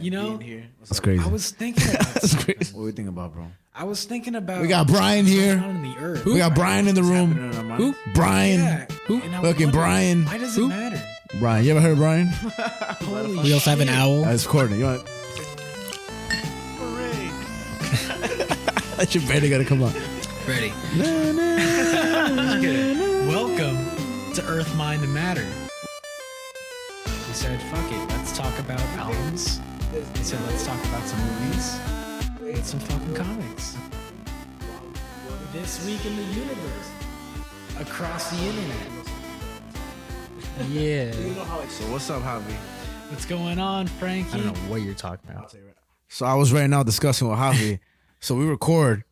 You know, That's crazy. I was thinking about That's crazy. What are we thinking about, bro? I was thinking about. We got Brian here. On the earth. We got Brian in the room. Who? Brian. Yeah. Who? And I Fucking wonder, Brian. Why does it matter? Brian. You ever heard of Brian? Holy We also have an owl. That's recording. You want? That your better gotta come on. Ready. Welcome to Earth, Mind, and Matter. We said, fuck it, let's talk about albums. We said, let's talk about some movies and some fucking comics. This week in the universe, across the internet. Yeah. So what's up, Javi? What's going on, Frankie? I don't know what you're talking about. So I was right now discussing with Javi. So we record,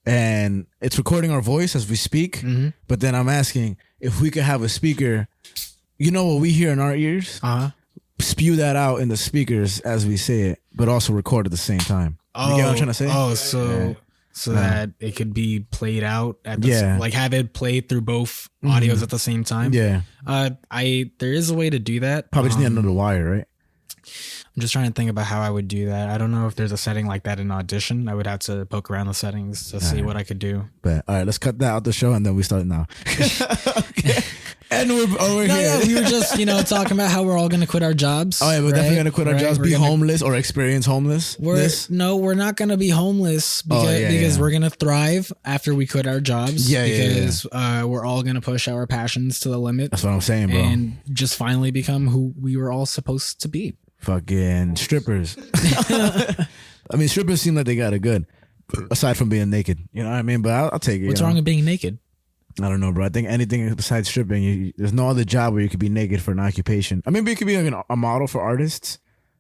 and it's recording our voice as we speak. Mm-hmm. But then I'm asking if we could have a speaker. You know what we hear in our ears? Spew that out in the speakers as we say it, but also record at the same time. You get what I'm trying to say? Oh, so that it could be played out at the like have it played through both audios at the same time. Yeah. There is a way to do that. Probably just need another wire, right? I'm just trying to think about how I would do that. I don't know if there's a setting like that in Audition. I would have to poke around the settings to see what I could do. But all right, let's cut that out the show and then we start now. Okay. And we're over here. Yeah, we were just, talking about how we're all going to quit our jobs. Oh, yeah, we're definitely going to quit our jobs, be homeless or experience homeless. We're not going to be homeless because we're going to thrive after we quit our jobs. Because we're all going to push our passions to the limit. That's what I'm saying, bro. And just finally become who we were all supposed to be. Fucking strippers. I mean, strippers seem like they got it good, aside from being naked. You know what I mean? But I'll take it. What's wrong with being naked? I don't know, bro. I think anything besides stripping, there's no other job where you could be naked for an occupation. I mean, maybe you could be like a model for artists,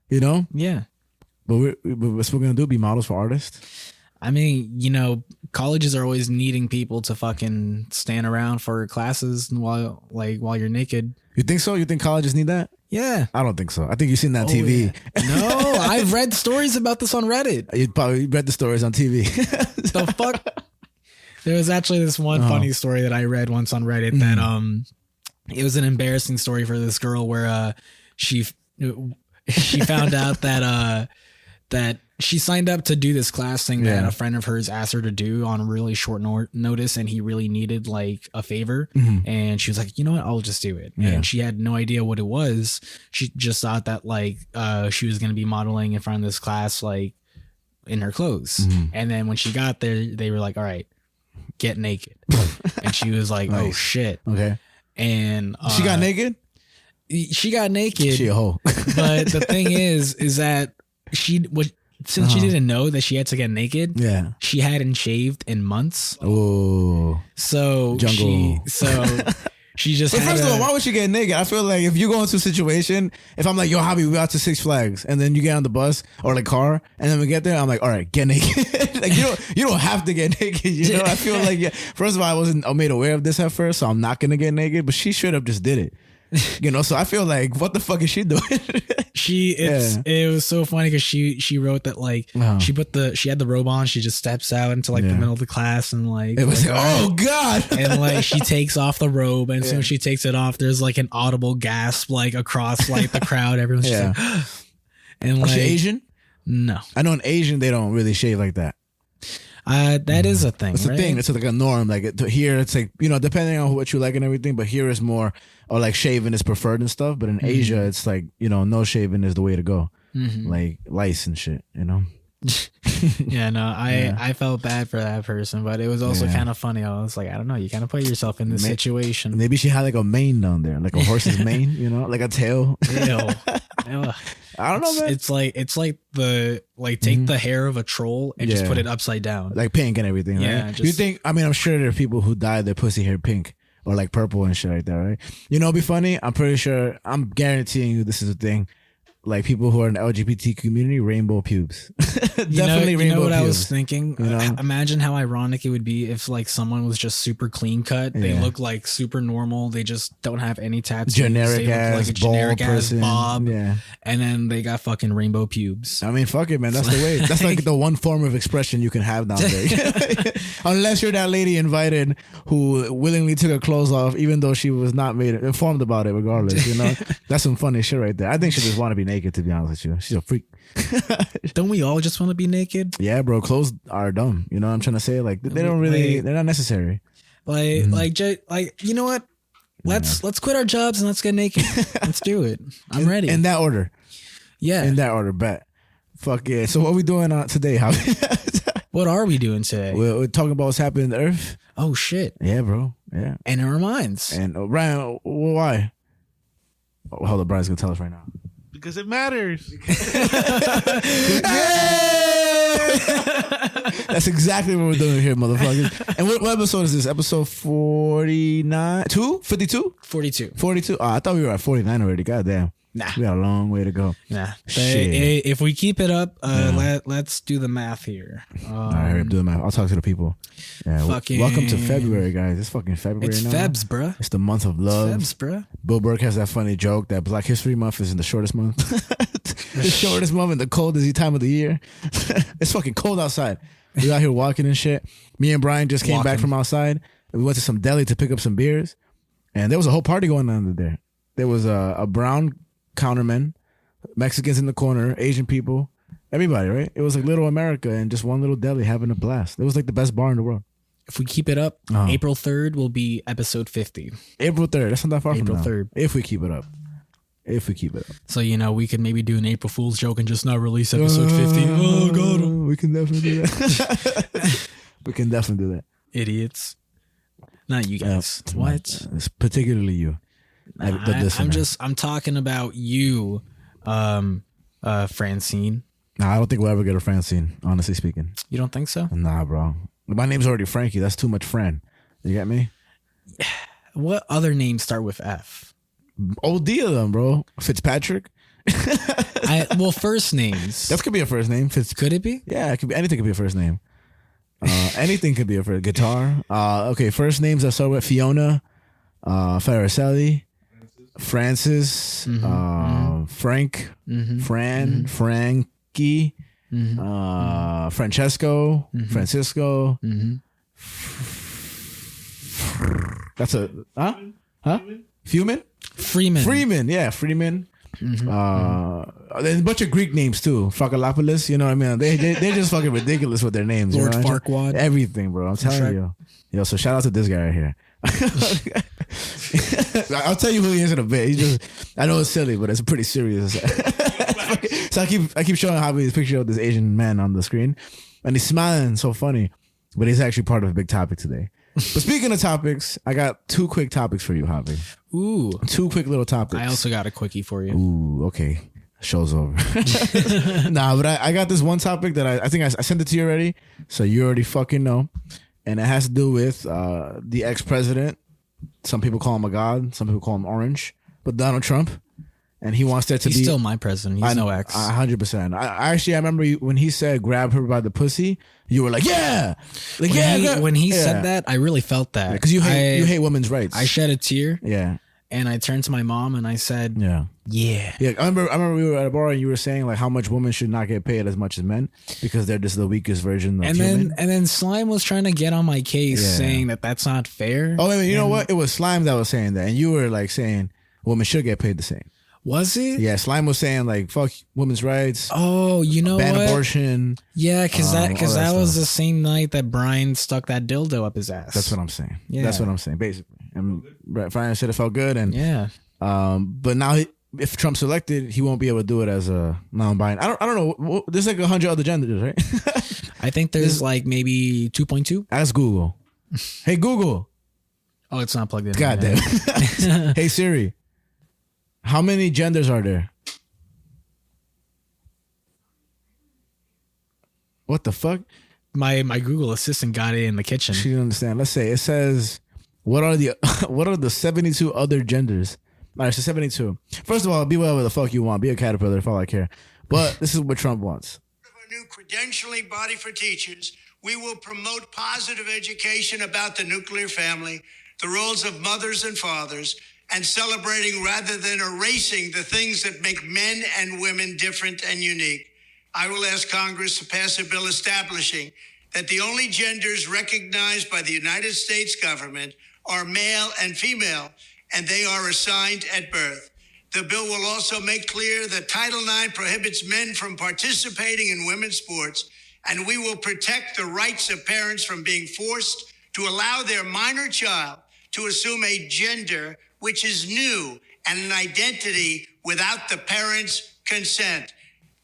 Yeah. But what's we're going to do? Be models for artists? I mean, colleges are always needing people to fucking stand around for classes while you're naked. You think so? You think colleges need that? Yeah. I don't think so. I think you've seen that on TV. Yeah. No, I've read stories about this on Reddit. You probably read the stories on TV. The fuck? There was actually this one funny story that I read once on Reddit that it was an embarrassing story for this girl where she found out that she signed up to do this class thing that a friend of hers asked her to do on really short notice, and he really needed like a favor, and she was like, you know what, I'll just do it. And she had no idea what it was. She just thought that like she was going to be modeling in front of this class like in her clothes, and then when she got there, they were like, all right, get naked. And she was like, oh shit. Okay. And she got naked? She got naked. She a hoe. But the thing is that since she didn't know that she had to get naked, she hadn't shaved in months. Oh. So she just first of all, why would she get naked? I feel like if you go into a situation, if I'm like, yo, Javi, we out to Six Flags, and then you get on the bus or the car, and then we get there, I'm like, all right, get naked. Like you don't have to get naked. I feel like first of all, I wasn't made aware of this at first, so I'm not gonna get naked. But she should have just did it. So I feel like, what the fuck is she doing? It was so funny because she wrote that like she had the robe on, she just steps out into like the middle of the class and like it was like, oh god, and like she takes off the robe, and as soon as she takes it off, there's like an audible gasp like across like the crowd. Everyone's just like, and like, is she Asian? No, I know in Asian they don't really shave like that. That is a thing. It's a thing. It's like a norm. Like here, it's like, depending on what you like and everything. But here is more, or like shaving is preferred and stuff. But in Asia, it's like no shaving is the way to go. Like lice and shit. I felt bad for that person, but it was also kind of funny. I was like, I don't know, you kind of put yourself in this situation. Maybe she had like a mane down there, like a horse's mane, like a tail. Ew. I don't know, man. It's like the take the hair of a troll and just put it upside down, like pink and everything. Yeah. Right? You think? I mean, I'm sure there are people who dye their pussy hair pink or like purple and shit like that, right? It'd be funny. I'm pretty sure. I'm guaranteeing you this is a thing. Like people who are in the LGBT community, rainbow pubes. Definitely rainbow pubes. You know what I was thinking? Imagine how ironic it would be if like someone was just super clean cut. They look like super normal. They just don't have any tattoos. Generic ass, like a generic ass person. bob. Yeah. And then they got fucking rainbow pubes. I mean, fuck it, man. That's the way. That's like the one form of expression you can have down there. Unless you're that lady invited who willingly took her clothes off, even though she was not informed about it regardless. That's some funny shit right there. I think she just want to be naked. naked, to be honest with you. She's a freak. Don't we all just want to be naked? Yeah, bro. Clothes are dumb. You know what I'm trying to say? Like they don't really. They're not necessary. Like, you know what? Let's quit our jobs and let's get naked. Let's do it. I'm ready. In that order. Yeah. In that order. Bet. Fuck yeah. So what we doing today, Javi? What are we doing today? We're talking about what's happening in the earth. Oh shit. Yeah, bro. Yeah. And in our minds. And Ryan, why? Oh, hold on, Brian's gonna tell us right now. Because it matters. That's exactly what we're doing here, motherfuckers. And what episode is this? Episode 49? 52? 42. 42? Oh, I thought we were at 49 already. Goddamn. Nah. We got a long way to go. Nah. Shit. If we keep it up, let's do the math here. All right, hurry up, do the math. I'll talk to the people. Yeah, welcome to February, guys. It's fucking February It's now. Febs, bruh. It's the month of love. Febs, bruh. Bill Burke has that funny joke that Black History Month is in the shortest month. The shortest month and the coldest time of the year. It's fucking cold outside. We out here walking and shit. Me and Brian just came back from outside. We went to some deli to pick up some beers. And there was a whole party going on there. There was a brown counterman, Mexicans in the corner, Asian people, everybody, right? It was like little America and just one little deli having a blast. It was like the best bar in the world. If we keep it up, April 3rd will be episode 50. April 3rd. That's not that far April from now. 3rd. If we keep it up. If we keep it up. So, we could maybe do an April Fool's joke and just not release episode 50. Oh, God. We can definitely do that. We can definitely do that. Idiots. Not you guys. What? It's particularly you. I'm talking about you, Francine. Nah, I don't think we'll ever get a Francine, honestly speaking. You don't think so? Nah, bro. My name's already Frankie. That's too much Fran. You get me? What other names start with F? OD of them, bro. Fitzpatrick. First names. That could be a first name. Could it be? Yeah, it could be. Anything could be a first name. Anything could be a first. Guitar. Okay, first names that start with Fiona, Faricelli, Francis, Frank, Fran, Frankie, Francesco, Francisco. That's a Freeman. Yeah, Freeman. There's a bunch of Greek names too. Fragolopoulos, you know what I mean? They're just fucking ridiculous with their names. Lord you know? Farquaad. Everything, bro. I'm telling you. Yo, so shout out to this guy right here. I'll tell you who he is in a bit. I know it's silly, but it's pretty serious. So I keep showing Javi this picture of this Asian man on the screen, and he's smiling, so funny. But he's actually part of a big topic today. But speaking of topics, I got 2 quick topics for you, Javi. Ooh. 2 quick little topics. I also got a quickie for you. Ooh, okay. Show's over. Nah, but I got this one topic that I think I sent it to you already, so you already fucking know. And it has to do with the ex-president. Some people call him a god. Some people call him orange. But Donald Trump. And he wants there to be... He's still my president. He's no ex. 100%. I remember when he said grab her by the pussy, you were like, yeah! Like, when he said that, I really felt that. Because you hate women's rights. I shed a tear. Yeah. And I turned to my mom and I said, yeah. Yeah, I remember we were at a bar and you were saying like how much women should not get paid as much as men because they're just the weakest version of human. And then Slime was trying to get on my case saying that that's not fair. Oh, wait, you know what? It was Slime that was saying that. And you were like saying women should get paid the same. Was it? Yeah, Slime was saying like fuck women's rights. Oh, you know ban what? abortion. Yeah, because that was the same night that Brian stuck that dildo up his ass. That's what I'm saying. Yeah. That's what I'm saying, basically. And Brian should have felt good. And but now if Trump's elected, he won't be able to do it as a non-binary. I don't know. There's like 100 other genders, right? I think there's like maybe 2.2. Ask Google. Hey Google. Oh, it's not plugged in. God damn. Hey Siri. How many genders are there? What the fuck? My Google Assistant got it in the kitchen. She didn't understand. Let's say it says, what are the 72 other genders? All right, so 72. First of all, be whatever the fuck you want. Be a caterpillar for all I care. But this is what Trump wants. A new credentialing body for teachers. We will promote positive education about the nuclear family, the roles of mothers and fathers, and celebrating rather than erasing the things that make men and women different and unique. I will ask Congress to pass a bill establishing that the only genders recognized by the United States government are male and female, and they are assigned at birth. The bill will also make clear that Title IX prohibits men from participating in women's sports, and we will protect the rights of parents from being forced to allow their minor child to assume a gender which is new and an identity without the parents' consent.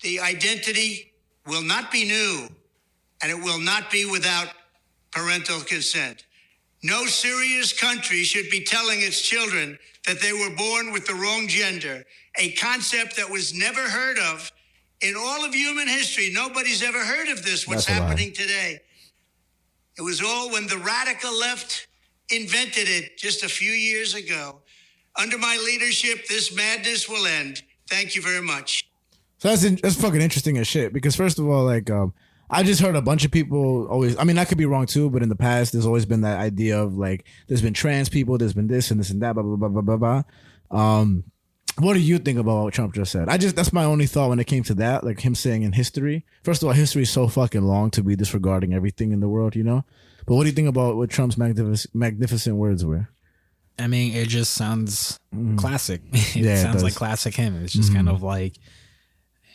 The identity will not be new, and it will not be without parental consent. No serious country should be telling its children that they were born with the wrong gender, a concept that was never heard of in all of human history. Nobody's ever heard of this, what's happening today. It was all when the radical left invented it just a few years ago. Under my leadership, this madness will end. Thank you very much. So that's fucking interesting as shit. Because first of all, like, I just heard a bunch of people always. I mean, I could be wrong too, but in the past, there's always been that idea of like, there's been trans people, there's been this and this and that, blah blah blah blah blah blah. What do you think about what Trump just said? That's my only thought when it came to that, like him saying in history. First of all, history is so fucking long to be disregarding everything in the world, you know. But what do you think about what Trump's magnificent words were? I mean, it just sounds classic. It sounds like classic him. It's just kind of like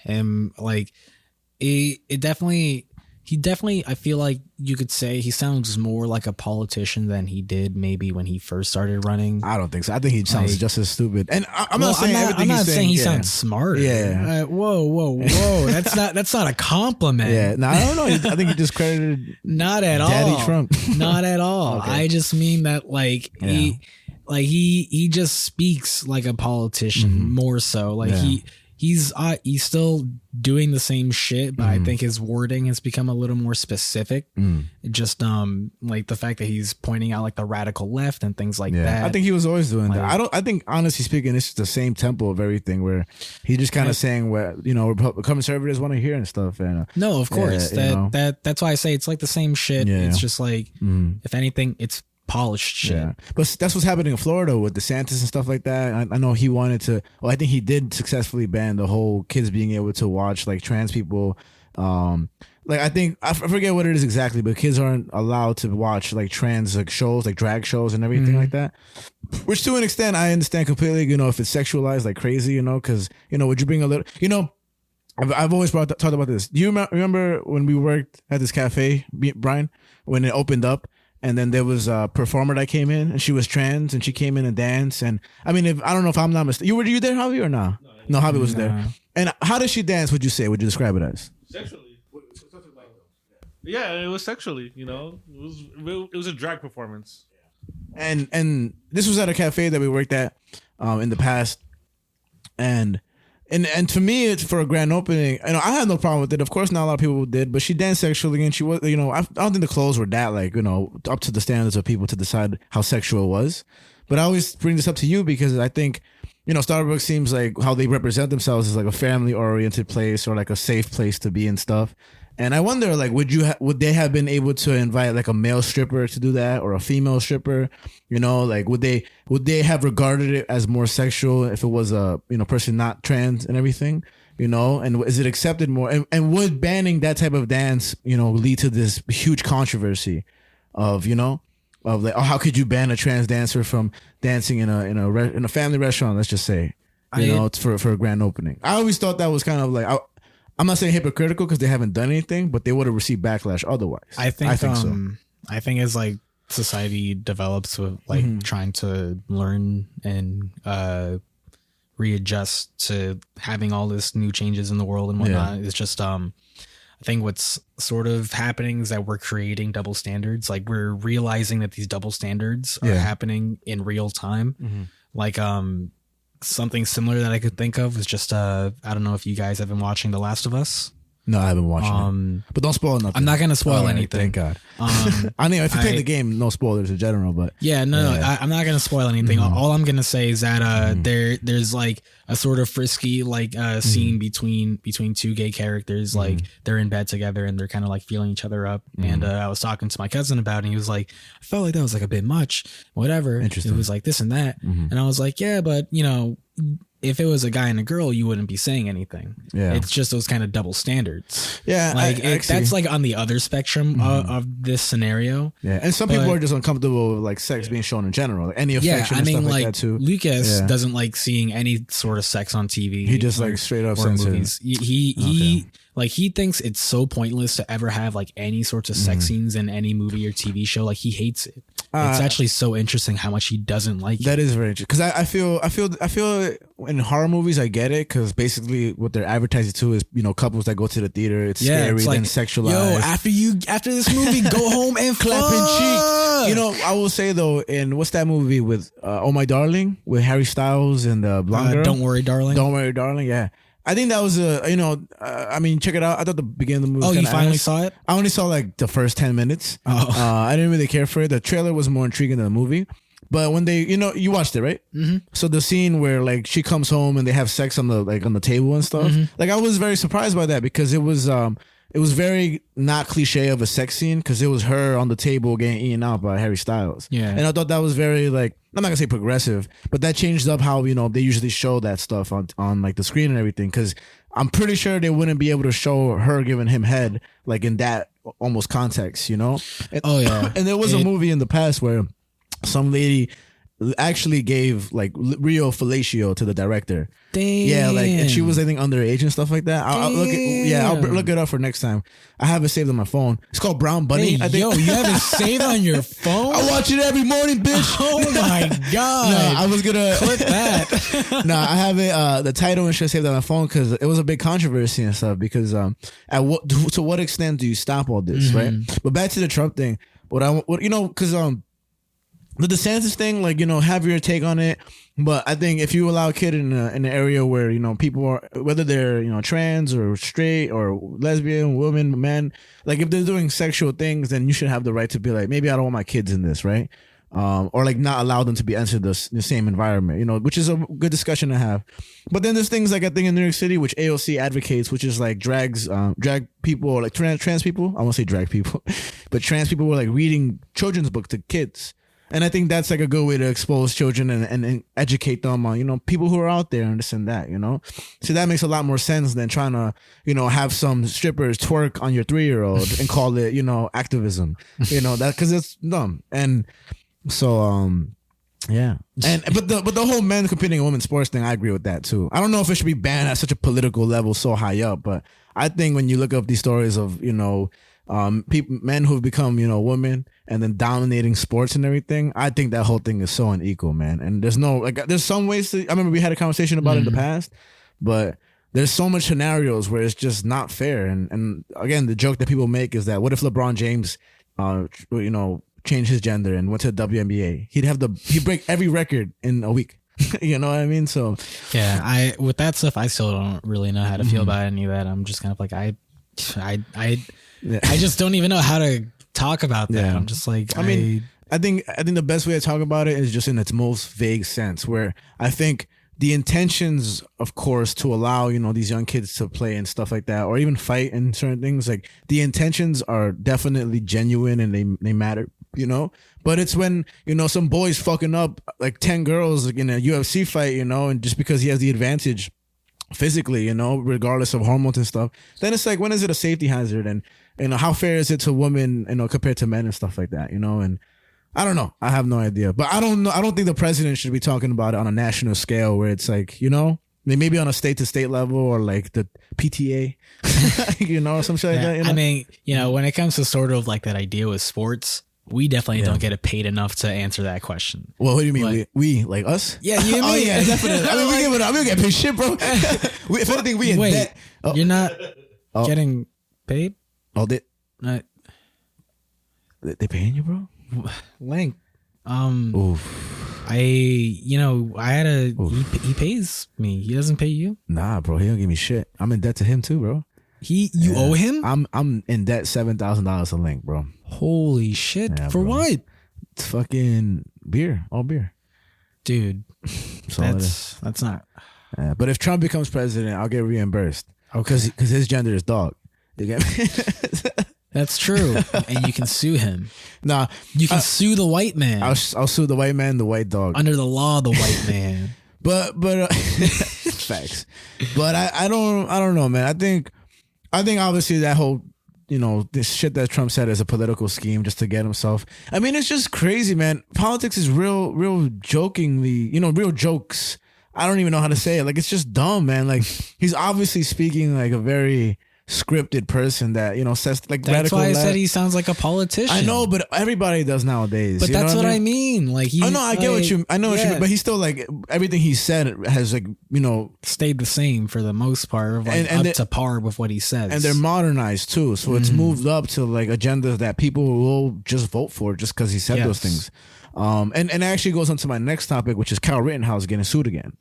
him. Like he definitely. I feel like you could say he sounds more like a politician than he did maybe when he first started running. I don't think so. I think he sounds just as stupid. And I'm not saying I'm not saying he sounds smarter. Yeah. Whoa. That's not a compliment. Yeah. No, I don't know. I think he just credited not at Daddy all. Trump. Not at all. Okay. I just mean that he just speaks like a politician more so. Like he's still doing the same shit, but I think his wording has become a little more specific. Just like the fact that he's pointing out like the radical left and things like that. I think he was always doing that. I think honestly speaking, it's just the same tempo of everything where he's just kind of saying what, you know, conservatives want to hear and stuff. And no, of course. That's why I say it's like the same shit. Yeah. It's just like if anything, it's polished shit. Yeah. But that's what's happening in Florida with DeSantis and stuff like that. I know he wanted to, I think he did successfully ban the whole kids being able to watch like trans people. Like I forget what it is exactly, but kids aren't allowed to watch like trans like shows, like drag shows and everything like that. Which to an extent I understand completely, you know, if it's sexualized like crazy, you know, because, you know, would you bring a little, you know, I've always talked about this. Do you remember when we worked at this cafe, Brian, when it opened up? And then there was a performer that came in, and she was trans, and she came in and danced. And I mean, I don't know if I'm not mistaken. Were you there, Javi, or no? No, Javi was there. And how does she dance? Would you say? Would you describe it as sexually? Yeah, it was sexually. You know, it was a drag performance. And this was at a cafe that we worked at in the past, and to me, it's for a grand opening. You know, I had no problem with it. Of course, not a lot of people did, but she danced sexually, and she was, you know, I don't think the clothes were that like, you know, up to the standards of people to decide how sexual it was. But I always bring this up to you because I think, you know, Starbucks seems like how they represent themselves is like a family oriented place or like a safe place to be and stuff. And I wonder, like, would they have been able to invite like a male stripper to do that or a female stripper? You know, like would they have regarded it as more sexual if it was a, you know, person not trans and everything? You know, and is it accepted more? And would banning that type of dance, you know, lead to this huge controversy of, you know, of like, oh, how could you ban a trans dancer from dancing in a family restaurant? Let's just say, you know, it's for a grand opening. I always thought that was kind of like. I'm not saying hypocritical because they haven't done anything, but they would have received backlash otherwise. I think so. I think as like society develops with like trying to learn and readjust to having all this new changes in the world and whatnot, it's just I think what's sort of happening is that we're creating double standards. Like we're realizing that these double standards are happening in real time. Like something similar that I could think of was just I don't know if you guys have been watching The Last of Us. No, I haven't watched it. But don't spoil nothing. I'm not gonna spoil anything. Thank God. I mean, if you play the game, no spoilers in general. But I'm not gonna spoil anything. All I'm gonna say is that there's like a sort of frisky like scene between two gay characters. Like they're in bed together and they're kind of like feeling each other up. And I was talking to my cousin about it, and he was like, I felt like that was like a bit much. Whatever. Interesting. It was like this and that, and I was like, yeah, but you know, if it was a guy and a girl, you wouldn't be saying anything. Yeah. It's just those kind of double standards. Yeah, Like actually- that's like on the other spectrum of this scenario. Yeah, and some people But- are just uncomfortable with like sex being shown in general, like any Yeah, affection I and mean, stuff like like that too. Lucas Yeah. doesn't like seeing any sort of sex on TV. He just or- like straight up or censors. movies. He like he thinks it's so pointless to ever have like any sorts of sex scenes in any movie or TV show. Like he hates it. It's actually so interesting how much he doesn't like it. That is very interesting because I feel in horror movies I get it because basically what they're advertising to is couples that go to the theater. It's scary, it's then sexualized. Yo, after this movie, go home and clapping fuck. cheek. I will say though, in what's that movie with Oh My Darling with Harry Styles and the blonde girl? Don't worry, darling. Don't Worry, Darling. Yeah. I think that was I mean, check it out. I thought the beginning of the movie. Oh, you kinda finally ass. saw it? I only saw like the first 10 minutes. Oh. I didn't really care for it. The trailer was more intriguing than the movie. But when they, you watched it, right? Mm-hmm. So the scene where like she comes home and they have sex on the table and stuff. Mm-hmm. Like I was very surprised by that because it was very not cliche of a sex scene because it was her on the table getting eaten out by Harry Styles. Yeah. And I thought that was very like, I'm not gonna say progressive, but that changed up how they usually show that stuff on like the screen and everything. Because I'm pretty sure they wouldn't be able to show her giving him head like in that almost context, And, Oh, yeah. And there was a movie in the past where some lady actually gave like real fellatio to the director. Damn. Yeah, like and she was I think underage and stuff like that. I'll look it up for next time. I have it saved on my phone. It's called Brown Bunny. Hey, I think. yo, you have it saved on your phone? I watch it every morning, bitch. Oh my god! No, I was gonna clip that. No, I have it. The title and shit saved on my phone because it was a big controversy and stuff. Because to what extent do you stop all this, right? But back to the Trump thing. Because the DeSantis thing, like have your take on it. But I think if you allow a kid in an area where people are whether they're trans or straight or lesbian, woman, man, like if they're doing sexual things, then you should have the right to be like, maybe I don't want my kids in this, right? Or like not allow them to be entered the same environment, which is a good discussion to have. But then there's things like I think in New York City, which AOC advocates, which is like drag people or like trans people. I won't say drag people, but trans people were like reading children's books to kids. And I think that's like a good way to expose children and educate them on, people who are out there and this and that, So that makes a lot more sense than trying to, have some strippers twerk on your 3-year-old and call it, activism, that because it's dumb. And so, yeah. But the whole men competing in women's sports thing, I agree with that too. I don't know if it should be banned at such a political level so high up, but I think when you look up these stories of, men who've become, women and then dominating sports and everything, I think that whole thing is so unequal, man. And there's some ways to, I remember we had a conversation about it in the past, but there's so much scenarios where it's just not fair. And again, the joke that people make is that what if LeBron James, changed his gender and went to the WNBA? He'd break every record in a week. You know what I mean? So yeah, with that stuff, I still don't really know how to feel about any of that. I'm just kind of like, I just don't even know how to talk about that. Yeah. I'm just like, I mean, I think the best way to talk about it is just in its most vague sense, where I think the intentions, of course, to allow, these young kids to play and stuff like that, or even fight in certain things, like the intentions are definitely genuine and they matter, but it's when, some boy's fucking up like 10 girls in a UFC fight, and just because he has the advantage physically, regardless of hormones and stuff, then it's like, when is it a safety hazard? And, how fair is it to women, compared to men and stuff like that, and I don't know. I have no idea, but I don't know. I don't think the president should be talking about it on a national scale where it's like, maybe on a state to state level or like the PTA, some shit like that. I mean, when it comes to sort of like that idea with sports, we definitely don't get paid enough to answer that question. Well, what do you mean? We like us? Yeah, you and me. Oh yeah, definitely. I mean, we don't get paid shit, bro. If anything, we in debt. Oh. You're not getting paid? Oh, they paying you, bro? Link. Oof. I had he pays me. He doesn't pay you? Nah, bro. He don't give me shit. I'm in debt to him too, bro. You owe him? I'm in debt $7,000 to Link, bro. Holy shit. Yeah, for bro. what? It's fucking beer. All beer. Dude. That's That's not. Yeah, but if Trump becomes president, I'll get reimbursed. Because his gender is dog. You get me? That's true. And you can sue him. Nah. You can sue the white man. I'll sue the white man, the white dog. Under the law, the white man. But facts. But I don't know, man. I think obviously that whole, this shit that Trump said is a political scheme just to get himself. I mean, it's just crazy, man. Politics is real jokingly, real jokes. I don't even know how to say it. Like, it's just dumb, man. Like, he's obviously speaking like a very scripted person that, says like That's radical why I left. said he sounds like a politician. I know, but everybody does nowadays. But you know that's what I mean. Like, I know, I get what you. I know what you mean, but he's still like everything he said has like stayed the same for the most part, like and up to par with what he says. and they're modernized too. So it's moved up to like agendas that people will just vote for just because he said those things. And it actually goes on to my next topic, which is Kyle Rittenhouse getting sued again.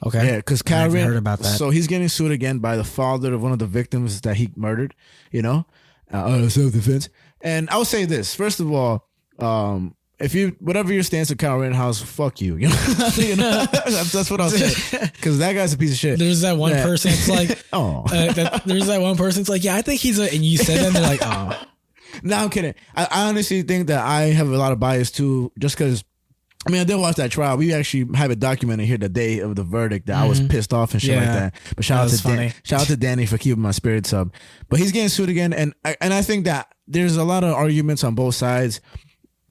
Okay, Yeah, because Kyle heard about that. So he's getting sued again by the father of one of the victims that he murdered. Self-defense. And I'll say this first of all, if you whatever your stance on Kyle Rittenhouse, fuck you. That's what I'll say. Because that guy's a piece of shit. There's that one person. It's like, there's that one person. It's like, yeah, I think he's and you said that, and they're like, oh. No, I'm kidding. I honestly think that I have a lot of bias too, just because. I mean, I did watch that trial. We actually have it documented here the day of the verdict that I was pissed off and shit like that. But shout out to Danny for keeping my spirits up. But he's getting sued again, and I think that there's a lot of arguments on both sides.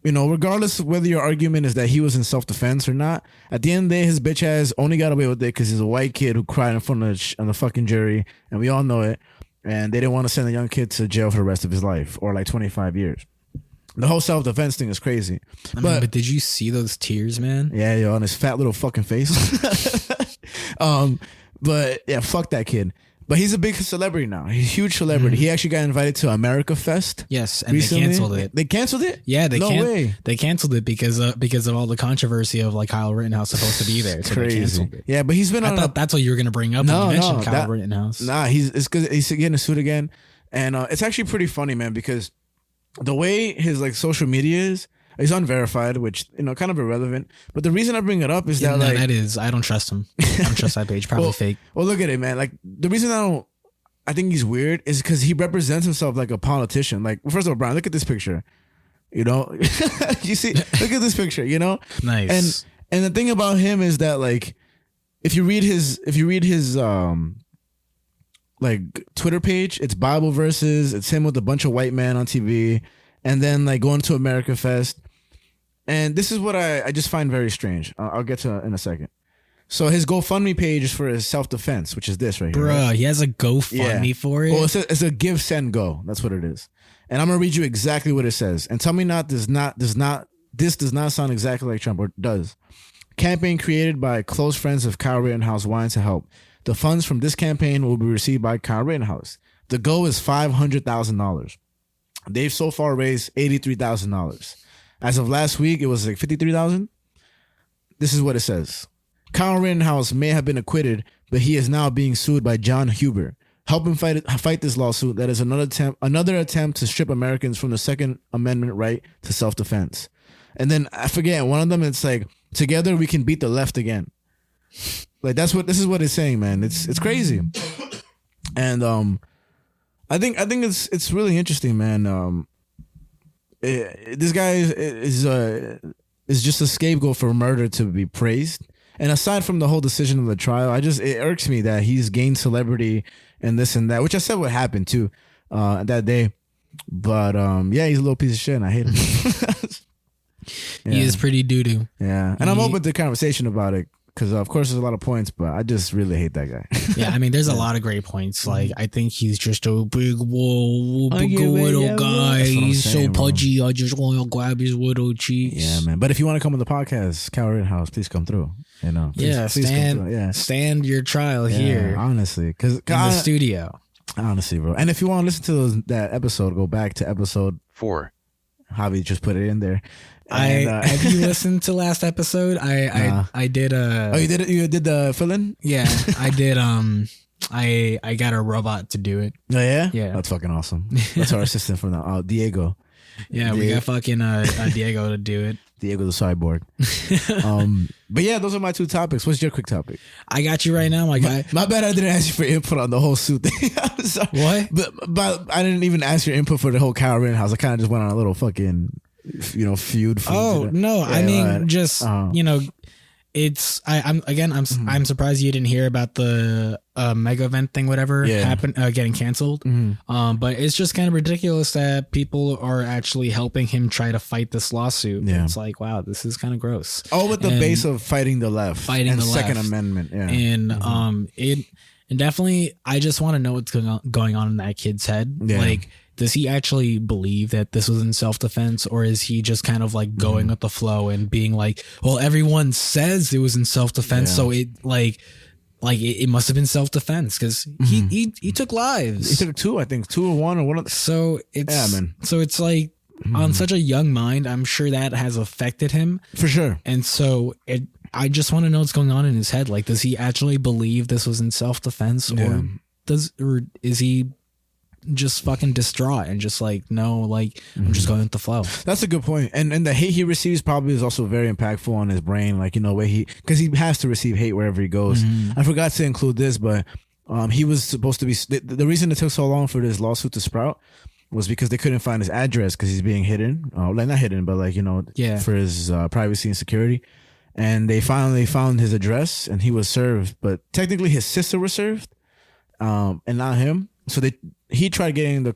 Regardless of whether your argument is that he was in self-defense or not, at the end of the day, his bitch ass only got away with it because he's a white kid who cried in front of the fucking jury, and we all know it. And they didn't want to send a young kid to jail for the rest of his life or like 25 years. The whole self-defense thing is crazy. But did you see those tears, man? Yeah, yo, on his fat little fucking face. But yeah, fuck that kid. But he's a big celebrity now. He's a huge celebrity. He actually got invited to America Fest. Yes, and recently. they canceled it. They canceled it? Yeah, no way. They canceled it because of all the controversy of like Kyle Rittenhouse supposed to be there. So Crazy. They canceled it. Yeah, but he's been I thought that's what you were gonna bring up when you mentioned Kyle Rittenhouse. Nah, it's because he's getting sued again, and it's actually pretty funny, man, because the way his like social media is. He's unverified, which kind of irrelevant. But the reason I bring it up is that I don't trust him. I don't trust that page. Probably fake. Well, look at it, man. Like the reason I think he's weird is because he represents himself like a politician. Like, first of all, Brian, look at this picture. You see, look at this picture. Nice. And the thing about him is that like, if you read his like Twitter page, it's Bible verses. It's him with a bunch of white men on TV. And then like going to America Fest. And this is what I just find very strange. I'll get to it in a second. So his GoFundMe page is for his self-defense, which is this right here. Bruh, right? he has a GoFundMe for it? Well, it's a give, send, go. That's what it is. And I'm going to read you exactly what it says. And tell me this does not sound exactly like Trump, or does. Campaign created by close friends of Kyle Rittenhouse wanting to help. The funds from this campaign will be received by Kyle Rittenhouse. The goal is $500,000. They've so far raised $83,000. As of last week, it was like $53,000. This is what it says. Kyle Rittenhouse may have been acquitted, but he is now being sued by John Huber. Help him fight this lawsuit that is another attempt to strip Americans from the Second Amendment right to self-defense. And then I forget one of them. It's like, together we can beat the left again. Like this is what it's saying, man. It's crazy. And I think it's really interesting, man. This guy is just a scapegoat for murder to be praised. And aside from the whole decision of the trial, it irks me that he's gained celebrity and this and that, which I said would happen too that day. But yeah, he's a little piece of shit, and I hate him. Yeah. He is pretty doo-doo. Yeah, and I'm open to conversation about it. Because of course there's a lot of points, but I just really hate that guy. Yeah, I mean, there's a lot of great points. Like, I think he's just a big little guy. He's so pudgy. Bro. I just want to grab his little cheeks. Yeah, man. But if you want to come on the podcast, Kyle Rittenhouse, please come through. Please stand your trial here. Honestly, because in the studio. Honestly, bro. And if you want to listen to that episode, go back to episode 4. Javi just put it in there. And, have you listened to last episode? I did you did the fill-in? Yeah, I did. I got a robot to do it. Oh yeah? Yeah. That's fucking awesome. That's our assistant from now, Diego. Yeah, we got fucking Diego to do it. Diego the cyborg. But yeah, those are my 2 topics. What's your quick topic? I got you right now, my guy. My bad, I didn't ask you for input on the whole suit thing. I'm sorry. What? But I didn't even ask your input for the whole Kyle Rittenhouse. I kind of just went on a little fucking feud. Oh no, I mean, just I'm surprised you didn't hear about the mega event thing, whatever happened, getting canceled. But it's just kind of ridiculous that people are actually helping him try to fight this lawsuit. Yeah. It's like, wow, this is kind of gross. All with the base of fighting the left, Fighting and the Second left. Amendment. Yeah, And and definitely, I just want to know what's going on in that kid's head. Yeah. Like, does he actually believe that this was in self-defense, or is he just kind of like going with the flow and being like, well, everyone says it was in self-defense, so it it must have been self-defense because he took lives. he took 2, I think 2 or 1 or one of the. So it's man. So it's like on such a young mind, I'm sure that has affected him For sure. and so I just want to know what's going on in his head. Like, does he actually believe this was in self-defense, Yeah. or is he just fucking distraught and just like, no, like I'm just going with the flow? That's a good point. And the hate he receives probably is also very impactful on his brain. Like, you know, where because he has to receive hate wherever he goes. I forgot to include this, but he was supposed to be, the reason it took so long for this lawsuit to sprout was because they couldn't find his address because he's being hidden. Like, not hidden, but like, you know, for his privacy and security. And they finally found his address and he was served, but technically his sister was served, and not him. So he tried getting the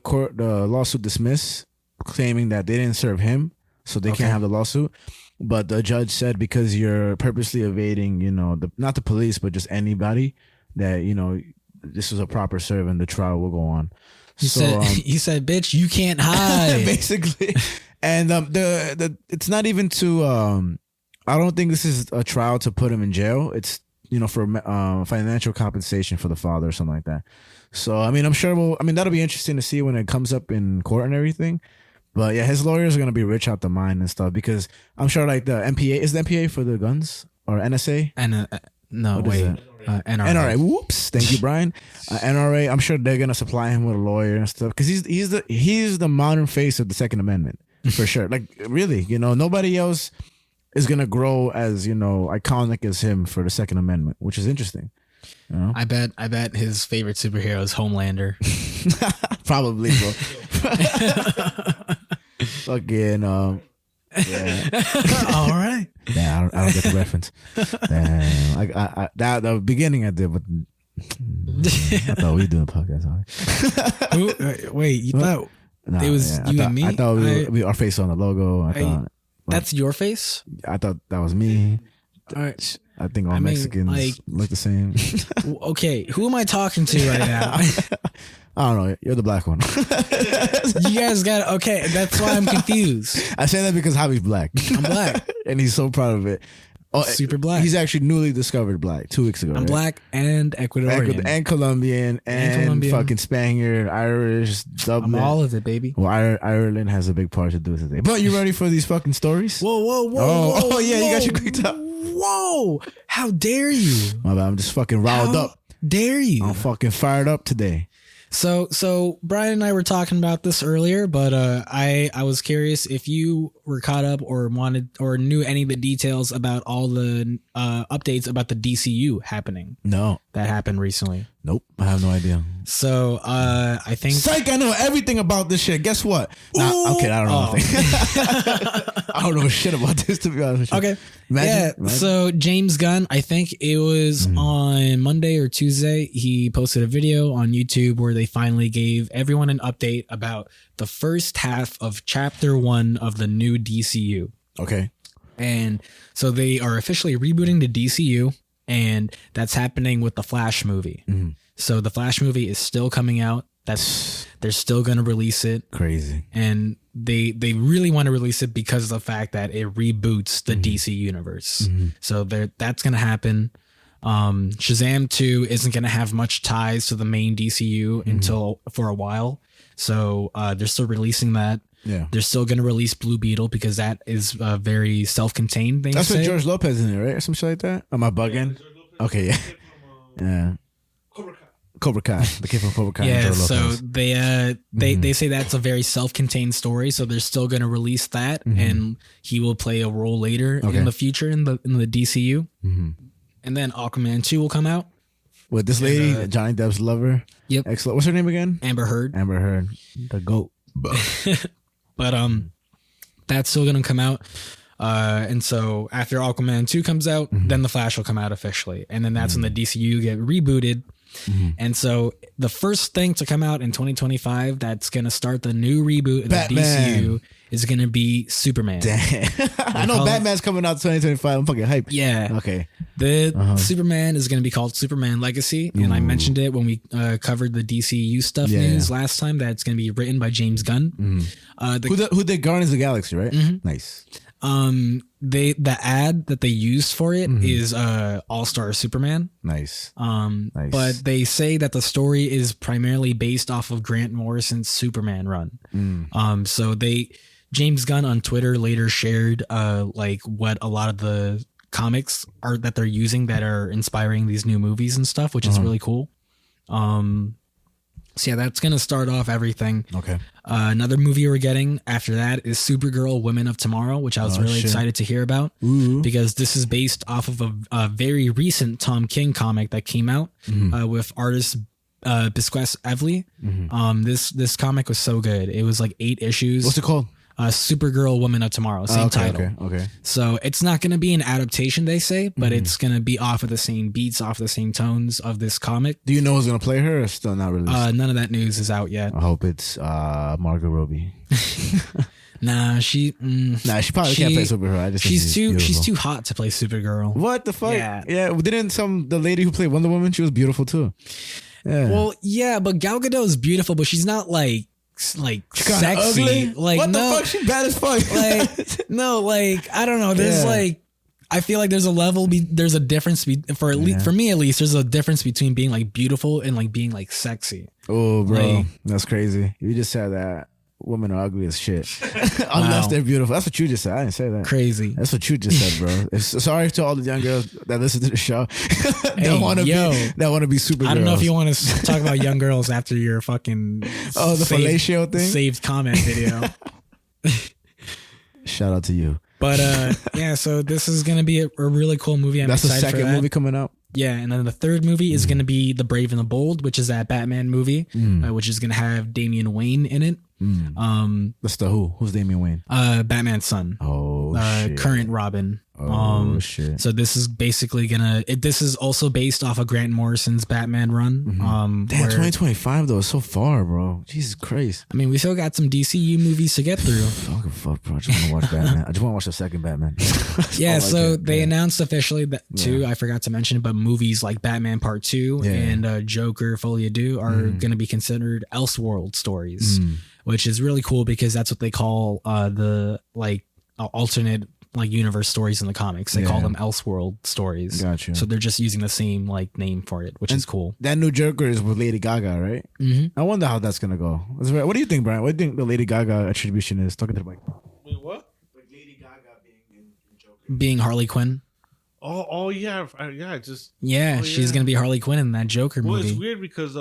lawsuit dismissed, claiming that they didn't serve him, so they can't have the lawsuit. But the judge said, because you're purposely evading, you know, not the police, but just anybody, that, you know, this was a proper serve and the trial will go on. He said, bitch, you can't hide. Basically. And it's not even to I don't think this is a trial to put him in jail. It's, you know, for financial compensation for the father or something like that. So, I mean, I'm sure that'll be interesting to see when it comes up in court and everything. But yeah, his lawyers are going to be rich out the mind and stuff, because I'm sure like the MPA, is the MPA for the guns or NSA? And no, What is wait. that? NRA. NRA. Whoops. Thank you, Brian. NRA. I'm sure they're going to supply him with a lawyer and stuff, because he's the modern face of the Second Amendment for sure. Like, really, you know, nobody else is going to grow as, you know, iconic as him for the Second Amendment, which is interesting. You know? I bet his favorite superhero is Homelander. Probably, bro. Fucking, yeah. All right. Yeah, I don't get the reference. Damn. The beginning I did, but I thought we were doing a podcast. Wait, you thought it was you and me? I thought we our face on the logo. I thought that's your face? I thought that was me. All right. I think all Mexicans look the same. Okay, who am I talking to right now? I don't know. You're the black one. You guys got okay. That's why I'm confused. I say that because Javi's black. I'm black, and he's so proud of it. Oh, super black. He's actually newly discovered black 2 weeks ago. I'm black and Ecuadorian and Colombian and fucking Spaniard, Irish, Dublin. I'm all of it, baby. Well, Ireland has a big part to do with it. But you ready for these fucking stories? Whoa! Oh yeah, you got your quick top. Whoa! How dare you? My bad, I'm just fucking riled up. Dare you? I'm fucking fired up today. So Brian and I were talking about this earlier, but I was curious if you were caught up or wanted or knew any of the details about all the updates about the DCU happening. No, that happened recently. Nope, I have no idea. So I think psych, I know everything about this shit. Guess what? Okay, I don't know nothing. I don't know shit about this, to be honest with you. Okay. Imagine. So James Gunn, I think it was on Monday or Tuesday, he posted a video on YouTube where they finally gave everyone an update about the first half of Chapter 1 of the new DCU. Okay. And so they are officially rebooting the DCU, and that's happening with the Flash movie. So the Flash movie is still coming out. They're still going to release it. Crazy. And they really want to release it because of the fact that it reboots the DC universe. So that's going to happen. Shazam 2 isn't going to have much ties to the main DCU until for a while. So they're still releasing that. Yeah. They're still going to release Blue Beetle because that is very self-contained. That's what George Lopez in it, right? Or some shit like that? Am I bugging? Okay, yeah. Yeah. Cobra Kai, the kid from Cobra Kai. Yeah, so they say that's a very self-contained story, so they're still going to release that, and he will play a role later in the future in the DCU. And then Aquaman 2 will come out with this lady, Johnny Depp's lover. Yep. Excellent. What's her name again? Amber Heard. Amber Heard, the GOAT. But that's still going to come out. And so after Aquaman 2 comes out, then The Flash will come out officially. And then that's when the DCU get rebooted. And so the first thing to come out in 2025 that's going to start the new reboot of the DCU is going to be Superman. Damn. I know Batman's coming out 2025. I'm fucking hyped. Yeah. Okay. The Superman is going to be called Superman Legacy. And I mentioned it when we covered the DCU stuff news last time, that it's going to be written by James Gunn. Who did Guardians of the Galaxy, right? Nice. The ad that they used for it is All-Star Superman. Nice. Nice. But they say that the story is primarily based off of Grant Morrison's Superman run. So James Gunn on Twitter later shared like what a lot of the comics are that they're using that are inspiring these new movies and stuff, which is really cool. So yeah, that's gonna start off everything. Okay. Another movie we're getting after that is Supergirl: Women of Tomorrow, which I was really excited to hear about because this is based off of a very recent Tom King comic that came out with artist Bisquest Evely. This comic was so good. It was like 8 issues. What's it called? Supergirl: Women of Tomorrow. Same title. Okay. So it's not going to be an adaptation, they say, but it's going to be off of the same beats, off the same tones of this comic. Do you know who's gonna play her? Or still not released? None of that news is out yet. I hope it's Margot Robbie. Nah, she probably can't play Supergirl. I just think she's too hot to play Supergirl. What the fuck? Yeah. Didn't the lady who played Wonder Woman? She was beautiful too. Yeah. Well, yeah, but Gal Gadot is beautiful, but she's not like sexy. Ugly? Like what no, the fuck? She bad as fuck. like no, like I don't know. There's like I feel like there's a level. There's a difference for me at least. There's a difference between being like beautiful and like being like sexy. Oh, bro, Like, that's crazy. You just said that women are ugly as shit, unless they're beautiful. That's what you just said. I didn't say that. Crazy. That's what you just said, bro. Sorry to all the young girls that listen to the show that want to be super. I don't know if you want to talk about young girls after your fucking the fellatio thing saved comment video. Shout out to you. But yeah, so this is gonna be a really cool movie. I'm That's the excited for second that. movie coming out. Yeah, and then the third movie is going to be The Brave and the Bold, which is that Batman movie, which is going to have Damian Wayne in it. That's the who? Who's Damian Wayne? Batman's son. Oh, shit. Current Robin. Oh, shit. So this is basically this is also based off of Grant Morrison's Batman run. Damn, 2025 though is so far, bro. Jesus Christ. I mean, we still got some DCU movies to get through. I don't give a fuck, bro. I just want to watch Batman. I just want to watch the second Batman. Yeah, so they announced officially that too. I forgot to mention, but movies like Batman Part 2 and Joker Folie à Deux are going to be considered Elseworld stories, which is really cool because that's what they call the like alternate like universe stories in the comics. They call them Elseworld stories. Gotcha. So they're just using the same like name for it, which is cool. That new Joker is with Lady Gaga, right? I wonder how that's gonna go. What do you think, Brian? What do you think the Lady Gaga attribution is? Talking to the mic. Wait, what? Like Lady Gaga being in Joker. Being Harley Quinn. Oh yeah, just she's gonna be Harley Quinn in that Joker movie. Well, it's weird because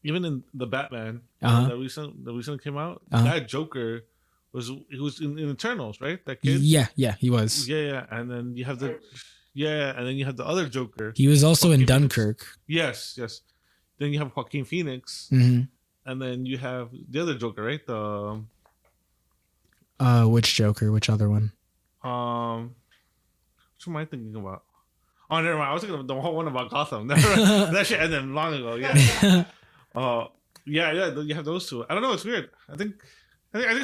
even in the Batman that recently came out, that Joker was in Eternals, right? That kid. Yeah, he was. Yeah, and then you have the other Joker. He was also in Dunkirk. Yes. Then you have Joaquin Phoenix, and then you have the other Joker, right? The which Joker? Which other one? Which am I thinking about? Oh, never mind. I was thinking of the whole one about Gotham. That shit ended long ago. Yeah. Yeah. You have those two. I don't know. It's weird. I think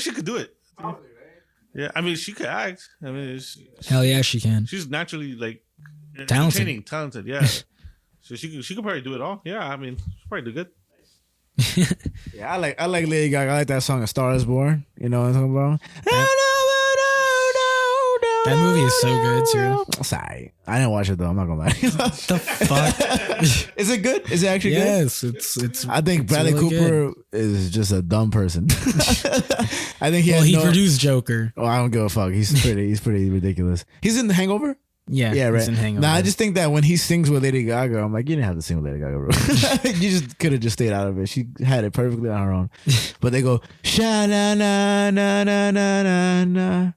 she could do it. Probably, right? Yeah. I mean, she could act. I mean, Hell yeah, she can. she's naturally like Talented. Yeah. So she could probably do it all. Yeah. I mean, she'll probably do good. Yeah, I like Lady Gaga. I like that song "A Star Is Born." You know what I'm talking about? That movie is so good too. Sorry, I didn't watch it though. I'm not gonna lie. The fuck? Is it good? Is it actually good? Yes, it's. I think Bradley really Cooper is just a dumb person. I think he produced Joker. Oh, I don't give a fuck. He's pretty ridiculous. He's in The Hangover. Yeah, right. He's in Hangover. Nah, I just think that when he sings with Lady Gaga, I'm like, you didn't have to sing with Lady Gaga, bro. You just could have just stayed out of it. She had it perfectly on her own. But they go sha na na na na na na na.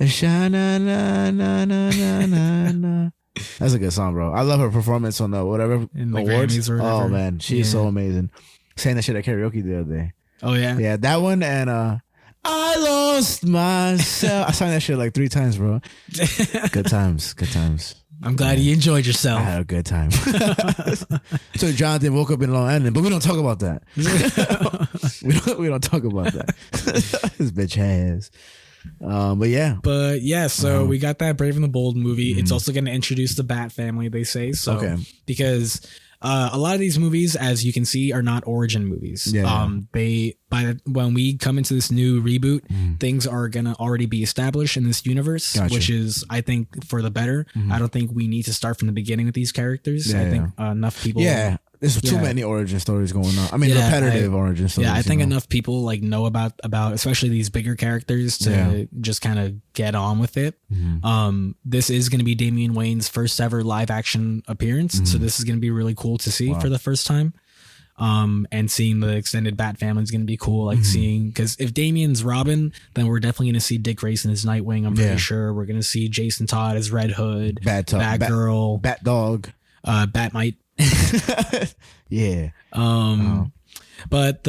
Sha na na na na na na na. That's a good song, bro. I love her performance on the whatever In the awards. Grammys or whatever. Oh man, she's so amazing. Saying that shit at karaoke the other day. Oh yeah. Yeah, that one and I lost myself. I sang that shit like 3 times, bro. Good times. Good times. I'm glad you enjoyed yourself. I had a good time. So Jonathan woke up in Long Island, but we don't talk about that. we don't talk about that. His bitch ass. But yeah. So we got that Brave and the Bold movie. It's also going to introduce the Bat family, they say. So Okay. because a lot of these movies, as you can see, are not origin movies. Yeah. When we come into this new reboot, things are gonna already be established in this universe, Gotcha. which is, I think, for the better. I don't think we need to start from the beginning with these characters. Yeah, I think enough people. Yeah. There's too Yeah. many origin stories going on. I mean, Yeah, repetitive origin stories. Yeah, I think you know? enough people like know about especially these bigger characters to just kind of get on with it. This is going to be Damian Wayne's first ever live action appearance, so this is going to be really cool to see for the first time. And seeing the extended Bat family is going to be cool. Like seeing, because if Damian's Robin, then we're definitely going to see Dick Grayson as Nightwing. I'm pretty sure we're going to see Jason Todd as Red Hood, Batgirl, Bat Dog, Batmite. Yeah. But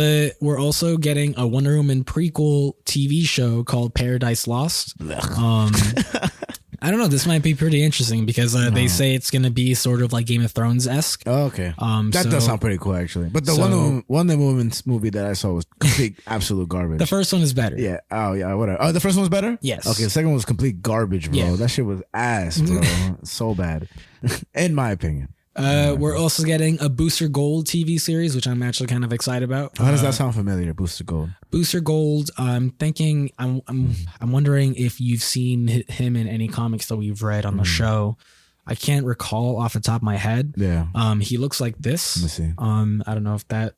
we're also getting a Wonder Woman prequel TV show called Paradise Lost. I don't know. This might be pretty interesting because they say it's going to be sort of like Game of Thrones esque. Oh, okay. That so- does sound pretty cool, actually. But the Wonder Woman's movie that I saw was complete, absolute garbage. The first one is better. Yeah. Oh, yeah. Whatever. Oh, the first one was better? Yes. Okay. The second one was complete garbage, bro. Yeah. That shit was ass, bro. So bad. In my opinion. We're also getting a Booster Gold TV series, which I'm actually kind of excited about. How does that sound familiar, Booster Gold? Booster Gold. I'm thinking. I'm wondering if you've seen him in any comics that we've read on the show. I can't recall off the top of my head. Yeah. He looks like this. Let me see. I don't know if that.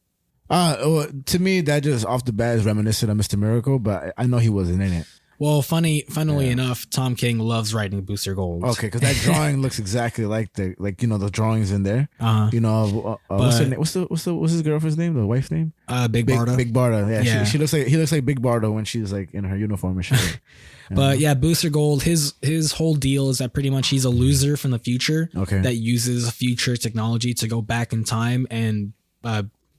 To me, that just off the bat is reminiscent of Mr. Miracle, but I know he wasn't in it. Well, funnily enough, Tom King loves writing Booster Gold. Okay, because that drawing looks exactly like the drawings in there. You know, what's her name? What's his girlfriend's name? The wife's name? Big Barda. Big Barda. Yeah, Yeah. He looks like Big Barda when she's like in her uniform and shit. But yeah, Booster Gold, his whole deal is that pretty much he's a loser from the future that uses future technology to go back in time and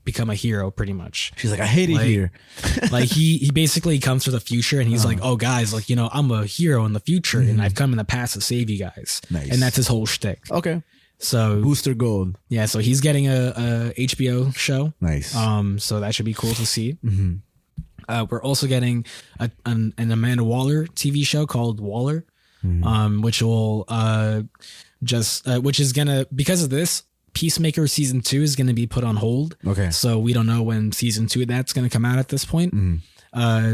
become a hero, pretty much. She's like, I hate it here. Like he basically comes to the future and he's like, oh guys, like, you know, I'm a hero in the future and I've come in the past to save you guys. Nice. And that's his whole shtick. Okay. So Booster Gold. yeah, so he's getting a HBO show. Nice. So that should be cool to see. We're also getting an Amanda Waller TV show called Waller, which will which is gonna, because of this, Peacemaker season 2 is gonna be put on hold. Okay. So we don't know when season 2 of that's gonna come out at this point.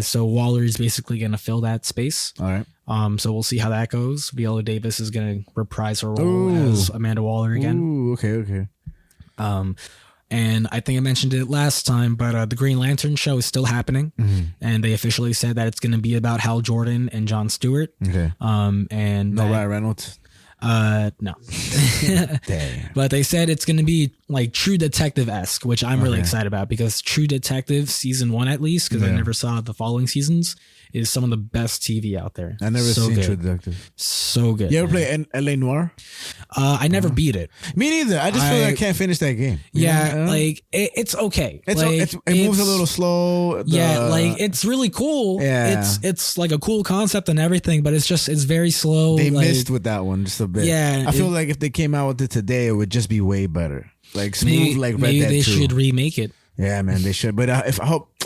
So Waller is basically gonna fill that space. All right. So we'll see how that goes. Viola Davis is gonna reprise her role Ooh. as Amanda Waller again. Ooh, okay. And I think I mentioned it last time, but the Green Lantern show is still happening, and they officially said that it's going to be about Hal Jordan and Jon Stewart. Okay. And No Ryan Reynolds. no, Damn. but they said it's going to be like True Detective-esque, which I'm really excited about because True Detective season 1, at least, because I never saw the following seasons, is some of the best TV out there. I never so seen good. True Detective. So good. You ever man. play LA Noire? I never beat it. Me neither. I just feel like I can't finish that game. Yeah, know? like it's okay. It's, like, it moves a little slow. Like it's really cool. Yeah. It's like a cool concept and everything, but it's very slow. They like, missed with that one just a bit. Yeah, I feel like if they came out with it today, it would just be way better. Like smooth, like Red maybe Dead they 2. should remake it. Yeah, man, they should. But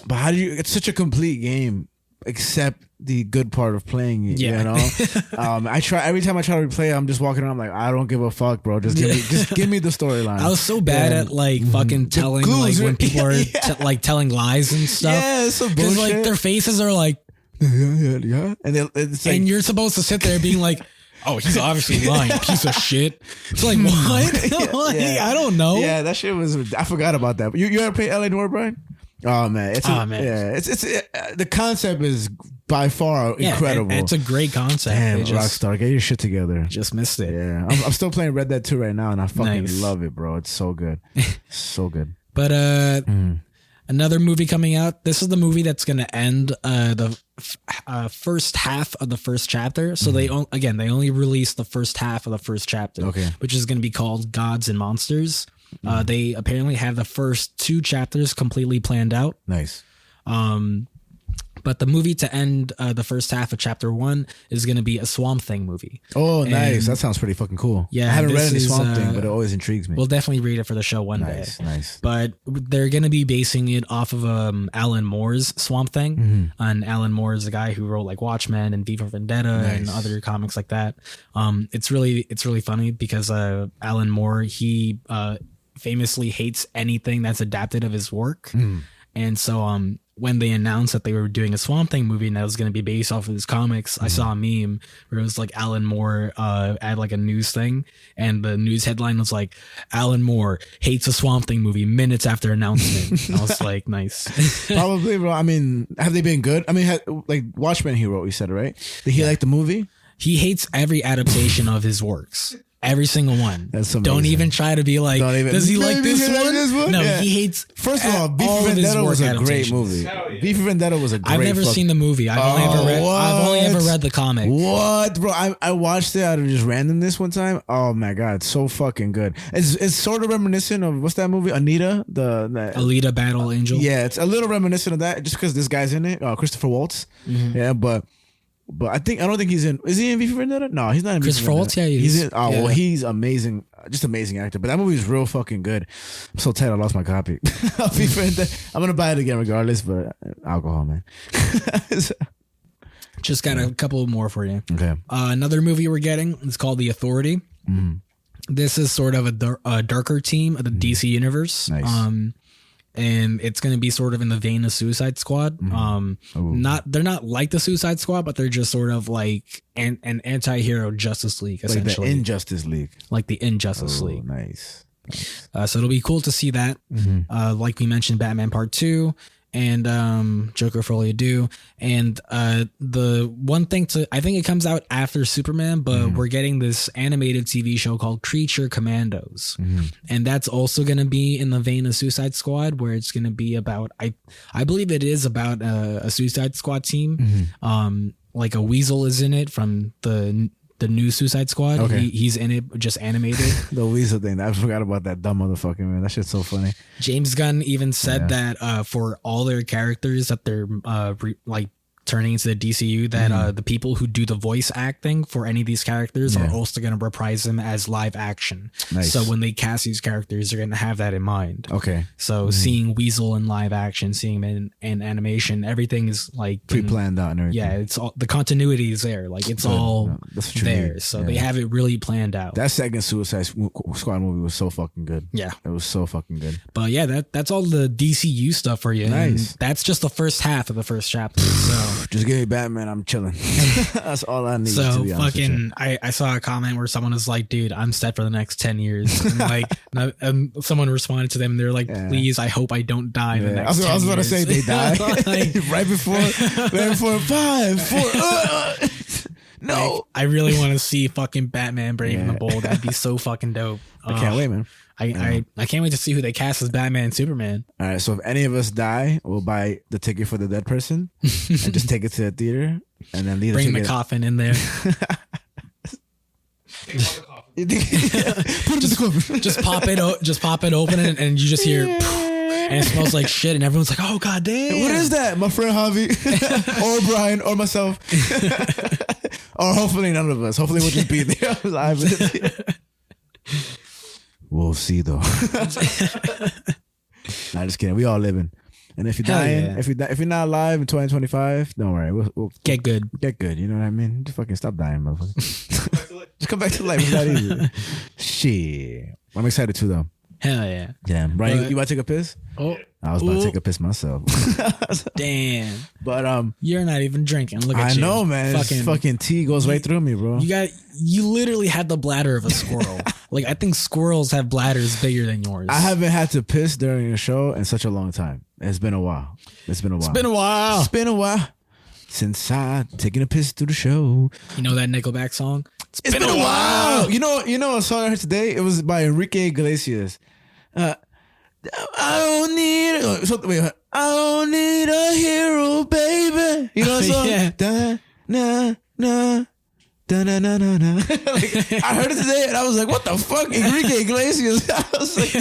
but how do you? It's such a complete game, except the good part of playing it. Yeah. You know, I try every time I try to replay it, I'm just walking around like I don't give a fuck, bro. Just give me the storyline. I was so bad at like fucking telling clues, like when right? people are Yeah. like telling lies and stuff. Yeah, it's some because bullshit. like their faces are like, yeah, and it's like, and you're supposed to sit there being like, oh, he's obviously lying, piece of shit. It's like what? Like, Yeah. I don't know. yeah, that shit was. I forgot about that. You ever play LA Noire, Brian? Oh man, man. Yeah, it's the concept is by far Yeah, incredible. it's a great concept. Damn, They Rockstar, get your shit together. just missed it. Yeah, I'm still playing Red Dead 2 right now, and I fucking Nice. love it, bro. It's so good, so good. But another movie coming out. This is the movie that's going to end the first half of the first chapter. So they only released the first half of the first chapter, Okay. which is going to be called Gods and Monsters. They apparently have the first 2 chapters completely planned out. Nice. But the movie to end the first half of chapter 1 is going to be a Swamp Thing movie. Oh, nice. And- That sounds pretty fucking cool. Yeah, I haven't this read any is, Swamp Thing, but it always intrigues me. We'll definitely read it for the show one day. Nice. But they're going to be basing it off of Alan Moore's Swamp Thing. And Alan Moore is the guy who wrote like Watchmen and V for Vendetta and other comics like that. It's really funny because Alan Moore, he famously hates anything that's adapted of his work. And so when they announced that they were doing a Swamp Thing movie and that was going to be based off of his comics, I saw a meme where it was like Alan Moore had like a news thing, and the news headline was like, Alan Moore hates a Swamp Thing movie minutes after announcement. And I was like, nice. Probably, bro. I mean, have they been good? I mean, like Watchmen he wrote, you said, right? Did he like the movie? He hates every adaptation of his works. Every single one. That's amazing. Don't even try to be like, does he like this one? No, Yeah. he hates. First of all, Beef all for of his Vendetta was work a great adaptations. movie. Hell yeah. Beef for Vendetta was a great I've never seen the movie. I've only ever read the comic. What, bro? I watched it out of just randomness one time. Oh my god, it's so fucking good. It's sort of reminiscent of what's that movie? Anita, the Alita Battle Angel. yeah, it's a little reminiscent of that just because this guy's in it, Christopher Waltz. Yeah, but I don't think he's in. Is he in V for Vendetta? No, he's not in. Christopher Waltz, yeah, he he's is. in. Oh Yeah. well, he's amazing, just amazing actor. But that movie is real fucking good. I'm so tired. I lost my copy. of V for Vendetta. I'm gonna buy it again regardless. But alcohol, man. Just got a couple more for you. Okay. Another movie we're getting is called The Authority. This is sort of a darker team of the DC universe. Nice. And it's going to be sort of in the vein of Suicide Squad. They're not like the Suicide Squad, but they're just sort of like an anti-hero Justice League, Like the essentially. Injustice League. Like the Injustice Oh, League. nice. So it'll be cool to see that. Like we mentioned, Batman Part 2 and Joker for All You Do. And the one thing I think it comes out after Superman, but we're getting this animated TV show called Creature Commandos. And that's also going to be in the vein of Suicide Squad, where it's going to be about, I believe it is about a Suicide Squad team. Like a Weasel is in it from the new Suicide Squad. Okay. He's in it, just animated. The Weasel thing. I forgot about that dumb motherfucker, man. That shit's so funny. James Gunn even said that for all their characters that they're turning into the DCU, that the people who do the voice acting for any of these characters are also going to reprise them as live action. Nice. So when they cast these characters, they're going to have that in mind. Okay. So seeing Weasel in live action, seeing him in animation, everything is like Pre-planned out and everything. Yeah, it's all the continuity is there. Like it's all That's what you there. need. So Yeah. they have it really planned out. That second Suicide Squad movie was so fucking good. Yeah. It was so fucking good. But yeah, that's all the DCU stuff for you. And Nice. that's just the first half of the first chapter. So Just give me Batman. I'm chilling. That's all I need. to so be honest with you. fucking I saw a comment where someone was like, dude, I'm set for the next 10 years. And like someone responded to them, they're like, please, I hope I don't die in the Yeah. next 10 I was about to years. say they die Like, right before 5, 4. No, like, I really want to see fucking Batman Brave and the Bold. That'd be so fucking dope. I can't wait, man. I can't wait to see who they cast as Batman and Superman. All right, so if any of us die, we'll buy the ticket for the dead person and just take it to the theater and then leave Bring the ticket. coffin in there. Put it in the coffin. Just pop it open and you just hear and it smells like shit and everyone's like, oh god damn. What is that? My friend Javi or Brian or myself. Or hopefully none of us. Hopefully we'll just be there alive. We'll see though. Nah, just kidding. We all living. And if you're Hell dying, yeah. if you're not alive in 2025, don't worry. We'll Get good. get good. You know what I mean? Just fucking stop dying, motherfucker. Just come back to life. It's not easy. Shit. I'm excited too though. Hell yeah. Damn. Brian, But- you about to take a piss? Oh I was about to take a piss myself. damn. But You're not even drinking. Look at I you. know, man. Fucking tea goes right through me, bro. You literally had the bladder of a squirrel. Like I think squirrels have bladders bigger than yours. I haven't had to piss during a show in such a long time. It's been a while. It's been a while. It's been a while since I taken a piss through the show. You know that Nickelback song? It's been a while. You know a song I heard today? It was by Enrique Iglesias. I don't need I don't need a hero, baby. You know that song? Yeah. Da, na, na, da, na na na na na. Like, I heard it today and I was like, what the fuck, Enrique Iglesias? I was like,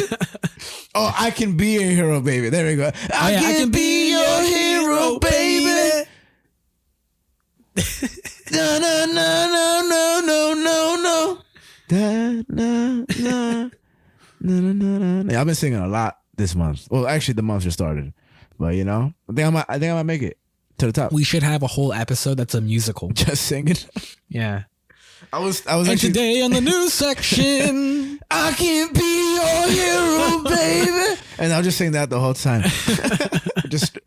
oh, I can be a hero, baby. There we go. I can be your hero, baby. No, no, no, no, no, no, no. Da, na, na, na, na, na, na. I've been singing a lot this month. Well, actually, the month just started, but you know, I think I might make it to the top. We should have a whole episode that's a musical. Just singing. Yeah. I was And actually today on the news section, I can be your hero, baby. And I'll just sing that the whole time. Just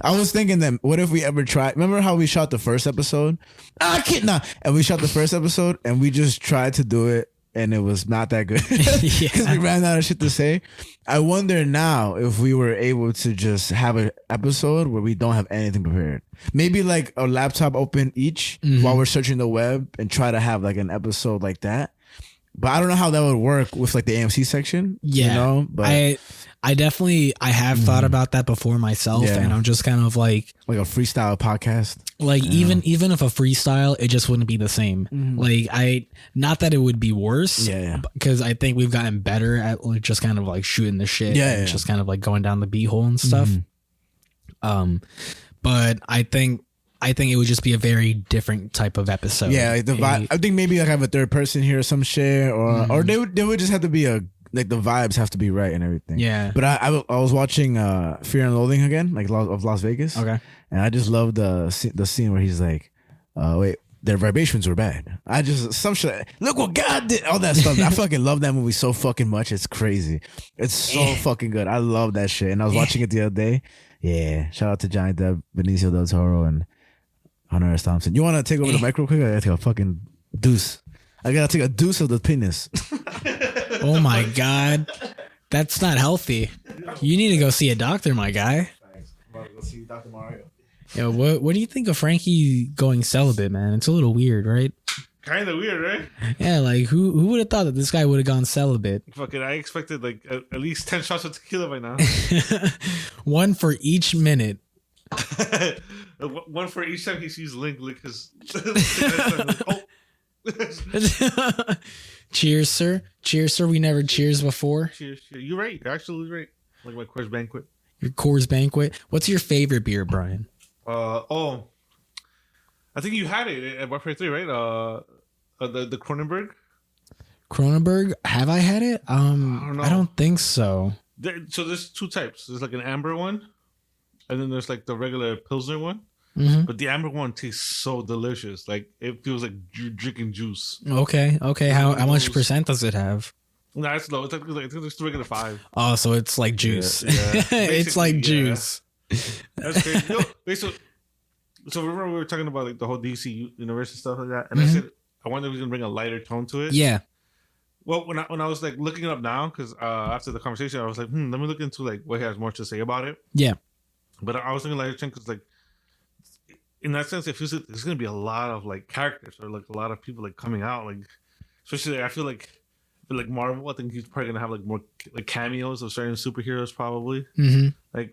I was thinking that what if we ever tried, remember how we shot the first episode? And we shot the first episode and we just tried to do it and it was not that good. Because we ran out of shit to say. I wonder now if we were able to just have an episode where we don't have anything prepared. Maybe like a laptop open each while we're searching the web and try to have like an episode like that. But I don't know how that would work with like the A.M.C section. yeah, You know? But I have thought about that before myself, Yeah. and I'm just kind of like a freestyle podcast. even if a freestyle, it just wouldn't be the same. Like not that it would be worse, Yeah. because I think we've gotten better at like, just kind of like shooting the shit, Yeah, and yeah. just kind of like going down the beehole and stuff. But I think it would just be a very different type of episode. Yeah, like the vibe. I think maybe like have a third person here or some shit, or they would just have to be like the vibes have to be right and everything. Yeah. But I was watching Fear and Loathing again, like of Las Vegas. Okay. And I just love the scene where he's like, wait, their vibrations were bad. I just some shit. Look what God did. All that stuff. I fucking love that movie so fucking much. It's crazy. It's so fucking good. I love that shit. And I was watching it the other day. Yeah. Shout out to Johnny Depp, Benicio del Toro, and Hunter S. Thompson. You want to take over the mic real quick? I gotta take a fucking deuce. I gotta take a deuce of the penis. Oh my God, that's not healthy. You need to go see a doctor, my guy. Let's see Dr. Mario. Yo, what do you think of Frankie going celibate, man? It's a little weird, right? Kind of weird, right? Yeah, like who would have thought that this guy would have gone celibate? Fucking, I expected like at least 10 shots of tequila by now. One for each minute. One for each time he sees Link lick his. Cheers, sir. Cheers, sir. We never cheers before. Cheers, cheers. You're right. You're absolutely right. Like my Coors Banquet. Your Coors Banquet. What's your favorite beer, Brian? I think you had it at Bar 3, right? The Kronenberg. Kronenberg. Have I had it? don't know. I don't think so. So there's two types. There's like an amber one, and then there's like the regular Pilsner one. Mhm. But the amber one tastes so delicious. Like it feels like drinking juice. Okay. How much percent does it have? No, it's low. It's like it's the regular 5. Oh, so it's like juice. Yeah. It's like Basically, yeah. juice. That's crazy. No, wait, so remember we were talking about like the whole DC universe and stuff like that, and I said I wonder if we can bring a lighter tone to it. Yeah. Well, when I was like looking it up now, because after the conversation, I was like, let me look into like what he has more to say about it. Yeah. But I was thinking lighter tone because like in that sense, it feels like there's gonna be a lot of like characters or like a lot of people like coming out, like especially I feel like Marvel. I think he's probably gonna have like more like cameos of certain superheroes probably. Mm-hmm.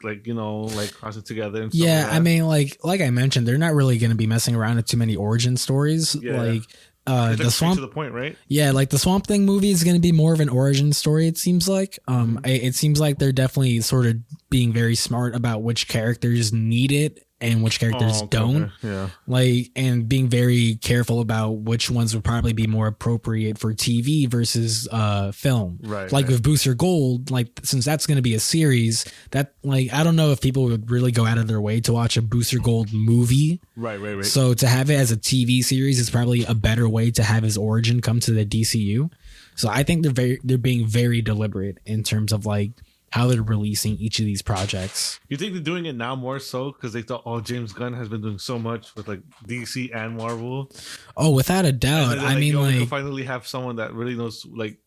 Like you know, like crossing together and stuff Yeah, like that. I mean, like I mentioned, they're not really going to be messing around with too many origin stories. Yeah. Like It's the like straight Swamp, to the point, right? yeah, like the Swamp Thing movie is going to be more of an origin story. It seems like. It seems like they're definitely sort of being very smart about which characters need it and which characters don't. Okay. Yeah. Like, and being very careful about which ones would probably be more appropriate for TV versus film. Right, Like right. with Booster Gold, like since that's going to be a series, that like I don't know if people would really go out of their way to watch a Booster Gold movie. Right. So to have it as a TV series is probably a better way to have his origin come to the DCU. So I think they're being very deliberate in terms of like how they're releasing each of these projects. You think they're doing it now more so because they thought, James Gunn has been doing so much with like DC and Marvel. Oh, without a doubt. And then, I mean, we can like, finally have someone that really knows, like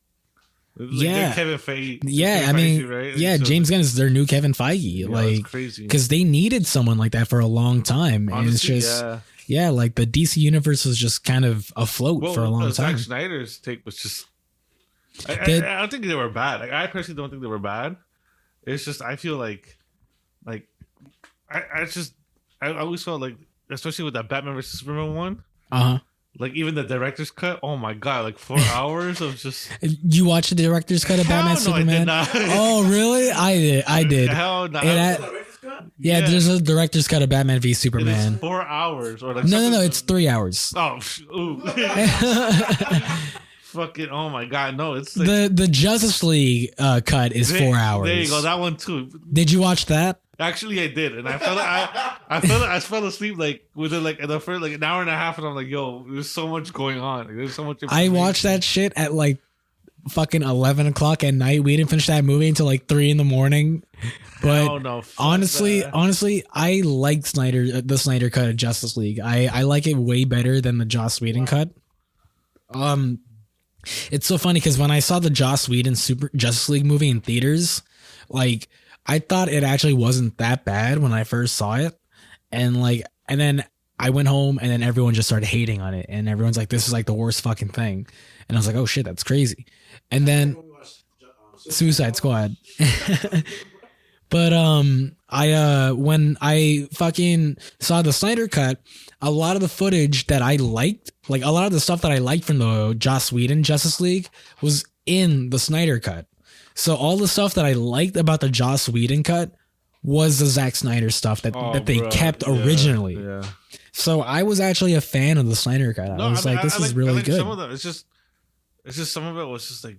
yeah, Kevin Feige. yeah. I Kevin mean, Feige, right? yeah. So- James Gunn is their new Kevin Feige, Yeah, like, that's crazy. because they needed someone like that for a long time, and it's Honestly, just, yeah. yeah, like the DC universe was just kind of afloat for a long time. Zack Snyder's take was just. I don't think they were bad. Like, I personally don't think they were bad. It's just I feel like I always felt like, especially with that Batman versus Superman one, Uh huh. Like even the director's cut. Oh my god! Like 4 hours of just. You watched the director's cut of Batman Hell no, I did Superman? not. Oh, really? I did. Hell no. Yeah, there's a director's cut of Batman v It is Superman. 4 hours or like. No, something- it's 3 hours. Oh, ooh. Fucking! Oh my god! No, it's like, The Justice League cut is 4 hours. There you go. That one too. Did you watch that? Actually, I did, and I fell asleep like within like the first like an hour and a half, and I'm like, yo, there's so much going on. Like, there's so much. I watched that shit at like fucking 11 o'clock at night. We didn't finish that movie until like 3 in the morning. But Oh no! fuck honestly, that. I like the Snyder cut of Justice League. I like it way better than the Joss Whedon cut. It's so funny because when I saw the Joss Whedon Super Justice League movie in theaters, like I thought it actually wasn't that bad when I first saw it, and then I went home and then everyone just started hating on it, and everyone's like, "This is like the worst fucking thing," and I was like, "Oh shit, that's crazy," and then Suicide Squad. But when I fucking saw the Snyder cut, a lot of the footage that I liked, like a lot of the stuff that I liked from the Joss Whedon Justice League was in the Snyder cut. So all the stuff that I liked about the Joss Whedon cut was the Zack Snyder stuff that they bro. kept Yeah, originally. Yeah. So I was actually a fan of the Snyder cut. I was like, this is really good. Some of them, it's just some of it was just like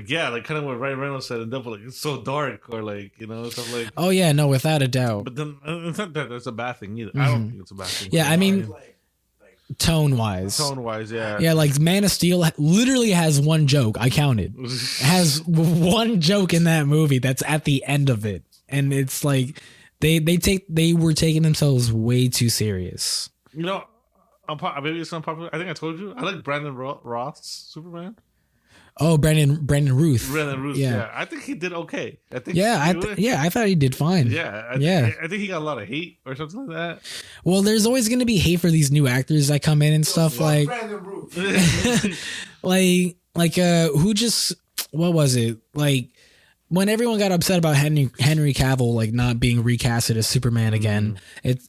yeah, like kind of what Ryan Reynolds said, and double like it's so dark or like stuff like. Oh yeah, no, without a doubt. But then it's not that that's a bad thing either. I don't think it's a bad thing. Yeah, I mean, tone wise. tone wise, yeah. Yeah, like Man of Steel literally has one joke. I counted. Has one joke in that movie that's at the end of it, and it's like they were taking themselves way too serious. Maybe it's not popular. I think I told you I like Brandon Roth's Superman. Oh, Brandon Ruth. Brandon Ruth. Yeah. Yeah. I think he did okay. I think. I thought he did fine. Yeah. I think he got a lot of hate or something like that. Well, there's always going to be hate for these new actors that come in and stuff like who just what was it like when everyone got upset about Henry Cavill like not being recasted as Superman again,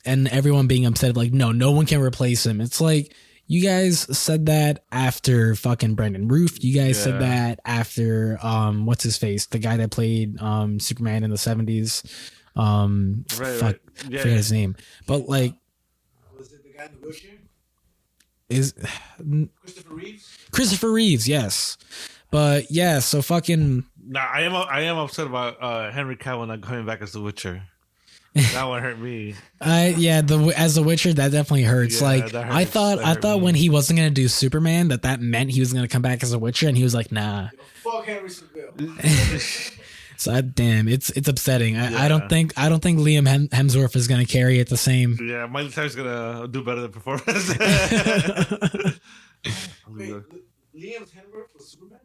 and everyone being upset like no one can replace him. It's like you guys said that after fucking Brandon Ruth. You guys said that after what's his face, the guy that played Superman in the 70s. Right. Yeah, forget his name, but like Was it the guy in the wheelchair? is Christopher Reeves? Christopher Reeves, yes. But yeah, so fucking Nah, I am upset about Henry Cavill not coming back as the Witcher. That one hurt me. as the Witcher, that definitely hurts. Yeah, like that hurts. I thought me. when he wasn't gonna do Superman, that meant he was gonna come back as a Witcher, and he was like, nah. Fuck Henry Cavill. So damn, it's upsetting. I don't think Liam Hemsworth is gonna carry it the same. Yeah, Miley Cyrus gonna do better than performance. Wait, Liam Hemsworth was Superman?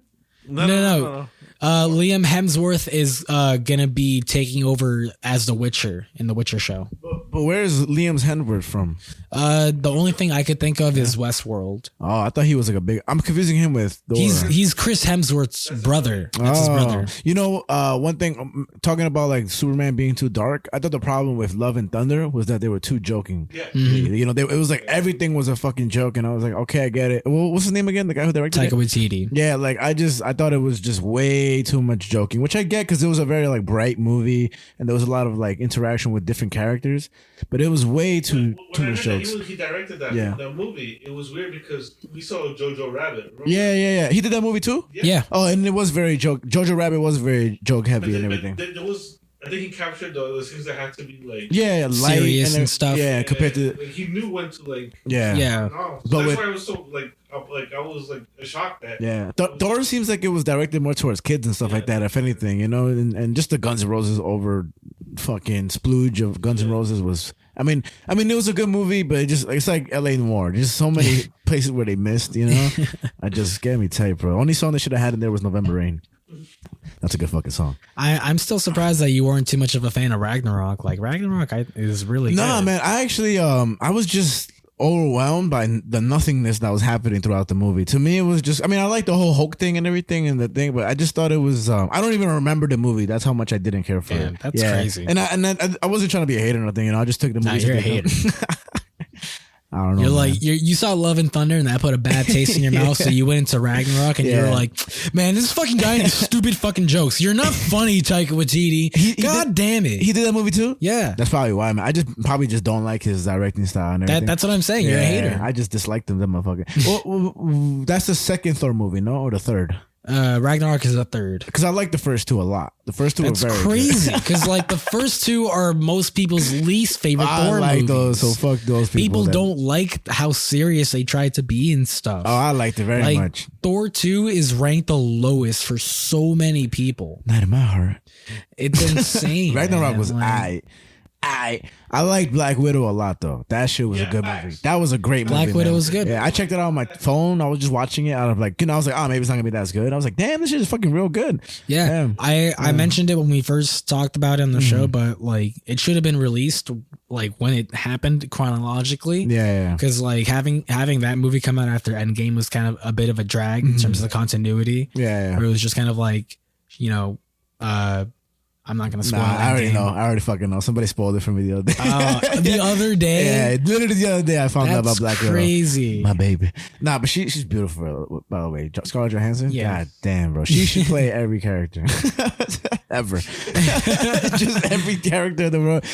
No. Liam Hemsworth is gonna be taking over as the Witcher in the Witcher show. But where is Liam's Hemsworth from? The only thing I could think of is Westworld. Oh, I thought he was like a big. I'm confusing him with Thor. He's Chris Hemsworth's brother. That's his brother. One thing talking about like Superman being too dark. I thought the problem with Love and Thunder was that they were too joking. Yeah. It was like everything was a fucking joke, and I was like, okay, I get it. Well, what's his name again? The guy who directed Taika it? Waititi. Yeah, like I thought it was just way too much joking, which I get because it was a very like bright movie and there was a lot of like interaction with different characters, but it was way too much jokes. He directed that movie. It was weird because we saw Jojo Rabbit. Remember? Yeah. He did that movie too. Yeah. Oh, and it was very joke. Jojo Rabbit was very joke heavy and everything. There was. I think he captured the things that had to be like light serious and stuff. Yeah, compared to like, he knew when to like Yeah. no. But That's why I was so like I was like shocked that Thor seems like it was directed more towards kids and stuff like that. If anything, and just the Guns N' Roses over fucking splooge of Guns N' Roses was. I mean, it was a good movie, but it's like L.A. Noire. There's so many places where they missed. I just get me tight, bro. Only song they should have had in there was November Rain. That's a good fucking song. I'm still surprised that you weren't too much of a fan of Ragnarok. Like Ragnarok is really Nah, good. man. I actually I was just overwhelmed by the nothingness that was happening throughout the movie. To me, it was just. I mean, I like the whole Hulk thing and everything and the thing, but I just thought it was. I don't even remember the movie. That's how much I didn't care for Damn, it. that's crazy. And I wasn't trying to be a hater or nothing. I just took the movie. You're a hater. I don't know. You're man. like you saw Love and Thunder and that put a bad taste in your mouth, so you went into Ragnarok and you were like, man, this fucking guy and his stupid fucking jokes. You're not funny, Taika Waititi. God damn it. He did that movie too? Yeah. That's probably why, man. I just probably just don't like his directing style and everything. That's what I'm saying. You're a hater. I just disliked him, that motherfucker. well, that's the second Thor movie, no? Or the third? Ragnarok is a third. Because I like the first two a lot. The first two That's are very crazy. Because like the first two are most people's least favorite I Thor like movies. those, so fuck those people. People don't like how serious they try to be and stuff. Oh, I liked it very like, much. Thor 2 is ranked the lowest for so many people. Not in my heart. It's insane. Ragnarok man. was Like, I liked Black Widow a lot though. That shit was a good movie. That was a great movie. Black Widow man. was good. Yeah, I checked it out on my phone. I was just watching it out of like, I was like, oh, maybe it's not gonna be that as good. I was like, damn, this shit is fucking real good. Yeah, Damn. I mentioned it when we first talked about it on the show, but like it should have been released like when it happened chronologically. Yeah. Because like having that movie come out after Endgame was kind of a bit of a drag in terms of the continuity. Yeah. Where it was just kind of like, I'm not gonna spoil. Nah, I already Endgame. know. I already fucking know. Somebody spoiled it for me the other day. The other day. Yeah, literally the other day I found out about That's Black Widow. crazy. My baby. Nah, but she's beautiful, by the way. Scarlett Johansson? Yeah. God damn, bro. She should play every character. Ever. Just every character in the world.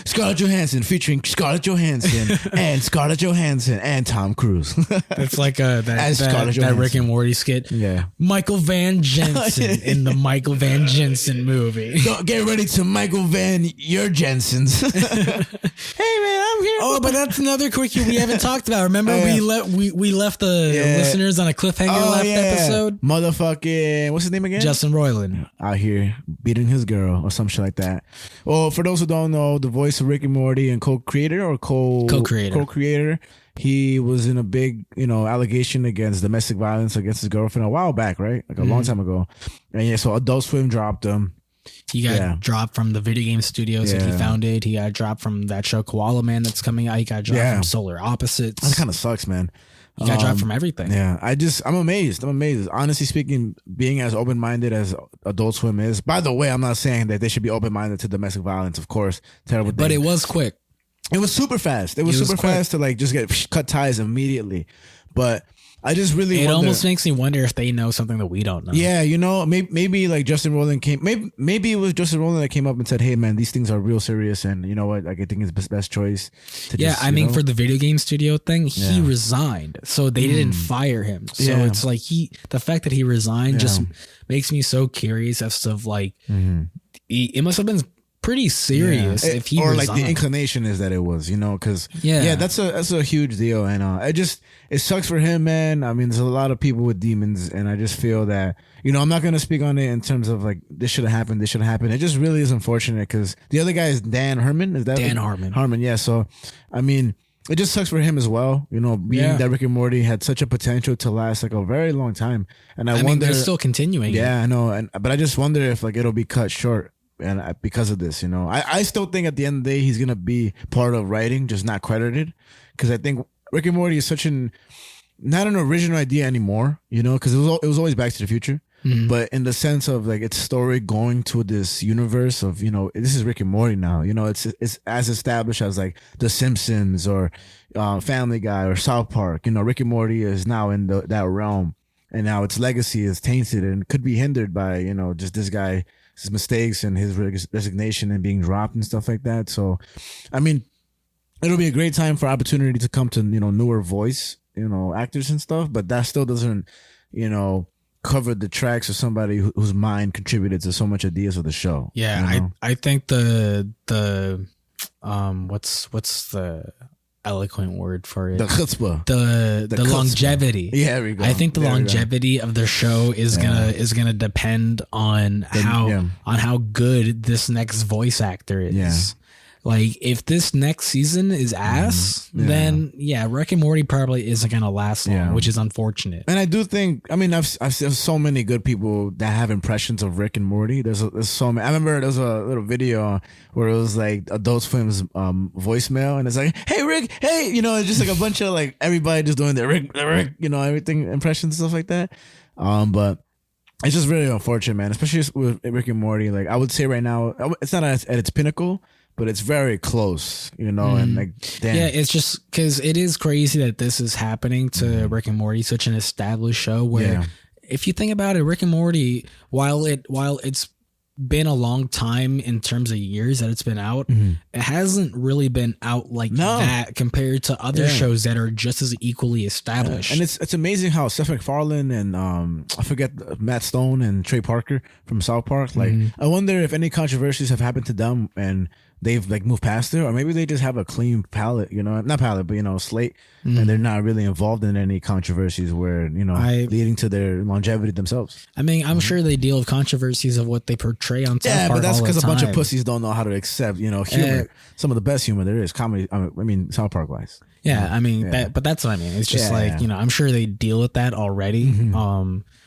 Scarlett Johansson featuring Scarlett Johansson and Scarlett Johansson and Tom Cruise. It's like As that Scarlett Rick Johansson. and Morty skit. Yeah. Michael Van Jensen in the Michael Van Jensen movie. Don't get ready to Michael Van your Jensens. Hey man, I'm here. Oh, but that's another quickie we haven't talked about. Remember we left the listeners on a cliffhanger last episode? Motherfucking, what's his name again? Justin Roiland. Out here beating his girl or some shit like that. Well, for those who don't know, the voice of Rick and Morty and co-creator, he was in a big, allegation against domestic violence against his girlfriend a while back, right? Like a long time ago. And yeah, so Adult Swim dropped him. He got dropped from the video game studios that he founded. He got dropped from that show Koala Man that's coming out. He got dropped from Solar Opposites. That kind of sucks, man. He got dropped from everything. Yeah, I'm amazed. Honestly speaking, being as open-minded as Adult Swim is. By the way, I'm not saying that they should be open-minded to domestic violence, of course. Terrible thing. But it was quick. It was super fast. It was super fast to like just get cut ties immediately. But I just really It wonder, almost makes me wonder if they know something that we don't know. Yeah, maybe like Justin Roiland came. Maybe it was Justin Roiland that came up and said, "Hey, man, these things are real serious, and you know what? Like, I think it's the best choice." I mean, for the video game studio thing, he resigned, so they didn't fire him. So it's like the fact that he resigned just makes me so curious as to like, it must have been pretty serious if he resigned. Like the inclination is that it was, because that's a huge deal, and it sucks for him, man. I mean, there's a lot of people with demons, and I just feel that I'm not gonna speak on it in terms of like this should have happened. It just really is unfortunate because the other guy is Dan Harmon. Is that Dan Harmon? Harmon, yeah. So I mean, it just sucks for him as well. Being that Rick and Morty had such a potential to last like a very long time, and I wonder they're still continuing. Yeah, I know, but I just wonder if like it'll be cut short. And because of this, I still think at the end of the day he's gonna be part of writing, just not credited, because I think Rick and Morty is not an original idea anymore, because it was always Back to the Future, but in the sense of like its story going to this universe of this is Rick and Morty now, it's as established as like The Simpsons or Family Guy or South Park, Rick and Morty is now in that realm, and now its legacy is tainted and could be hindered by just this guy. His mistakes and his resignation and being dropped and stuff like that. So, I mean, it'll be a great time for opportunity to come to, newer voice, actors and stuff, but that still doesn't, cover the tracks of somebody whose mind contributed to so much ideas of the show. Yeah. I think the what's the eloquent word for it? The chutzpah. The chutzpah. longevity. Yeah, there we go. I think the longevity of the show is gonna depend on how good this next voice actor is. Yeah. Like if this next season is ass, then Rick and Morty probably isn't gonna last long, which is unfortunate. And I do think, I've seen so many good people that have impressions of Rick and Morty. There's so many. I remember there was a little video where it was like Adult Swim's voicemail, and it's like, "Hey Rick, hey," it's just like a bunch of like everybody just doing their Rick, everything impressions and stuff like that. But it's just really unfortunate, man, especially with Rick and Morty. Like I would say right now, it's not at its pinnacle. but it's very close, you know, and like, damn. Yeah, it's just because it is crazy that this is happening to Rick and Morty, such an established show where if you think about it, Rick and Morty, while it's been a long time in terms of years that it's been out, it hasn't really been out like that compared to other shows that are just as equally established. And it's amazing how Seth MacFarlane and I forget Matt Stone and Trey Parker from South Park, like I wonder if any controversies have happened to them and they've like moved past it, or maybe they just have a clean palette, you know, not palette, but you know, slate, and they're not really involved in any controversies where, you know, leading to their longevity themselves. I mean, I'm sure they deal with controversies of what they portray on South Park. Yeah, but that's because a bunch of pussies don't know how to accept, you know, humor. Some of the best humor there is comedy. I mean, South Park wise. Yeah, I mean, but that's what I mean. It's just you know, I'm sure they deal with that already.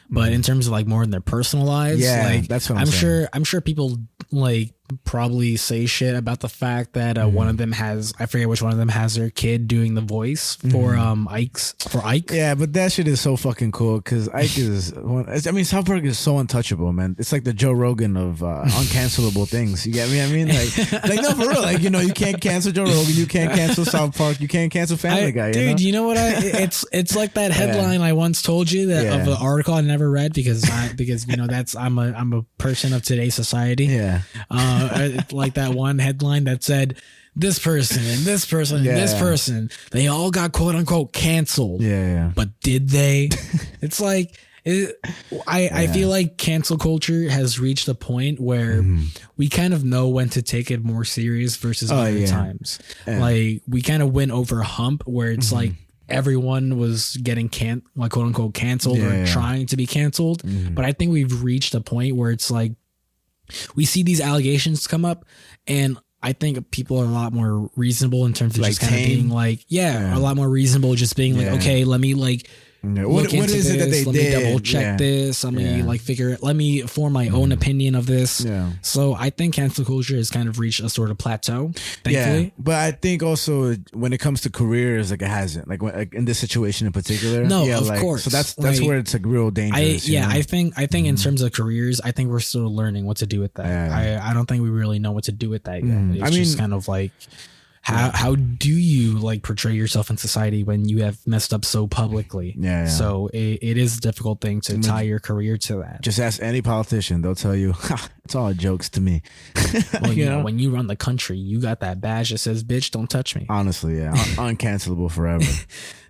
But in terms of like more in their personal lives, like that's what I'm saying. I'm sure people like probably say shit about the fact that one of them has, I forget which one of them has their kid doing the voice for Ike. Yeah, but that shit is so fucking cool because Ike is I mean, South Park is so untouchable, man. It's like the Joe Rogan of uncancelable things. You get me? I mean, like no, for real. Like, you know, you can't cancel Joe Rogan, you can't cancel South Park, you can't cancel Family Guy. Dude, you know what? It's like that headline I once told you that of the article I never read because you know I'm a person of today's society. Yeah. Like that one headline that said this person and this person and this person, they all got quote unquote canceled. Yeah. But did they? It's like I feel like cancel culture has reached a point where we kind of know when to take it more serious versus other times. Yeah. Like we kind of went over a hump where it's like everyone was getting like quote unquote canceled or trying to be canceled. But I think we've reached a point where it's like we see these allegations come up, and I think people are a lot more reasonable in terms of like just kind of being like, a lot more reasonable, just being like, okay, let me like what is it that they let did? me double check this. Let me like figure it. Let me form my own opinion of this. Yeah. So I think cancel culture has kind of reached a sort of plateau. Thankfully. Yeah, but I think also when it comes to careers, like it hasn't. Like in this situation in particular. No, of course. So that's like, where it's like real dangerous. I think in terms of careers, I think we're still learning what to do with that. Yeah. I don't think we really know what to do with that yet. It's just kind of like. How do you like portray yourself in society when you have messed up so publicly? Yeah. So it is a difficult thing to tie your career to that. Just ask any politician; they'll tell you it's all jokes to me. Well, you know, when you run the country, you got that badge that says "Bitch, don't touch me." Honestly, yeah, uncancelable forever.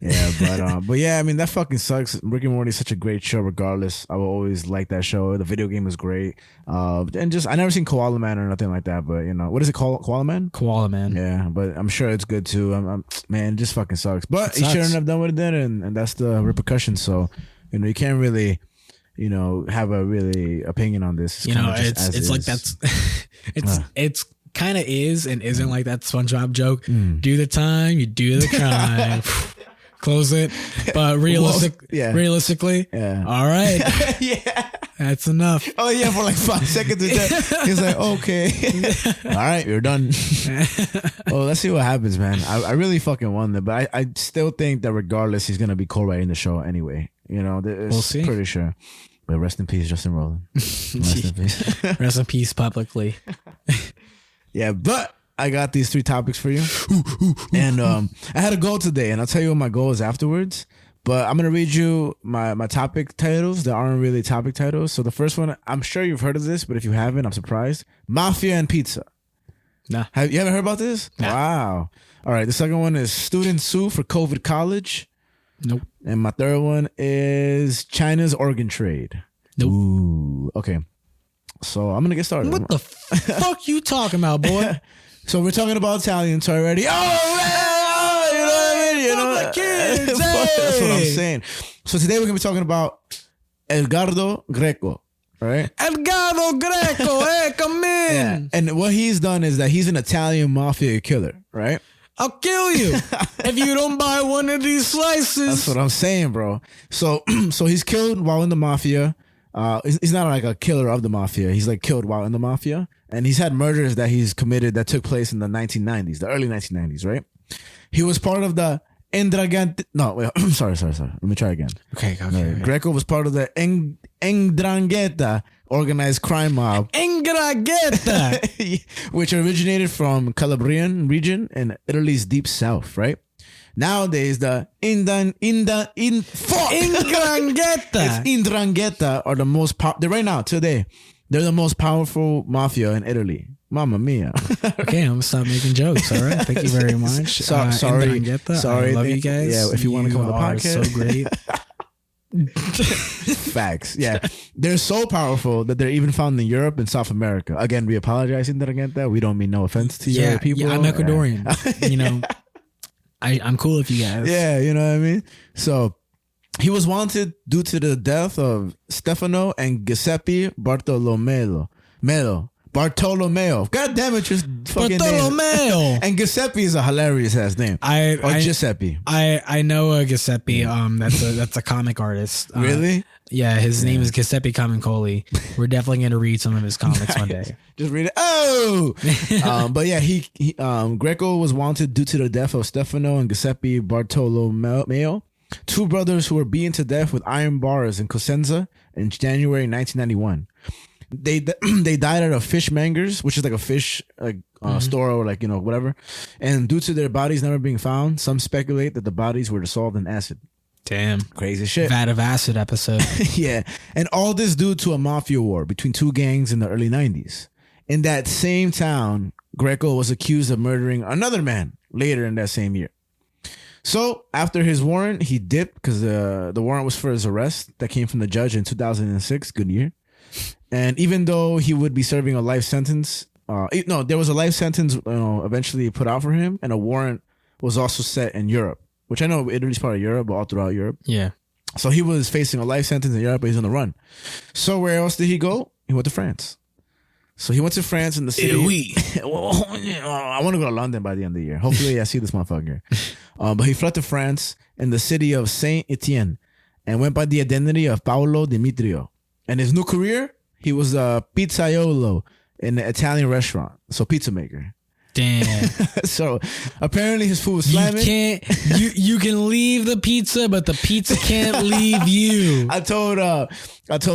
Yeah, but yeah, I mean that fucking sucks. Rick and Morty is such a great show. Regardless, I will always like that show. The video game is great. And just I never seen Koala Man or nothing like that. But you know, what is it called? Koala Man. Koala Man. Yeah, but I'm sure it's good too. Man, it just fucking sucks. But he shouldn't have done what he did, and that's the repercussions. So you know, you can't really, you know, have a really opinion on this. You know, it's like that's it's kind of is and isn't like that SpongeBob joke. Do the time, you do the crime. Close it. But realistically, all right. That's enough. Oh yeah, for like 5 seconds. He's like, okay, all right, you're done. Well, let's see what happens, man. I really fucking wonder, but I still think that regardless, he's gonna be co-writing the show anyway. You know, we'll see. Pretty sure. But rest in peace, Justin Roiland. Rest in peace. Rest in peace publicly. Yeah, but I got these 3 topics for you. And I had a goal today, and I'll tell you what my goal is afterwards. But I'm going to read you my topic titles that aren't really topic titles. So the first one, I'm sure you've heard of this, but if you haven't, I'm surprised. Mafia and pizza. Nah. You haven't heard about this? Nah. Wow. All right, the second one is students sue for COVID college. Nope. And my third one is China's organ trade. Nope. Ooh, okay. So I'm going to get started. What the fuck you talking about, boy? So we're talking about Italians already. Oh, man! You know what I mean? You know the kids. That's what I'm saying. So today we're going to be talking about Edgardo Greco. Right? Edgardo Greco, come in. Yeah. And what he's done is that he's an Italian mafia killer, right? I'll kill you if you don't buy one of these slices. That's what I'm saying, bro. So he's killed while in the mafia. He's not like a killer of the mafia. He's like killed while in the mafia. And he's had murders that he's committed that took place in the 1990s, the early 1990s, right? He was part of the Indragante. No, wait. Sorry. Let me try again. Okay. Greco was part of the Ndrangheta organized crime mob, Ndrangheta, which originated from Calabrian region in Italy's deep south, right? Nowadays, the Ndrangheta. Ndrangheta are the most today, they're the most powerful mafia in Italy. Mamma mia. Okay, I'm gonna stop making jokes. All right, thank you very much. Sorry, I love you guys. Yeah, if you want to come on the are podcast, so great. Facts. Yeah, they're so powerful that they're even found in Europe and South America. Again, we apologize in that. We don't mean no offense to your people. Yeah, I'm Ecuadorian. You know, I'm cool with you guys. Yeah, you know what I mean. So he was wanted due to the death of Stefano and Giuseppe Bartolomeo. God damn it, just fucking Bartolomeo. Name. And Giuseppe is a hilarious ass name. Giuseppe. I know a Giuseppe. That's a comic artist. Really? Yeah, his name is Giuseppe Camuncoli. We're definitely gonna read some of his comics one day. Just read it. Oh, but yeah, he Greco was wanted due to the death of Stefano and Giuseppe Bartolomeo, two brothers who were beaten to death with iron bars in Cosenza in January 1991. They died at a fishmonger's, which is like a fish store or like, you know, whatever. And due to their bodies never being found, some speculate that the bodies were dissolved in acid. Damn. Crazy shit. Vat of acid episode. Yeah. And all this due to a mafia war between two gangs in the early 90s. In that same town, Greco was accused of murdering another man later in that same year. So after his warrant, he dipped because the warrant was for his arrest that came from the judge in 2006. Good year. And even though he would be serving a life sentence, there was a life sentence eventually put out for him, and a warrant was also set in Europe, which I know Italy's part of Europe, but all throughout Europe. Yeah. So he was facing a life sentence in Europe, but he's on the run. So where else did he go? He went to France. So he went to France in the city. I want to go to London by the end of the year. Hopefully I see this motherfucker. But he fled to France in the city of Saint-Etienne and went by the identity of Paolo Demetrio. And his new career, he was a pizzaiolo in an Italian restaurant. So pizza maker. Damn. So apparently his food was slamming. You can leave the pizza, but the pizza can't leave you. I told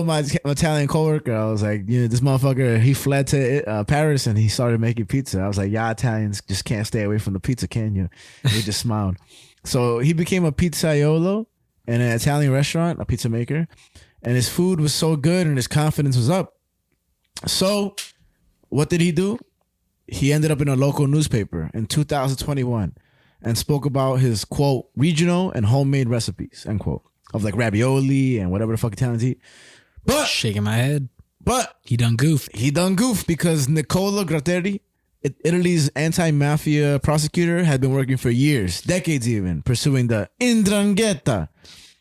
my Italian coworker, I was like, this motherfucker, he fled to Paris and he started making pizza. I was like, y'all Italians just can't stay away from the pizza, can you? And he just smiled. So he became a pizzaiolo in an Italian restaurant, a pizza maker. And his food was so good and his confidence was up. So what did he do? He ended up in a local newspaper in 2021 and spoke about his, quote, regional and homemade recipes, end quote, of like ravioli and whatever the fuck Italians eat. But shaking my head. But he done goof. Because Nicola Gratteri, Italy's anti-mafia prosecutor, had been working for years, decades even, pursuing the Ndrangheta.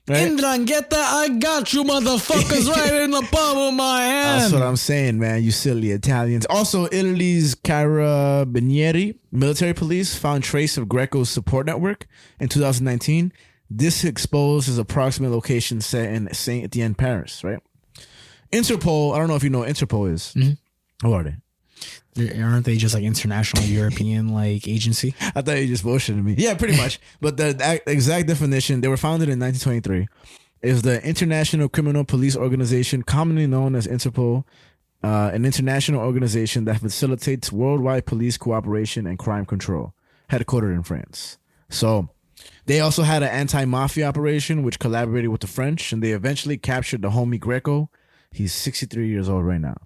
Right? Ndrangheta, I got you motherfuckers right in the palm of my hand. That's what I'm saying, man. You silly Italians. Also, Italy's Carabinieri military police found trace of Greco's support network in 2019. This exposed his approximate location set in Saint-Etienne, Paris, right? Interpol, I don't know if you know what Interpol is. Mm-hmm. Who are they? Aren't they just like international European like agency? I thought you just bullshitted me. Yeah, pretty much. But the exact definition, they were founded in 1923, is the International Criminal Police Organization, commonly known as Interpol, an international organization that facilitates worldwide police cooperation and crime control, headquartered in France. So they also had an anti-mafia operation which collaborated with the French, and they eventually captured the homie Greco. He's 63 years old right now.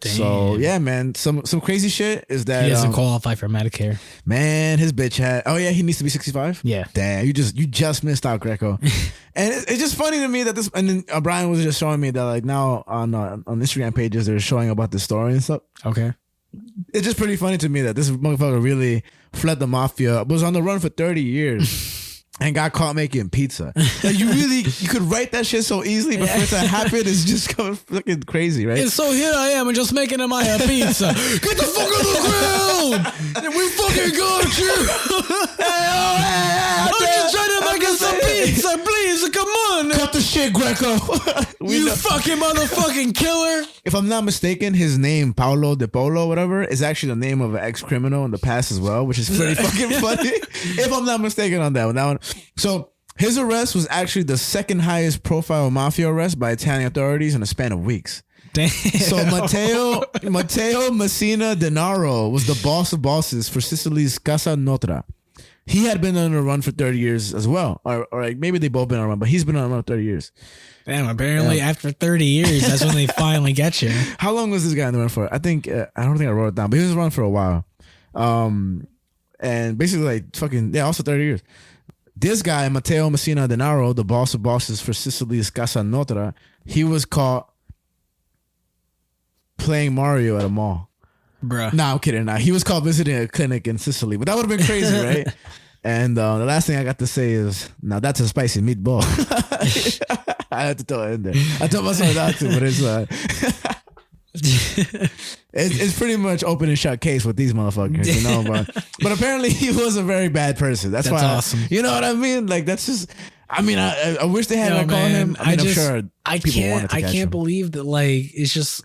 Damn. So yeah, man, some crazy shit is that he doesn't qualify for Medicare. Man, his bitch had. Oh yeah, he needs to be 65. Yeah. Damn, you just missed out, Greco. And it's just funny to me that this. And then Brian was just showing me that like now on Instagram pages they're showing about the story and stuff. Okay. It's just pretty funny to me that this motherfucker really fled the mafia, was on the run for 30 years. And got caught making pizza. Like you could write that shit so easily, but for it to happen is just fucking crazy, right? And so here I am, and just making him a pizza. Get the fuck on the ground! We fucking got you! I'm just trying to make us some pizza! pizza, please. Come on. Cut the shit, Greco. You fucking motherfucking killer. If I'm not mistaken, his name, Paulo De Polo, whatever, is actually the name of an ex-criminal in the past as well, which is pretty fucking funny. If I'm not mistaken on that one. So his arrest was actually the second highest profile mafia arrest by Italian authorities in a span of weeks. Damn. So Matteo Messina Denaro was the boss of bosses for Sicily's Casa Nostra. He had been on a run for 30 years as well. Or like maybe they both been on a run, but he's been on a run for 30 years. Damn, apparently after 30 years, that's when they finally get you. How long was this guy on the run for? I think, I don't think I wrote it down, but he was on the run for a while. And basically like fucking, also 30 years. This guy, Matteo Messina Denaro, the boss of bosses for Sicily's Casa Nostra, he was caught playing Mario at a mall. Bruh. Nah, I'm kidding. Nah, he was caught visiting a clinic in Sicily, but that would have been crazy, right? And the last thing I got to say is, now that's a spicy meatball. I had to throw it in there. I told myself not to, but it's pretty much open and shut case with these motherfuckers, you know. But apparently he was a very bad person. That's why awesome. You know what I mean? Like that's just. I mean, I wish they had called him. I'm sure I can't believe that. Like it's just.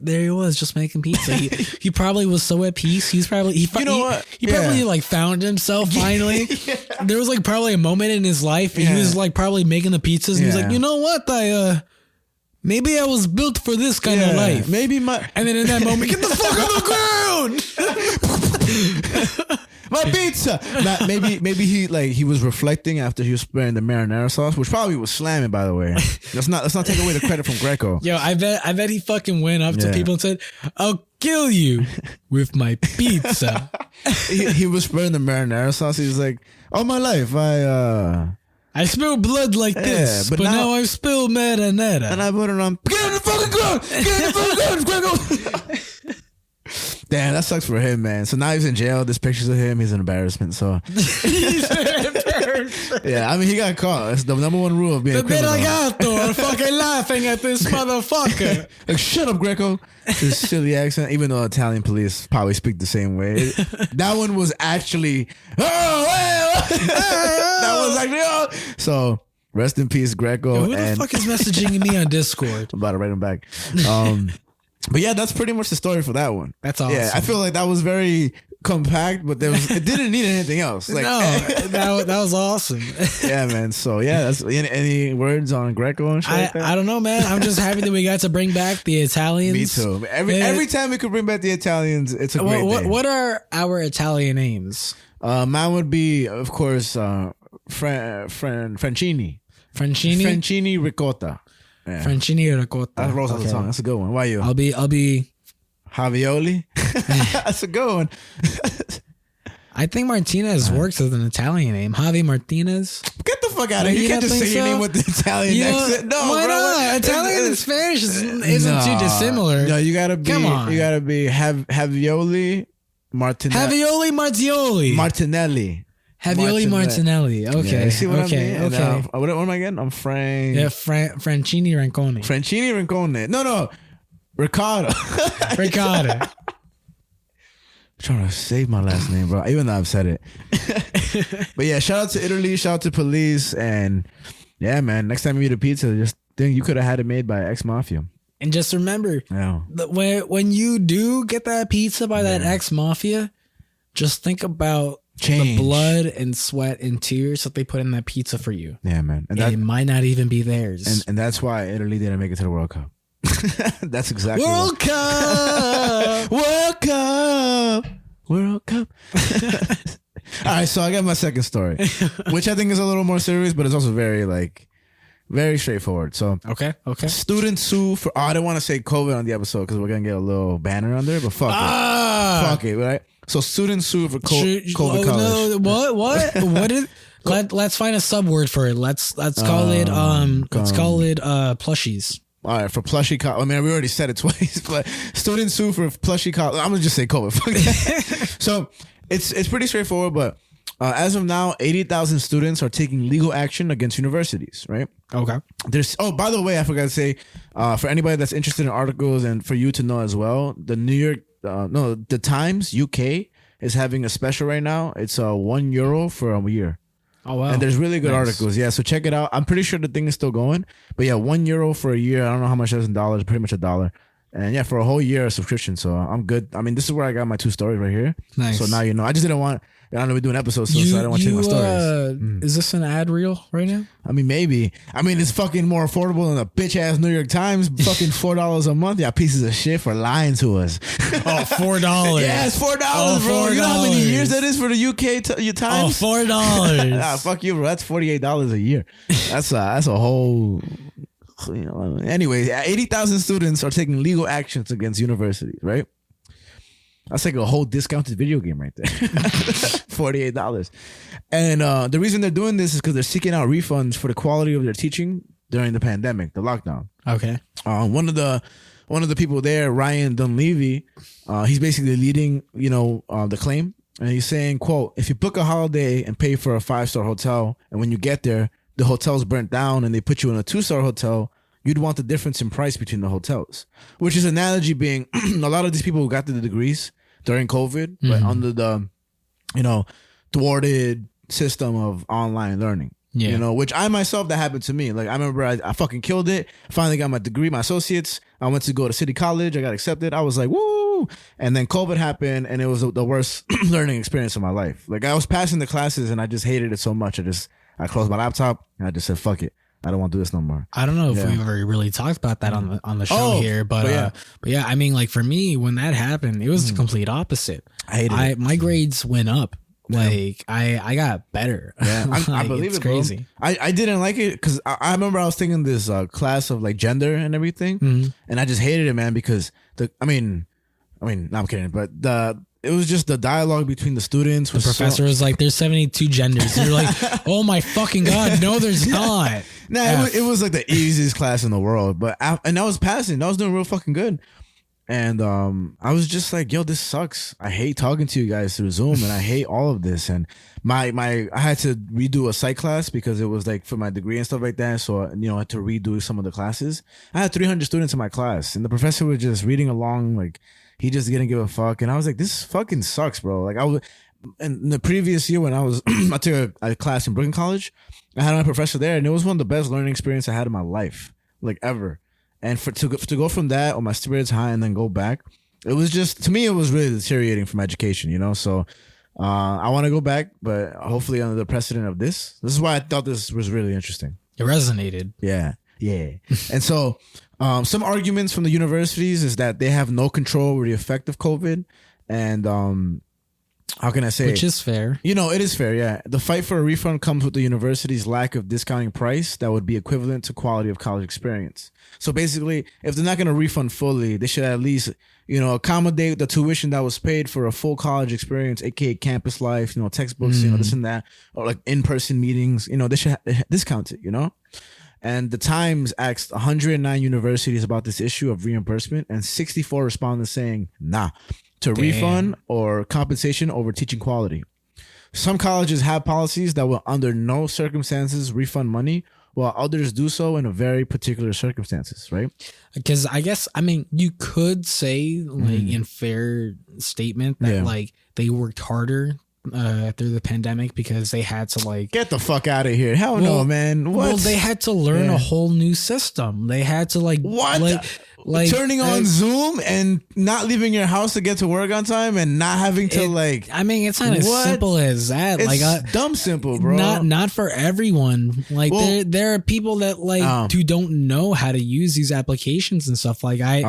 There he was, just making pizza. He probably was so at peace. He probably like found himself finally. There was like probably a moment in his life and he was like probably making the pizzas and he was like, you know what, maybe I was built for this kind of life. Maybe and then in that moment, get the fuck on the ground. My pizza. Maybe he was reflecting after he was spraying the marinara sauce, which probably was slamming, by the way. Let's not take away the credit from Greco. Yo, I bet he fucking went up to people and said, "I'll kill you with my pizza." he was spraying the marinara sauce. He was like, "All my life, I spill blood like this, but now I spill marinara, and I put it on. Get in the fucking ground! Get in the fucking ground, Greco!" Damn, that sucks for him, man. So now he's in jail. There's pictures of him. He's an embarrassment. So he's an embarrassment. Yeah, I mean, he got caught. That's the number one rule of being a criminal. The Delegato are fucking laughing at this motherfucker. Like, shut up, Greco. His silly accent. Even though Italian police probably speak the same way. That one was actually. That was actually. So rest in peace, Greco. Yo, who the fuck is messaging me on Discord? I'm about to write him back. But yeah, that's pretty much the story for that one. That's awesome. Yeah, I feel like that was very compact, but it didn't need anything else. Like, no, that was awesome. Yeah, man. So yeah, that's any words on Greco and shit. I don't know, man. I'm just happy that we got to bring back the Italians. Me too. Every time we could bring back the Italians, it's a great day. What are our Italian names? Mine would be, of course, Francini. Francini ricotta. Yeah. Francini ricotta. That rolls off the tongue. That's a good one. Why you? I'll be Javioli. That's a good one. I think Martinez works as an Italian name. Javi Martinez. Get the fuck out of here. You can't just say your name with the Italian accent. No, why bro. not? Italian and Spanish isn't too dissimilar. No, you gotta be. Come on. You gotta be Javioli Martinelli. Javioli Martinelli. Javioli Martinelli. Okay. Yeah, see what I mean? Okay. What am I again? I'm Frank. Yeah, Francini Rincone. Francini Rincone. No. Riccardo. Riccardo. I'm trying to save my last name, bro. Even though I've said it. But yeah, shout out to Italy. Shout out to police. And yeah, man, next time you eat a pizza, just think you could have had it made by ex-mafia. And just remember, when you do get that pizza by that ex-mafia, just think about the blood and sweat and tears that they put in that pizza for you. Yeah, man. And it might not even be theirs. And that's why Italy didn't make it to the World Cup. That's exactly World Cup! World Cup! World Cup! All right, so I got my second story, which I think is a little more serious, but it's also very straightforward. So okay. Students sue for. I don't want to say COVID on the episode because we're gonna get a little banner on there, but fuck it, right? So students sue for COVID college. No, what? What is? Let's find a subword for it. Let's call it plushies. All right, for plushie college. I mean, we already said it twice, but students sue for plushie college. I'm gonna just say COVID. So it's pretty straightforward, but as of now, 80,000 students are taking legal action against universities. Right? Okay. By the way, I forgot to say, for anybody that's interested in articles and for you to know as well, the Times UK is having a special right now. It's €1 for a year. Oh wow. And there's really good Nice. articles. Yeah, so check it out. I'm pretty sure the thing is still going. But yeah, €1 for a year. I don't know how much that's in dollars. Pretty much $1. And yeah, for a whole year of subscription. So I'm good. I mean, this is where I got my 2 stories right here. Nice. So now you know. I just didn't want. I don't know. We do an episode soon, so I don't want to change my stories. Is this an ad reel right now? I mean, maybe. I mean, it's fucking more affordable than a bitch ass New York Times. Fucking $4 a month. Yeah, pieces of shit for lying to us. Oh, $4. Yeah, it's $4, Oh, bro. You know how many $4. years that is for the UK your Oh, Times? $4. Ah, fuck you, bro. That's $48 a year. That's a whole. You know, anyways, 80,000 students are taking legal actions against universities, right? That's like a whole discounted video game right there. $48. And the reason they're doing this is because they're seeking out refunds for the quality of their teaching during the pandemic, the lockdown. Okay. One of the people there, Ryan Dunleavy, he's basically leading, the claim. And he's saying, quote, if you book a holiday and pay for a 5-star hotel, and when you get there, the hotel's burnt down and they put you in a 2-star hotel, you'd want the difference in price between the hotels. Which is analogy being a lot of these people who got the degrees during COVID, but under the, thwarted system of online learning. Yeah. Which I myself, that happened to me. Like, I remember I fucking killed it. Finally got my degree, my associates. I went to go to City College. I got accepted. I was like, woo! And then COVID happened, and it was the worst learning experience of my life. Like, I was passing the classes, and I just hated it so much. I closed my laptop, and I just said, fuck it. I don't want to do this no more. I don't know if Yeah. we've ever really talked about that on the show here, but yeah. I mean, like for me, when that happened, it was the complete opposite. I hated it. My grades went up. Like I got better. Yeah, I Like, believe it's it, bro. crazy. I didn't like it because I remember I was taking this class of like gender and everything, and I just hated it, man. Because I mean, no, I'm kidding, but it was just the dialogue between the students. The professor was like, "There's 72 genders." And you're like, "Oh my fucking god, no, there's not." Nah, it was like the easiest class in the world, and I was passing. I was doing real fucking good. And I was just like, yo, this sucks. I hate talking to you guys through Zoom, and I hate all of this. And I had to redo a psych class because it was like for my degree and stuff like that. So I had to redo some of the classes. I had 300 students in my class, and the professor was just reading along, like he just didn't give a fuck. And I was like, this fucking sucks, bro. Like in the previous year when I took a class in Brooklyn College, I had my professor there, and it was one of the best learning experiences I had in my life, like ever. And to go from that on my spirits high and then go back, it was just, to me, it was really deteriorating from education, So I want to go back, but hopefully under the precedent of this. This is why I thought this was really interesting. It resonated. Yeah. And so some arguments from the universities is that they have no control over the effect of COVID. And how can I say? Which is fair. It is fair, yeah. The fight for a refund comes with the university's lack of discounting price that would be equivalent to quality of college experience. So basically, if they're not going to refund fully, they should at least, accommodate the tuition that was paid for a full college experience, aka campus life, textbooks, this and that, or like in-person meetings. They should discount it, And the Times asked 109 universities about this issue of reimbursement, and 64 responded saying, nah, to refund or compensation over teaching quality. Some colleges have policies that will under no circumstances refund money, while others do so in a very particular circumstances, right? Because I guess, you could say, like, in fair statement that, like, they worked harder through the pandemic because they had to, like... Get the fuck out of here. Hell no, man. What? Well, they had to learn a whole new system. They had to, like... What? Like turning on Zoom and not leaving your house to get to work on time and not having to it's not as simple as that. It's dumb simple, bro. Not for everyone. Like there are people that who don't know how to use these applications and stuff. Like I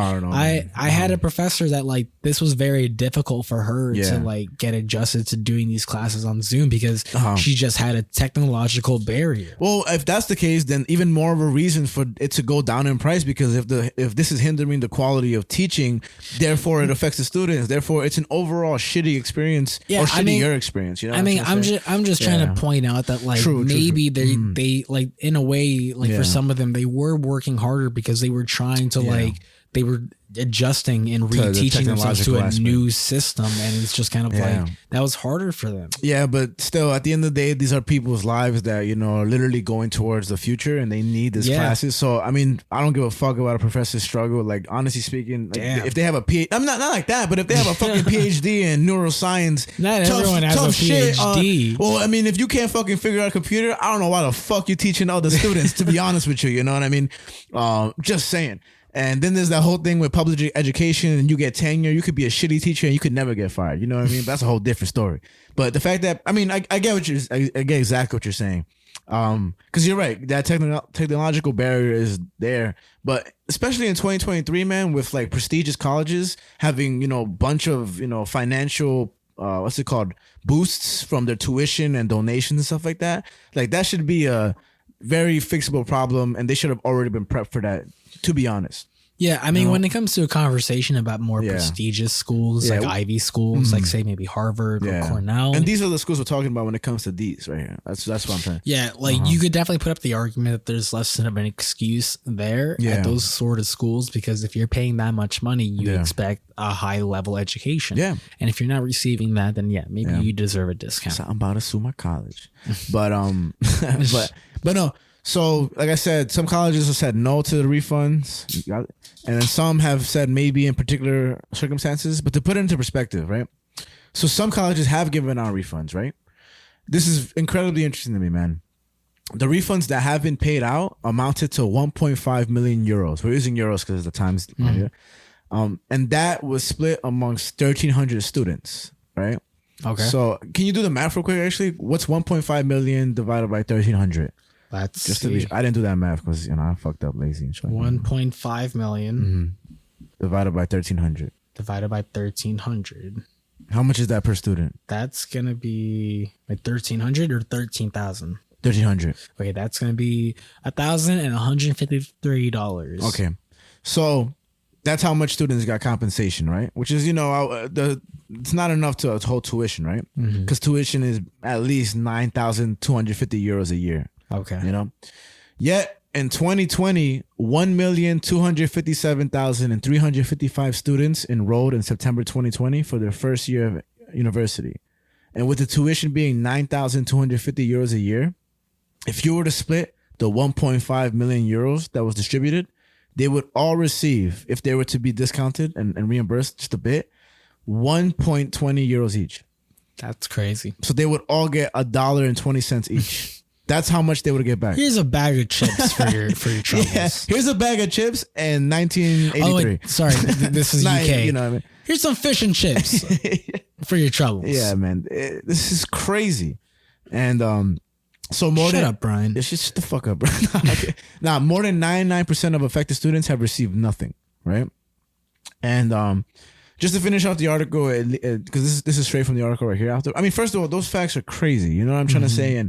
had a professor that this was very difficult for her to get adjusted to doing these classes on Zoom because she just had a technological barrier. Well, if that's the case, then even more of a reason for it to go down in price, because if this is hindering the quality of teaching, therefore it affects the students, therefore it's an overall shitty experience or shittier experience. I'm just trying to point out that maybe they in a way for some of them they were working harder because they were trying to they were adjusting and To the reteaching themselves to technological a aspect. new system, and it's just kind of Yeah. like that was harder for them. Yeah, but still, at the end of the day, these are people's lives that, you know, are literally going towards the future and they need these Yeah. classes. So, I mean, I don't give a fuck about a professor's struggle. Like, honestly speaking, like, Damn. if they have a PhD, I'm not like that, but if they have a fucking PhD in neuroscience, Not everyone has a PhD. Well, I mean, if you can't fucking figure out a computer, I don't know why the fuck you're teaching other students, to be honest with you. You know what I mean? Just saying. And then there's that whole thing with public education and you get tenure. You could be a shitty teacher and you could never get fired. You know what I mean? That's a whole different story. But the fact that, I mean, I get what I get exactly what you're saying. Because you're right. That technological barrier is there. But especially in 2023, man, with like prestigious colleges having, you know, bunch of, you know, financial, what's it called? Boosts from their tuition and donations and stuff like that. Like that should be a very fixable problem. And they should have already been prepped for that, to be honest. Yeah, I mean, when it comes to a conversation about more Yeah. prestigious schools, Yeah. like Ivy schools, like say maybe Harvard or Cornell. And these are the schools we're talking about when it comes to these right here. That's what I'm saying. Yeah, like you could definitely put up the argument that there's less of an excuse there Yeah. at those sort of schools because if you're paying that much money, you Yeah. expect a high level education. Yeah. And if you're not receiving that, then maybe you deserve a discount. So I'm about to sue my college. But but no. So like I said, some colleges have said no to the refunds. And then some have said maybe in particular circumstances. But to put it into perspective, right? So some colleges have given out refunds, right? This is incredibly interesting to me, man. The refunds that have been paid out amounted to 1.5 million euros. We're using euros because the times here. And that was split amongst 1,300 students, right? Okay. So can you do the math real quick? Actually, what's 1.5 million divided by 1,300? Let's Just to see. be, I didn't do that math because I fucked up lazy and shit. 1.5 million Divided by 1,300. divided by 1,300. How much is that per student? That's going to be like 1,300 or 13,000. 1,300. Okay, that's going to be $1,153. Okay, so that's how much students got compensation, right? Which is, you know, it's not enough to hold tuition, right? Because tuition is at least 9,250 euros a year. Okay. You know, yet in 2020, 1,257,355 students enrolled in September 2020 for their first year of university, and with the tuition being 9,250 euros a year, if you were to split the 1.5 million euros that was distributed, they would all receive, if they were to be discounted and reimbursed just a bit, 1.20 euros each. That's crazy. So they would all get $1.20 each. That's how much they would get back. Here's a bag of chips for your troubles. Yeah, here's a bag of chips in 1983. Oh, wait, sorry. This is Not- UK. You know what I mean? Here's some fish and chips for your troubles. Yeah, man. This is crazy. And so more Shut than up, Brian. It's just shut the fuck up, bro. Now, more than 99% of affected students have received nothing, right? And just to finish off the article, because this is straight from the article right here. I mean, first of all, those facts are crazy. You know what I'm trying to say?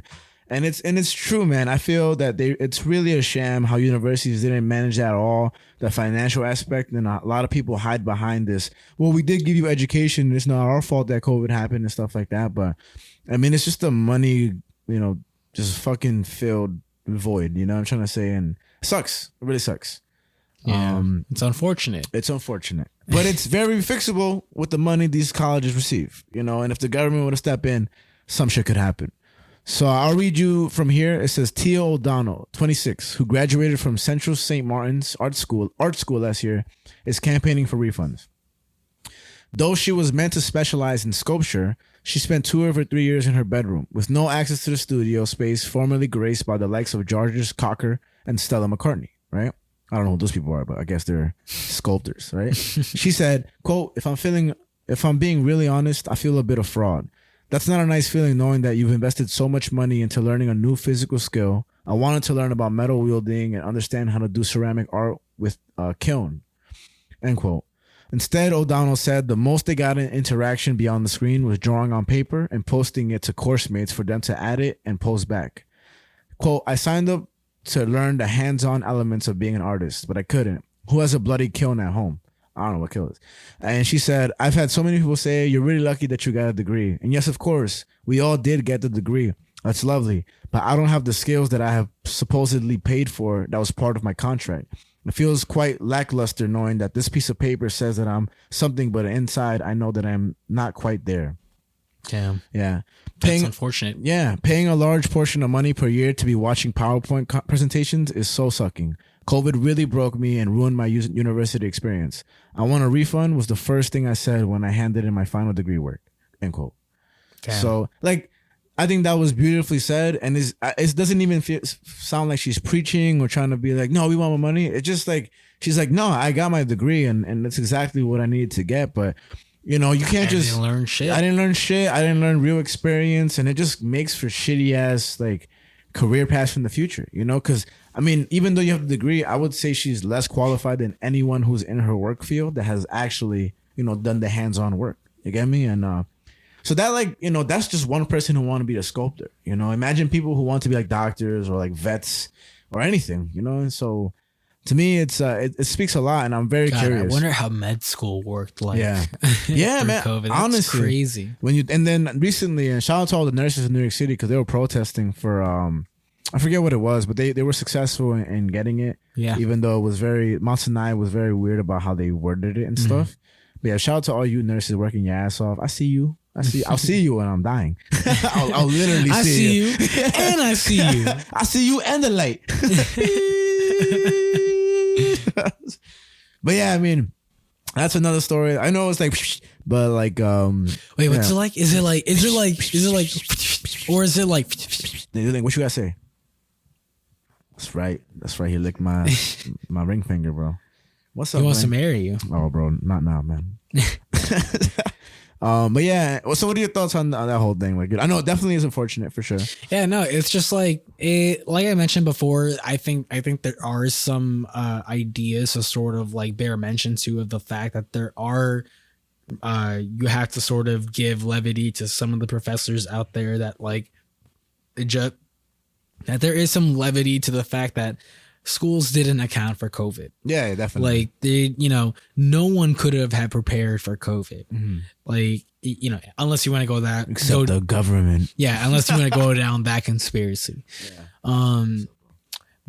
And it's true, man. I feel that it's really a sham how universities didn't manage that at all, the financial aspect, and a lot of people hide behind this. Well, we did give you education. It's not our fault that COVID happened and stuff like that. But I mean, it's just a money, you know, just fucking filled void. You know what I'm trying to say? And it sucks. It really sucks. Yeah, it's unfortunate. It's unfortunate, but it's very fixable with the money these colleges receive, you know, and if the government would have stepped in, some shit could happen. So I'll read you from here. It says Tia O'Donnell, 26, who graduated from Central St. Martin's Art School last year, is campaigning for refunds. Though she was meant to specialize in sculpture, she spent 2 of her 3 years in her bedroom with no access to the studio space formerly graced by the likes of Georges Cocker and Stella McCartney, right? I don't know who those people are, but I guess they're sculptors, right? She said, quote, if I'm being really honest, I feel a bit of fraud. That's not a nice feeling knowing that you've invested so much money into learning a new physical skill. I wanted to learn about metal wielding and understand how to do ceramic art with a kiln, end quote. Instead, O'Donnell said the most they got in interaction beyond the screen was drawing on paper and posting it to course mates for them to add it and post back. Quote, I signed up to learn the hands-on elements of being an artist, but I couldn't. Who has a bloody kiln at home? I don't know what kiln is. And she said, I've had so many people say, you're really lucky that you got a degree. And yes, of course, we all did get the degree. That's lovely. But I don't have the skills that I have supposedly paid for that was part of my contract. It feels quite lackluster knowing that this piece of paper says that I'm something, but inside I know that I'm not quite there. Damn. Yeah. That's unfortunate. Yeah. Paying a large portion of money per year to be watching PowerPoint presentations is so sucking. COVID really broke me and ruined my university experience. I want a refund was the first thing I said when I handed in my final degree work. End quote. Damn. So, like, I think that was beautifully said, and it doesn't even sound like she's preaching or trying to be like, no, we want more money. It's just like she's like, no, I got my degree, and that's exactly what I needed to get. But you know, you can't just learn shit. I didn't learn shit. I didn't learn real experience, and it just makes for shitty ass like career paths in the future. You know, because I mean, even though you have the degree, I would say she's less qualified than anyone who's in her work field that has actually done the hands-on work. You get me? And so that, like, that's just one person who want to be a sculptor. Imagine people who want to be like doctors or like vets or anything. And so to me, it speaks a lot, and I'm very curious. I wonder how med school worked. Like, yeah, man. COVID. Honestly, crazy. And then recently, and shout out to all the nurses in New York City because they were protesting for I forget what it was, but they were successful in getting it. Yeah. Even though it was Mount Sinai was very weird about how they worded it and stuff. But yeah, shout out to all you nurses working your ass off. I see you. I'll see you when I'm dying. I'll literally see you. And I see you. I see you and the light. But yeah, I mean, that's another story. I know it's like, but like, wait, what's it like? Is it like, or is it like, what you gotta say? That's right. He licked my ring finger, bro. What's up? He wants man? to marry you. Oh, bro, not now, man. But yeah. So, what are your thoughts on that whole thing? Like, I know it definitely is unfortunate for sure. Yeah, no, it's just like like I mentioned before. I think there are some ideas to sort of like bear mention to of the fact that there are. You have to sort of give levity to some of the professors out there that like that there is some levity to the fact that schools didn't account for COVID. Yeah, definitely. Like no one could have had prepared for COVID. Mm-hmm. Like, unless you want to go that except the government. Yeah, unless you want to go down that conspiracy. Yeah.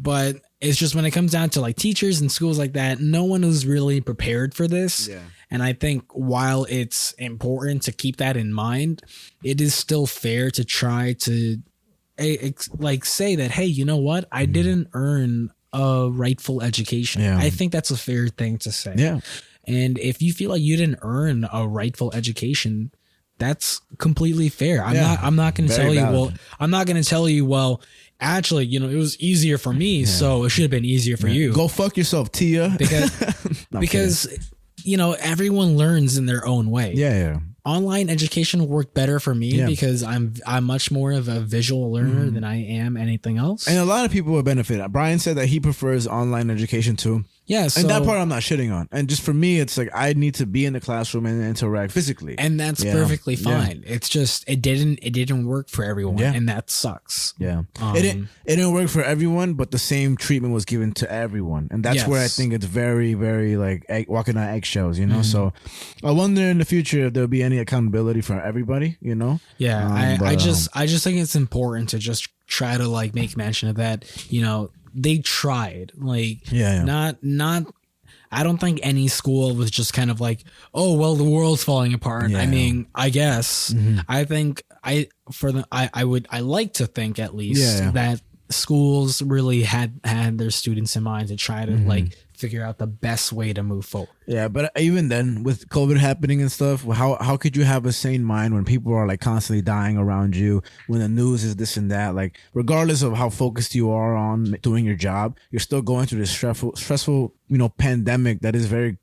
But it's just when it comes down to like teachers and schools like that, no one is really prepared for this. Yeah. And I think while it's important to keep that in mind, it is still fair to try to like say that, hey, you know what? I didn't earn a rightful education. Yeah. I think that's a fair thing to say. Yeah. And if you feel like you didn't earn a rightful education, that's completely fair. I'm not going to tell you, well, I'm not going to tell you, well, actually, it was easier for me, so it should have been easier for you. Go fuck yourself, Tia. Because everyone learns in their own way. Yeah. Online education worked better for me because I'm much more of a visual learner than I am anything else. And a lot of people will benefit. Brian said that he prefers online education too. Yeah, so, and that part I'm not shitting on. And just for me, it's like I need to be in the classroom and interact physically, and that's perfectly fine. Yeah. It's just it didn't work for everyone, and that sucks. Yeah, it didn't work for everyone, but the same treatment was given to everyone, and that's where I think it's very, very like walking on eggshells. So I wonder in the future if there'll be any accountability for everybody. Yeah, I just think it's important to just try to like make mention of that. They tried, like, not I don't think any school was just kind of like, oh, well, the world's falling apart. I mean, I guess I think I like to think at least that schools really had their students in mind to try to like figure out the best way to move forward. Yeah, but even then, with COVID happening and stuff, how could you have a sane mind when people are like constantly dying around you, when the news is this and that? Like, regardless of how focused you are on doing your job, you're still going through this stressful pandemic that is very,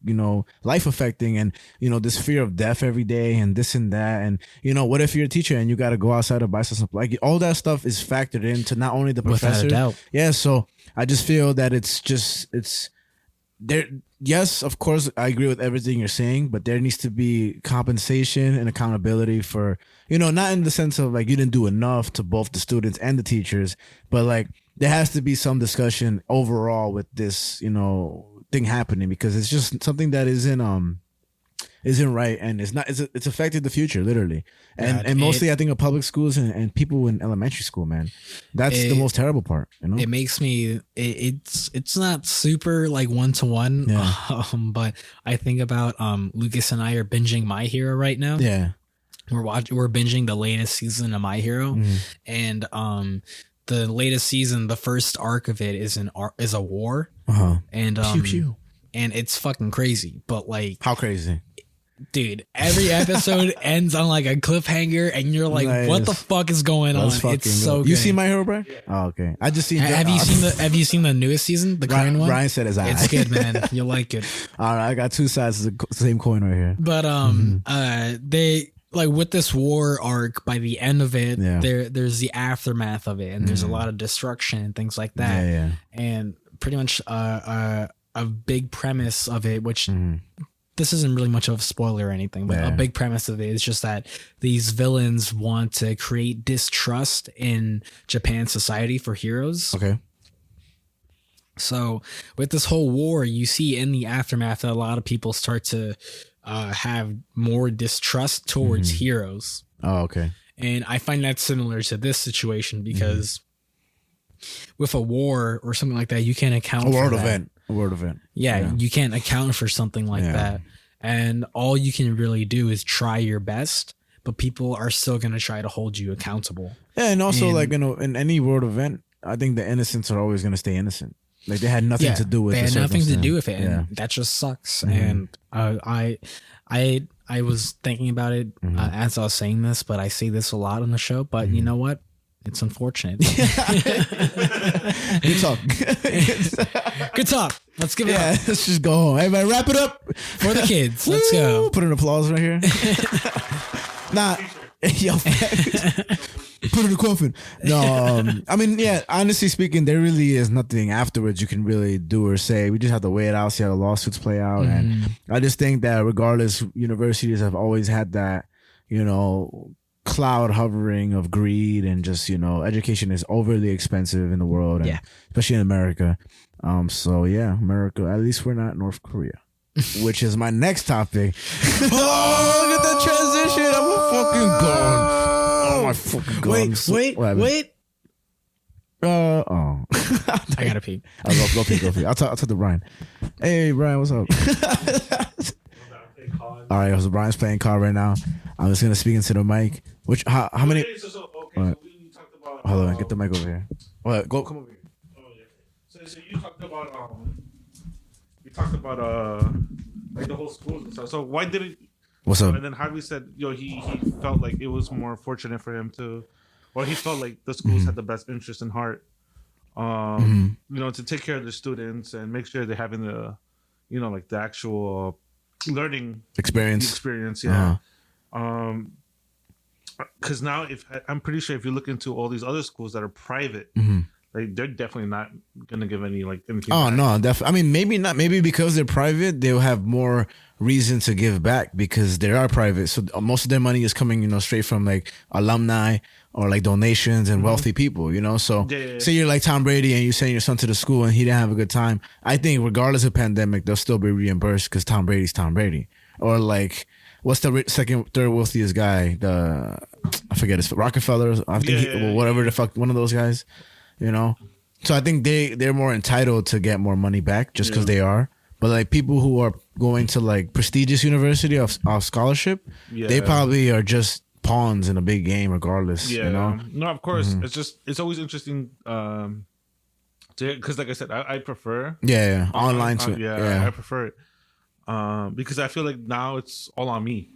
life affecting, and, this fear of death every day and this and that. And, what if you're a teacher and you got to go outside to buy some, like, all that stuff is factored into not only the professor. Without a doubt. Yeah. So I just feel that it's there. Yes, of course, I agree with everything you're saying, but there needs to be compensation and accountability for, not in the sense of like you didn't do enough to both the students and the teachers, but like there has to be some discussion overall with this, thing happening, because it's just something that isn't isn't right, and it's affected the future literally, and God, and mostly I think of public schools and people in elementary school, man. That's the most terrible part, you know. It makes me it's not super like one to one, but I think about Lucas and I are binging My Hero right now. Yeah, we're binging the latest season of My Hero, and the latest season, the first arc of it is a war, and pew pew. And it's fucking crazy, but like how crazy, dude! Every episode ends on like a cliffhanger, and you're like, nice. "What the fuck is going on?" It's so good. You see My Hero, Brian? Oh, okay. I just seen. Have you seen the newest season, the current one? Brian said it's good, man. You'll like it. All right, I got two sides of the same coin right here. But they. Like with this war arc, by the end of it, there's the aftermath of it, and there's a lot of destruction and things like that. Yeah. And pretty much a big premise of it, which this isn't really much of a spoiler or anything, but a big premise of it is just that these villains want to create distrust in Japan society for heroes. Okay. So with this whole war, you see in the aftermath that a lot of people start to have more distrust towards heroes. Oh, okay. And I find that similar to this situation because with a war or something like that, you can't account for a world event. Yeah, you can't account for something like that. And all you can really do is try your best, but people are still going to try to hold you accountable. Yeah, and also like, you know, in any world event, I think the innocents are always going to stay innocent. Like they had nothing to do with it. They had nothing to do with it, and that just sucks. And I was thinking about it as I was saying this, but I say this a lot on the show. But you know what? It's unfortunate. Good talk. Good talk. Let's give it up. Let's just go home. Everybody, wrap it up for the kids. Let's go. Put an applause right here. Nah, yo. Put in the coffin. No, I mean, yeah, honestly speaking, there really is nothing afterwards you can really do or say. We just have to wait it out, see how the lawsuits play out. And I just think that regardless, universities have always had that, you know, cloud hovering of greed and just, you know, education is overly expensive in the world, and especially in America. So yeah, America, at least we're not North Korea. Which is my next topic. Oh, look at that transition. I'm a fucking god. Oh my fucking god. Wait. Oh. I gotta pee. I'll go pee. I'll talk to Brian. Hey, Brian, what's up? All right, so Brian's playing card right now. I'm just gonna speak into the mic. Which how many? Okay, so we talked about. Hold on, get the mic over here. Come over here. Oh, yeah. So you talked about like the whole schools and stuff. So why did it? What's up? And then Javi said, he felt like it was more fortunate for him to, or he felt like the schools had the best interest in heart, you know, to take care of the students and make sure they're having the, you know, like the actual learning experience. Yeah. Because now I'm pretty sure if you look into all these other schools that are private, like they're definitely not gonna give any like anything. Oh back. No, definitely. I mean, maybe not. Maybe because they're private, they'll have more reason to give back because they are private. So most of their money is coming, you know, straight from like alumni or like donations and wealthy people. You know, so say you're like Tom Brady and you send your son to the school and he didn't have a good time. I think regardless of pandemic, they'll still be reimbursed because Tom Brady's Tom Brady. Or like, what's the third wealthiest guy? I forget his Rockefeller. I think whatever the fuck, one of those guys. You know, so I think they're more entitled to get more money back just because they are. But like people who are going to like prestigious university of scholarship, they probably are just pawns in a big game, regardless. Yeah, you know? No, of course. It's always interesting. Because like I said, I prefer online to I prefer it because I feel like now it's all on me.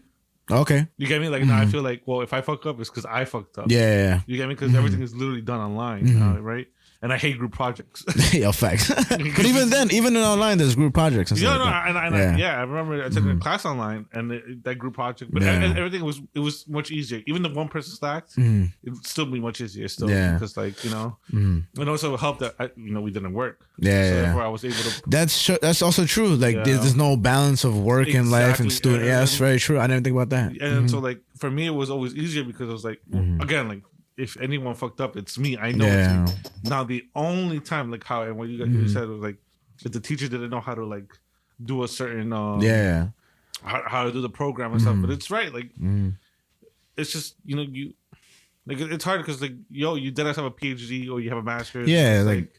Okay. You get me? Like now I feel like, well, if I fuck up, it's because I fucked up. Yeah. You get me? Because everything is literally done online, right? And I hate group projects. Yo, facts. But even then, even in online, there's group projects. And stuff like that. I remember I took a class online and that group project, but everything was much easier. Even the one person stacked, it would still be much easier still because like, you know, and also it helped that, we didn't work. So therefore I was able to. That's also true. Like there's no balance of work and life and student. Yeah, that's very true. I didn't think about that. And so like for me, it was always easier because it was like, again, like, if anyone fucked up, it's me. I know it's me. Now the only time, like how and what you said was like, if the teacher didn't know how to like do a certain how to do the program and stuff. But it's right, like it's just you. Like it's hard because like you did have a PhD or you have a master's. Yeah, like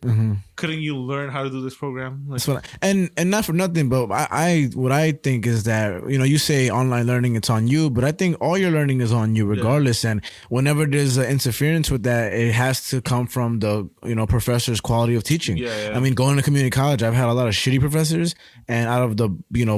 couldn't you learn how to do this program? Like, that's what and not for nothing, but I what I think is that you say online learning, it's on you, but I think all your learning is on you regardless. And whenever there's interference with that, it has to come from the professor's quality of teaching. Yeah. I mean, going to community college, I've had a lot of shitty professors, and out of the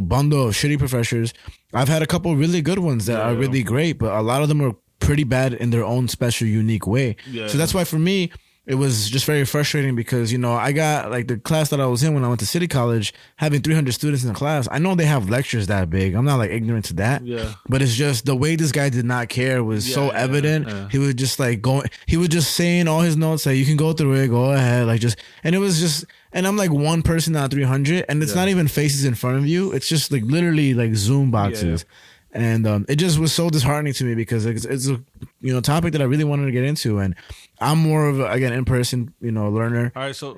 bundle of shitty professors, I've had a couple really good ones that are really great, but a lot of them are pretty bad in their own special, unique way. Yeah. So that's why for me, it was just very frustrating because, I got like the class that I was in when I went to City College, having 300 students in the class. I know they have lectures that big. I'm not like ignorant to that. Yeah. But it's just the way this guy did not care was so evident. Yeah. He was just like he was just saying all his notes, like, you can go through it, go ahead. Like and it was just, and I'm like one person out of 300, and it's not even faces in front of you. It's just like literally like Zoom boxes. Yeah. And it just was so disheartening to me because it's a topic that I really wanted to get into, and I'm more of again in person learner. All right, so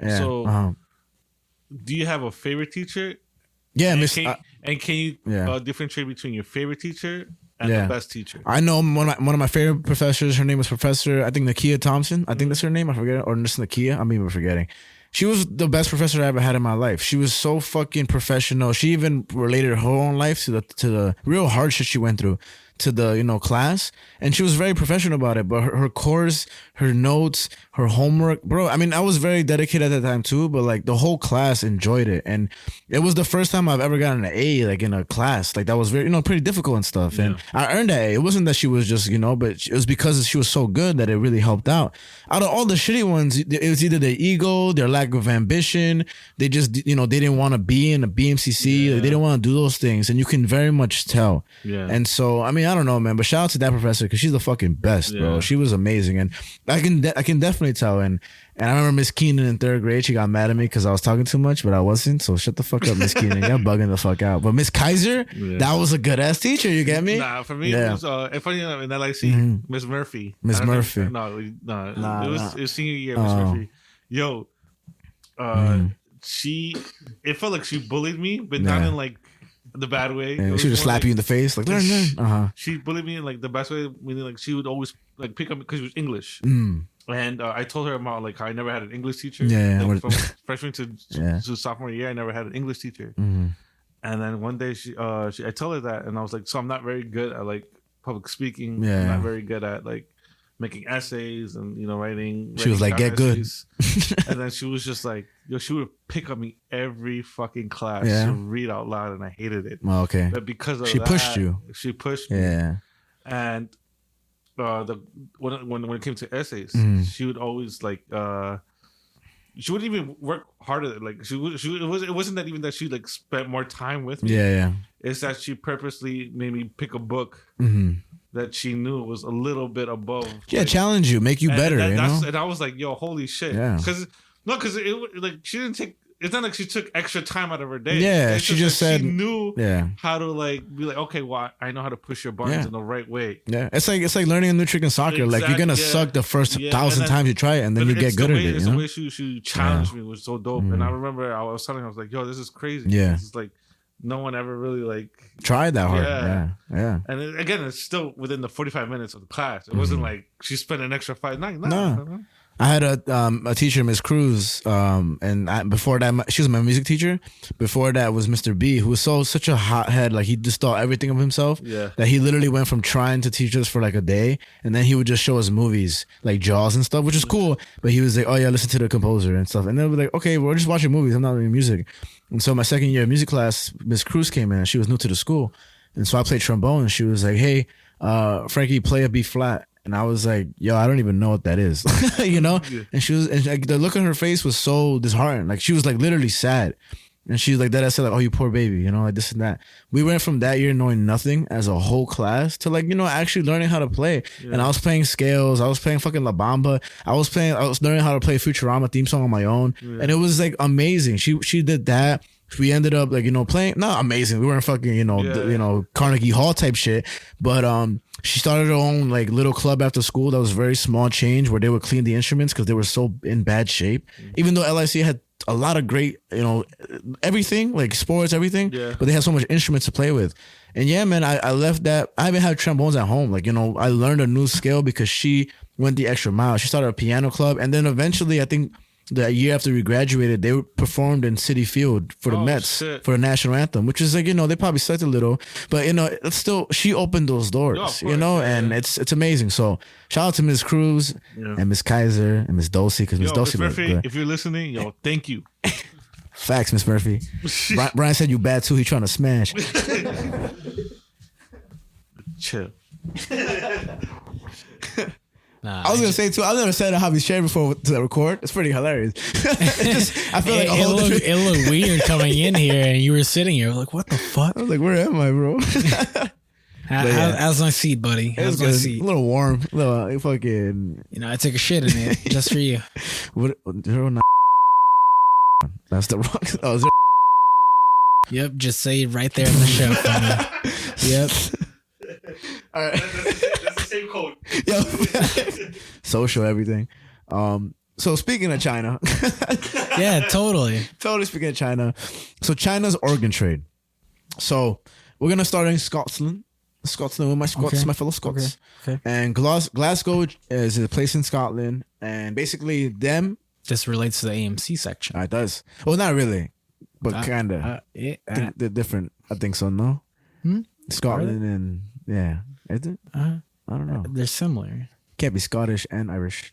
do you have a favorite teacher? Yeah, and can you differentiate between your favorite teacher and the best teacher? I know one of my favorite professors. Her name was Professor Nakia Thompson. I think that's her name. I forget, or just Nakia. I'm even forgetting. She was the best professor I ever had in my life. She was so fucking professional. She even related her own life to the real hard shit she went through to the class, and she was very professional about it. But her course, her notes, her homework, bro. I mean, I was very dedicated at that time too. But like the whole class enjoyed it, and it was the first time I've ever gotten an A like in a class. Like that was very pretty difficult and stuff. Yeah. And I earned that A. It wasn't that she was just but it was because she was so good that it really helped out. Out of all the shitty ones, it was either their ego, their lack of ambition. They just they didn't want to be in a BMCC. Like, they didn't want to do those things, and you can very much tell. Yeah. And so I mean, I don't know, man, but shout out to that professor because she's the fucking best, bro. She was amazing, and I can definitely tell. And I remember Miss Keenan in third grade, she got mad at me because I was talking too much, but I wasn't. So shut the fuck up, Miss Keenan. You're bugging the fuck out. But Miss Kaiser, that was a good ass teacher. You get me? Nah, for me, it was funny enough in LIC, Miss Murphy. Miss Murphy. It was senior year, Miss Murphy. Yo, it felt like she bullied me, but not in like the bad way. Yeah, she would just slap you in the face, like she bullied me in like the best way, meaning like she would always like pick up because she was English. And I told her about like how I never had an English teacher. Like, from freshman to sophomore year, I never had an English teacher. And then one day I told her that, and I was like, so I'm not very good at like public speaking. I'm not very good at like making essays and writing. She was like, get essays. Good. And then she was just like, she would pick up me every fucking class to read out loud, and I hated it. Oh, okay. But because of she pushed you. She pushed me. Yeah. And when it came to essays, she would always like she wouldn't even work harder. Like it wasn't that even that she like spent more time with me. Yeah. It's that she purposely made me pick a book that she knew was a little bit above. Yeah, like, challenge you, make you better. And I was like, yo, holy shit. Yeah. Because it like she didn't take. It's not like she took extra time out of her day. Yeah, she just said she knew how to like be like, okay, well, I know how to push your buttons in the right way. Yeah, it's like learning a new trick in soccer. Exactly, like you're gonna suck the first 1,000 times you try it, and then you get good at it. It's the way she challenged me was so dope. And I remember I was telling her, I was like, yo, this is crazy. Yeah, this is like no one ever really like tried that hard. Yeah. And again, it's still within the 45 minutes of the class. It wasn't like she spent an extra 5 nights. No. I had a teacher, Miss Cruz, and before that, she was my music teacher. Before that was Mr. B, who was such a hothead. Like he just thought everything of himself. Yeah. That he literally went from trying to teach us for like a day, and then he would just show us movies like Jaws and stuff, which is cool. But he was like, "Oh yeah, listen to the composer and stuff." And then we're like, "Okay, we're just watching movies. I'm not doing music." And so my second year of music class, Miss Cruz came in. And she was new to the school, and so I played trombone. And she was like, "Hey, Frankie, play a B flat." And I was like, yo, I don't even know what that is, And she was, and like, the look on her face was so disheartened. Like she was like literally sad. And she was like that. I said like, oh, you poor baby, like this and that. We went from that year knowing nothing as a whole class to like, actually learning how to play. Yeah. And I was playing scales. I was playing fucking La Bamba. I was learning how to play Futurama theme song on my own. Yeah. And it was like amazing. She did that. We ended up like, playing, not amazing. We weren't fucking, Carnegie Hall type shit. But, she started her own like little club after school that was very small change where they would clean the instruments because they were so in bad shape. Even though LIC had a lot of great, everything like sports, everything. Yeah. But they have so much instruments to play with. And yeah, man, I left that. I even had trombones at home. Like, I learned a new skill because she went the extra mile. She started a piano club, and then eventually, I think the year after we graduated, they performed in Citi Field for the Mets shit. for the national anthem, which is like, they probably sucked a little, but it's still, she opened those doors, Yeah, of course, and it's amazing. So shout out to Ms. Cruz and Ms. Kaiser and Ms. Dulcie, because Ms. Yo, Dulcie Miss was Murphy, good. if you're listening, yo, thank you. Facts, Miss Murphy. Brian said you bad too. He trying to smash. Chill. I was gonna say too. I've never said a hobby share before to record. It's pretty hilarious. I feel like a whole different. It looked weird coming in here, and you were sitting here like, "What the fuck?" I was like, "Where am I, bro?" How's my seat, buddy? How's my A seat? little warm. A little fucking. I took a shit in it just for you. What? 09. That's the wrong. Oh, Yep, just say it right there in the show for me. Yep. all right. That's the same code. Yo, social everything. So speaking of China, Yeah, totally. totally speaking of China. So China's organ trade. So we're gonna start in Scotland with my Scots, Okay. my fellow Scots. Okay. And Glasgow is a place in Scotland, and basically them. This relates to the A.M.C section. It does. Well, not really, but kinda. They're different. I think so. No. Scotland and yeah, is it? I don't know. They're similar. Can't be Scottish and Irish.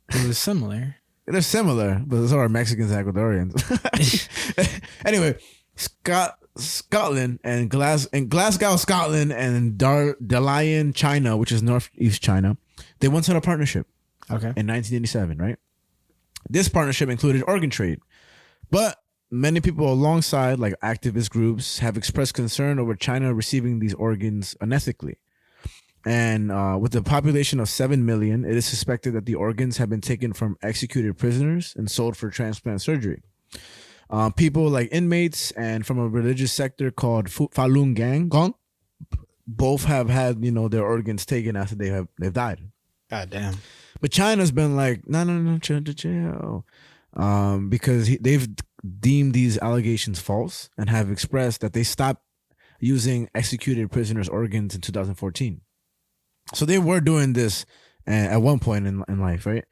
It was similar. They're similar, but so are Mexicans and Ecuadorians. Anyway, Scotland and Glasgow, Scotland, and Dalian, China, which is northeast China, they once had a partnership Okay. in 1987, right? This partnership included organ trade, but many people alongside, like activist groups, have expressed concern over China receiving these organs unethically. And with a population of 7 million, it is suspected that the organs have been taken from executed prisoners and sold for transplant surgery. People like inmates and from a religious sector called Falun Gong both have had, their organs taken after they've died. God damn. But China's been like, no, chill. Because they've deemed these allegations false and have expressed that they stopped using executed prisoners' organs in 2014. So they were doing this at one point in life, right?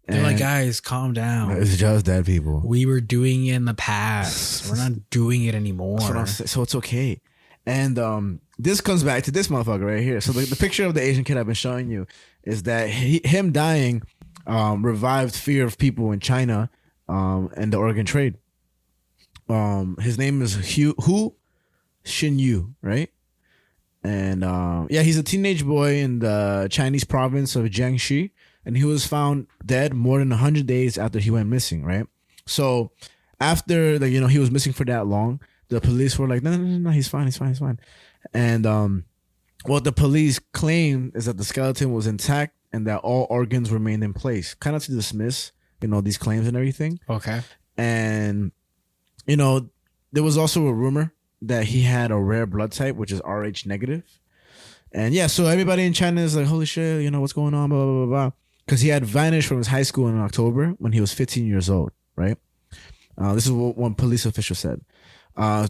They're like, And guys, calm down. it's just dead people. We were doing it in the past. We're not doing it anymore. That's what I'm saying. So it's okay. And this comes back to this motherfucker right here. So the picture of the Asian kid I've been showing you is that him dying revived fear of people in China and the organ trade. His name is Hu Xinyu, right? And he's a teenage boy in the Chinese province of Jiangxi, and he was found dead more than 100 days after he went missing, right? So after he was missing for that long, the police were like, no, he's fine. And what the police claim is that the skeleton was intact and that all organs remained in place, kind of to dismiss, these claims and everything. Okay. And, there was also a rumor that he had a rare blood type, which is Rh negative. And yeah, so everybody in China is like, holy shit, what's going on, blah, blah, blah, blah. Because he had vanished from his high school in October when he was 15 years old, right? This is what one police official said.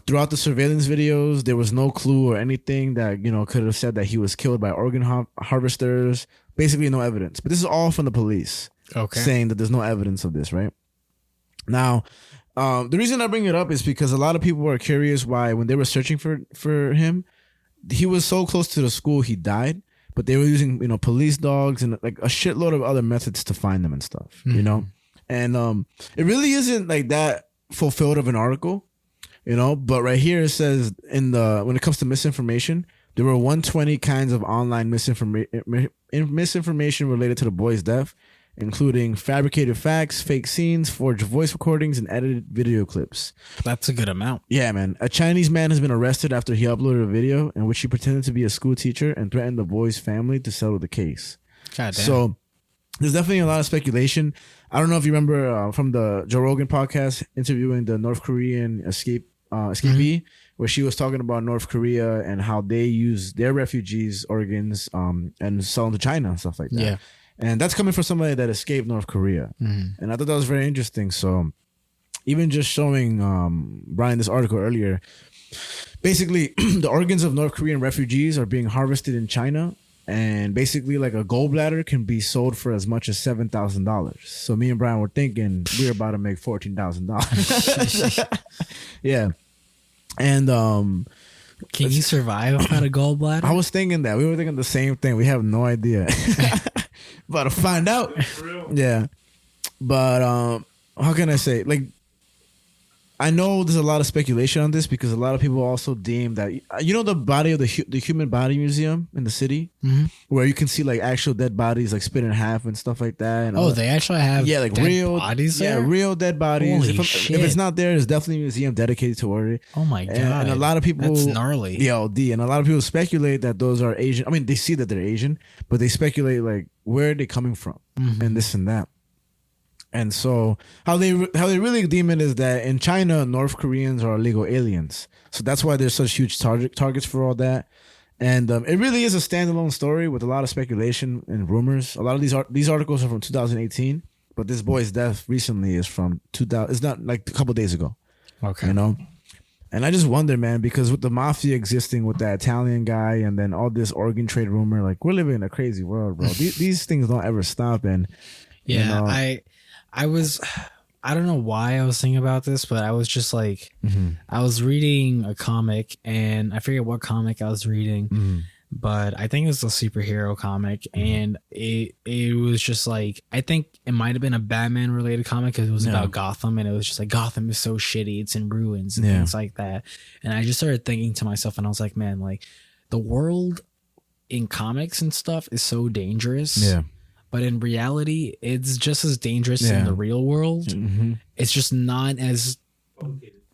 Throughout the surveillance videos, there was no clue or anything that, could have said that he was killed by organ harvesters. Basically no evidence. But this is all from the police saying that there's no evidence of this, right? Now, the reason I bring it up is because a lot of people are curious why when they were searching for him, he was so close to the school he died, but they were using, police dogs and like a shitload of other methods to find them and stuff, And it really isn't like that fulfilled of an article, but right here it says when it comes to misinformation, there were 120 kinds of online misinformation related to the boy's death, including fabricated facts, fake scenes, forged voice recordings, and edited video clips. That's a good amount. Yeah, man. A Chinese man has been arrested after he uploaded a video in which he pretended to be a school teacher and threatened the boy's family to settle the case. God damn. So there's definitely a lot of speculation. I don't know if you remember from the Joe Rogan podcast interviewing the North Korean escapee, where she was talking about North Korea and how they use their refugees' organs and sell them to China and stuff like that. Yeah. And that's coming from somebody that escaped North Korea. And I thought that was very interesting. So even just showing Brian this article earlier. Basically, the organs of North Korean refugees are being harvested in China, and basically, like a gallbladder can be sold for as much as $7,000. So me and Brian were thinking we're about to make $14,000. Yeah, and Can you survive without a gallbladder? I was thinking that we were thinking the same thing. We have no idea. About to find out. Yeah, but how can I say? Like, I know there's a lot of speculation on this because a lot of people also deem that the body of the human body museum in the city, where you can see like actual dead bodies like split in half and stuff like that. And they actually have like dead real bodies there? Yeah, real dead bodies. Holy If shit. it's not there, there's definitely a museum dedicated to it. Oh my god! And a lot of people, that's gnarly. Yeah, and a lot of people speculate that those are Asian. I mean, they see that they're Asian, but they speculate like where are they coming from and this and that. And so how they really deem it is that in China, North Koreans are illegal aliens. So that's why there's such huge targets for all that. And it really is a standalone story with a lot of speculation and rumors. A lot of these articles are from 2018, but this boy's death recently is from 2000. It's not like a couple days ago. Okay. You know? And I just wonder, man, because with the mafia existing with that Italian guy and then all this organ trade rumor, like we're living in a crazy world, bro. These things don't ever stop. And I don't know why I was thinking about this, but I was just like, I was reading a comic and I forget what comic I was reading, but I think it was a superhero comic, and it was just like, I think it might have been a Batman related comic because it was about Gotham, and it was just like, Gotham is so shitty, it's in ruins and things like that. And I just started thinking to myself, and I was like, man, like the world in comics and stuff is so dangerous. Yeah. But in reality, it's just as dangerous in the real world. It's just not as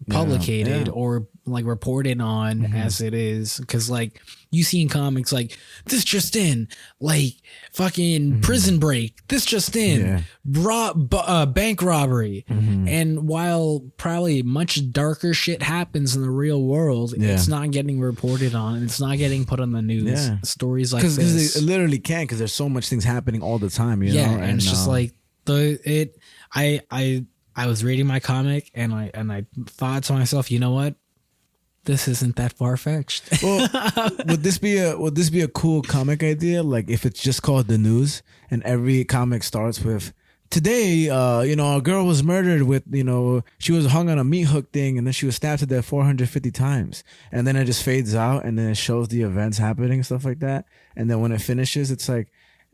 publicated or like reported on as it is. Because like you see in comics, like this just in, like fucking prison break, this just in, bank robbery. And while probably much darker shit happens in the real world, it's not getting reported on, and it's not getting put on the news. Yeah. Stories like this. Because they literally can't, because there's so much things happening all the time, you know? And it's just like I was reading my comic and I thought to myself, you know what? This isn't that far fetched. Well, would this be a cool comic idea? Like if it's just called The News and every comic starts with, today, a girl was murdered with, she was hung on a meat hook thing and then she was stabbed to death 450 times. And then it just fades out and then it shows the events happening, stuff like that. And then when it finishes, it's like,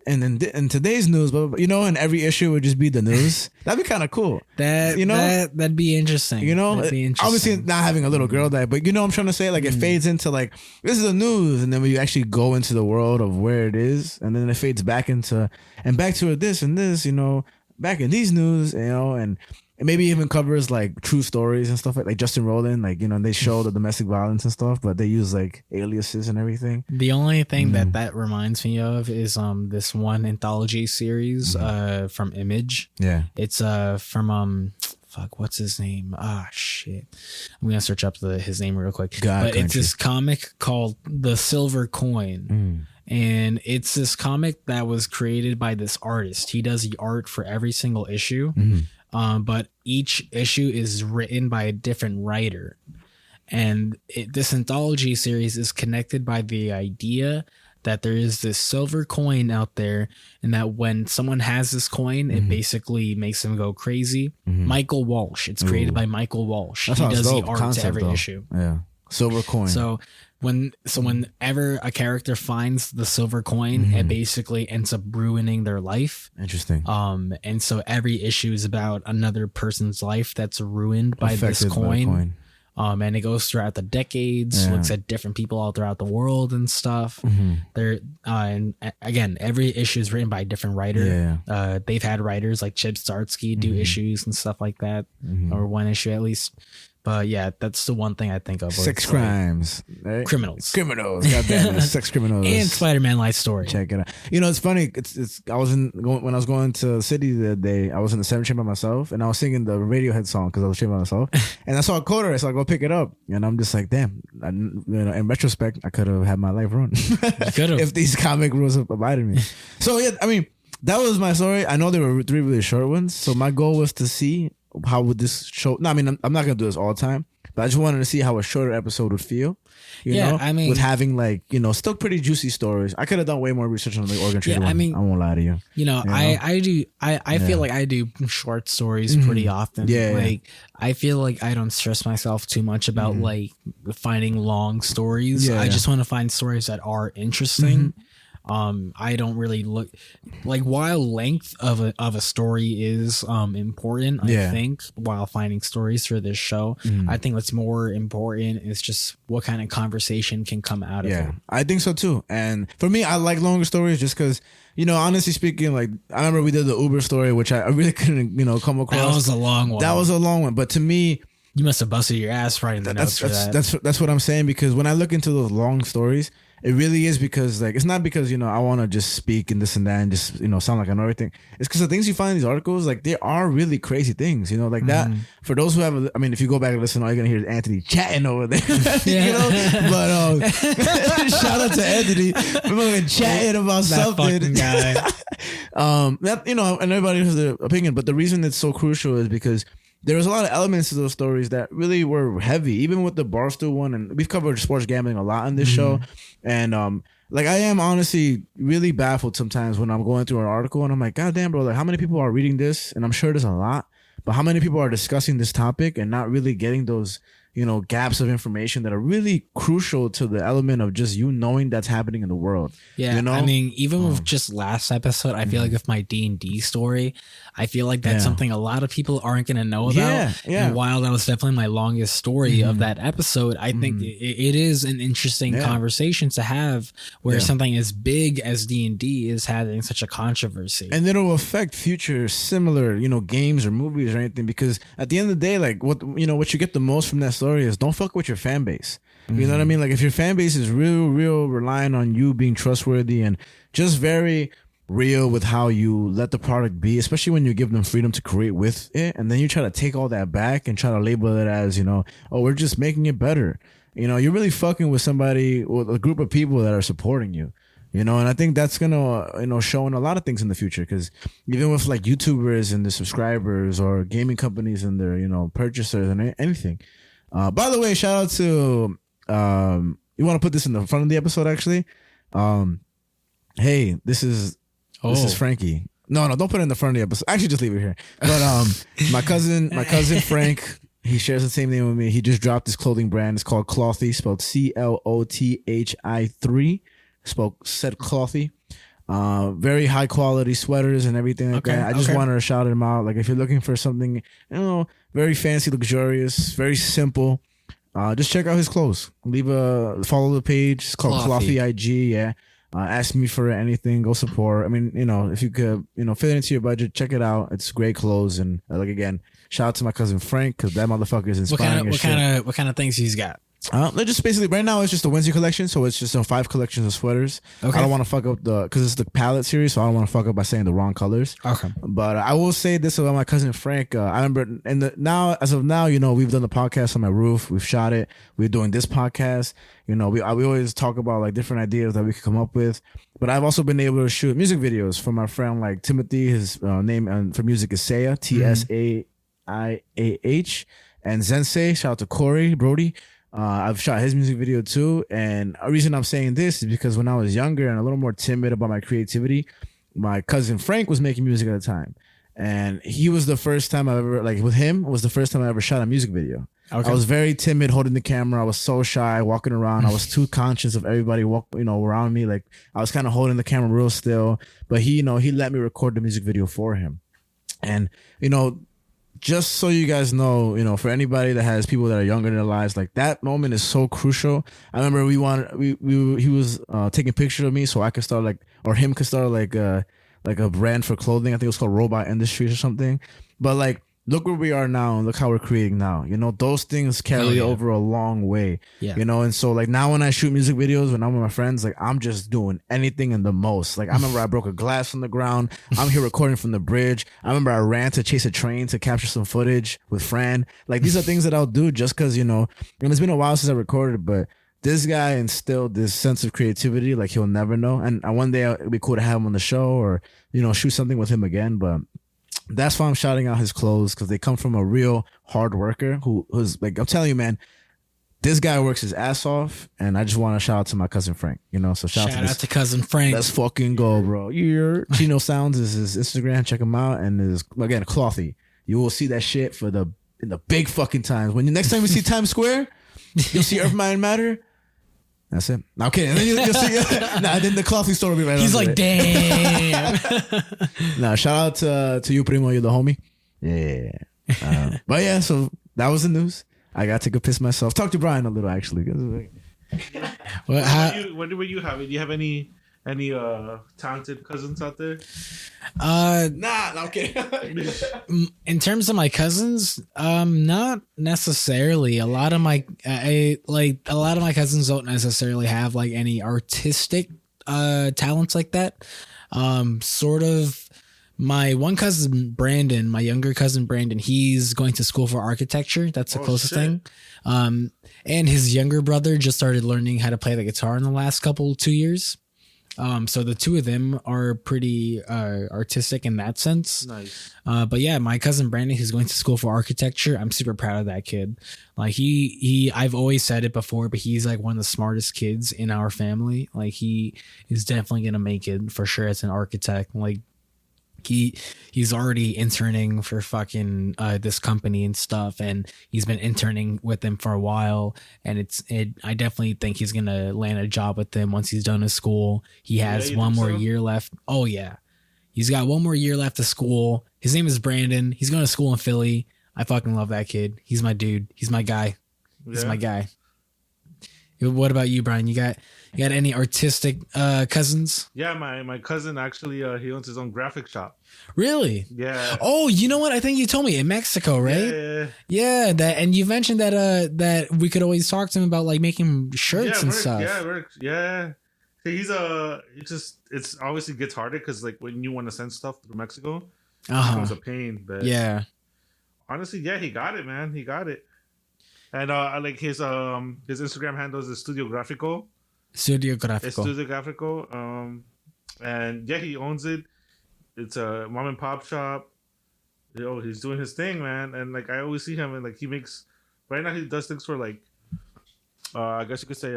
and then in today's news, and every issue would just be the news. That'd be kind of cool. That'd be interesting. That'd be interesting. Obviously not having a little girl die, but I'm trying to say, like, it fades into like, this is the news, and then when you actually go into the world of where it is, and then it fades back into back to this and this, back in these news, and it maybe even covers like true stories and stuff like Justin Roiland, like, they show the domestic violence and stuff, but they use like aliases and everything. The only thing that reminds me of is this one anthology series from Image. Yeah. It's from what's his name? Shit. I'm gonna search up his name real quick. It's this comic called The Silver Coin. And it's this comic that was created by this artist. He does the art for every single issue. But each issue is written by a different writer. And this anthology series is connected by the idea that there is this silver coin out there, and that when someone has this coin, it basically makes them go crazy. Michael Walsh. It's created by Michael Walsh. He does the art to every issue. Yeah. Silver coin. So whenever a character finds the silver coin, it basically ends up ruining their life. Interesting. And so every issue is about another person's life that's ruined by this coin. And it goes throughout the decades, looks at different people all throughout the world and stuff. And again, every issue is written by a different writer. They've had writers like Chip Zdarsky do issues and stuff like that, or one issue at least. But yeah, that's the one thing I think of. Sex crimes. Right? Criminals. God damn it. Sex criminals. And Spider-Man Life Story. Check it out. It's funny. When I was going to the city the other day, I was in the 7 train by myself, and I was singing the Radiohead song because I was trained by myself. And I saw a quarter, so I go pick it up, and I'm just like, damn. In retrospect, I could have had my life ruined. Could have. If these comic rules abided me. So yeah, I mean, that was my story. I know there were 3 really short ones. So my goal was to see how would this show? No, I mean, I'm not gonna do this all the time, but I just wanted to see how a shorter episode would feel. You know, I mean, with having like still pretty juicy stories. I could have done way more research on the organ trade. I mean, I won't lie to you. I feel like I do short stories pretty often. I feel like I don't stress myself too much about like finding long stories. I just want to find stories that are interesting. I don't really look like, while length of a story is important, I think, while finding stories for this show, I think what's more important is just what kind of conversation can come out of it. I think so too. And for me, I like longer stories just because, honestly speaking, like I remember we did the Uber story, which I really couldn't, come across. That was a long one. That was a long one. But to me, you must have busted your ass writing the notes for that. That's what I'm saying, because when I look into those long stories, it really is because, like, it's not because, I want to just speak and this and that and just, sound like I know everything. It's because the things you find in these articles, like, they are really crazy things, like that. For those who have, if you go back and listen, all you're going to hear is Anthony chatting over there, But shout out to Anthony for chatting about that something. Guy. And everybody has their opinion, but the reason it's so crucial is because there was a lot of elements to those stories that really were heavy, even with the Barstool one. And we've covered sports gambling a lot on this show. And like, I am honestly really baffled sometimes when I'm going through an article and I'm like, God damn, bro, like, how many people are reading this? And I'm sure there's a lot, but how many people are discussing this topic and not really getting those, gaps of information that are really crucial to the element of just knowing that's happening in the world. Yeah. I mean, even with just last episode, I feel like with my D&D story, I feel like that's something a lot of people aren't going to know about. And while that was definitely my longest story of that episode, I think it is an interesting conversation to have where something as big as D&D is having such a controversy. And it'll affect future similar, games or movies or anything, because at the end of the day, like what you get the most from that story is don't fuck with your fan base. You know what I mean? Like, if your fan base is real relying on you being trustworthy and just very real with how you let the product be, especially when you give them freedom to create with it, and then you try to take all that back and try to label it as, we're just making it better. You're really fucking with somebody, with a group of people that are supporting you. And I think that's gonna, show in a lot of things in the future, because even with like YouTubers and the subscribers or gaming companies and their, purchasers and anything. By the way, shout out to, you want to put this in the front of the episode, actually? Hey, this is Frankie. No, don't put it in the front of the episode. Actually, just leave it here. But my cousin Frank, he shares the same name with me. He just dropped his clothing brand. It's called Clothy, spelled CLOTHI3. Said Clothy. Very high quality sweaters and everything like that. I just wanted to shout him out. Like, if you're looking for something, very fancy, luxurious, very simple, just check out his clothes. Follow the page. It's called Clothy IG. Yeah. Ask me for anything. Go support. I mean, if you could, fit it into your budget, check it out. It's great clothes. And like, again, shout out to my cousin Frank, because that motherfucker is inspiring. What kind of things he's got? They're just basically, right now it's just a Wednesday collection, so it's just 5 collections of sweaters. I don't want to fuck up because it's the palette series, so I don't want to fuck up by saying the wrong colors. But I will say this about my cousin Frank. I remember, as of now, we've done the podcast on my roof. We've shot it. We're doing this podcast. We always talk about like different ideas that we could come up with. But I've also been able to shoot music videos for my friend like Timothy. His name for music is Saya, TSAIAH, and Zensei. Shout out to Corey Brody. I've shot his music video too, and a reason I'm saying this is because when I was younger and a little more timid about my creativity, my cousin Frank was making music at the time, and he was the first time I ever, like with him, was the first time I ever shot a music video. I was very timid holding the camera. I was so shy walking around. I was too conscious of everybody around me. Like, I was kind of holding the camera real still, but he let me record the music video for him. And, just so you guys know, for anybody that has people that are younger in their lives, like, that moment is so crucial. I remember he was taking pictures of me so I could start him could start like a brand for clothing. I think it was called Robot Industries or something. But like, look where we are now and look how we're creating now. Those things carry over a long way. Yeah. And so like now when I shoot music videos, when I'm with my friends, like, I'm just doing anything and the most. Like, I remember I broke a glass from the ground. I'm here recording from the bridge. I remember I ran to chase a train to capture some footage with Fran. Like, these are things that I'll do just because, and it's been a while since I recorded, but this guy instilled this sense of creativity like he'll never know. And one day it'd be cool to have him on the show or, shoot something with him again. But that's why I'm shouting out his clothes, because they come from a real hard worker who's like, I'm telling you, man, this guy works his ass off, and I just want to shout out to my cousin Frank. So shout out to cousin Frank. Let's fucking go, bro. Chino Sounds is his Instagram. Check him out, and is again Clothy. You will see that shit in the big fucking times. When the next time you see Times Square, you'll see Earth, Mind, Matter. That's it. No, I'm kidding. And then you'll see. Then the Clothy store will be right. He's under like, it. damn. Nah, shout out to you, Primo. You're the homie. Yeah. But yeah, so that was the news. I got to go piss myself. Talk to Brian a little, actually. Well, What do you have? Do you have any talented cousins out there? Nah, I'm kidding. in terms of my cousins, not necessarily. A lot of my cousins don't necessarily have like any artistic talents like that. Sort of. My one cousin Brandon, my younger cousin Brandon, he's going to school for architecture. That's the closest thing. And his younger brother just started learning how to play the guitar in the last 2 years. So the two of them are pretty artistic in that sense. Nice. But yeah, my cousin Brandon, who's going to school for architecture, I'm super proud of that kid. Like I've always said it before, but he's like one of the smartest kids in our family. Like he is definitely gonna make it for sure as an architect. Like he's already interning for fucking this company and stuff, and he's been interning with them for a while, and I definitely think he's gonna land a job with them once he's done his school. He has one more year left. Oh yeah, he's got one more year left of school. His name is Brandon. He's going to school in Philly. I fucking love that kid. He's my dude. He's my guy. He's my guy. What about you, Brian? You got any artistic cousins? Yeah, my cousin actually he owns his own graphic shop. Really? Yeah. Oh, you know what? I think you told me in Mexico, right? Yeah. That, and you mentioned that we could always talk to him about like making shirts and stuff. Yeah. He's it's obviously gets harder because like when you want to send stuff through Mexico, it becomes a pain. But yeah, honestly, yeah, he got it, man. He got it. And I like his Instagram handle is Studio Grafico. And yeah, he owns it. It's a mom and pop shop. He's doing his thing, man. And like I always see him, and like he makes. Right now, he does things for like. I guess you could say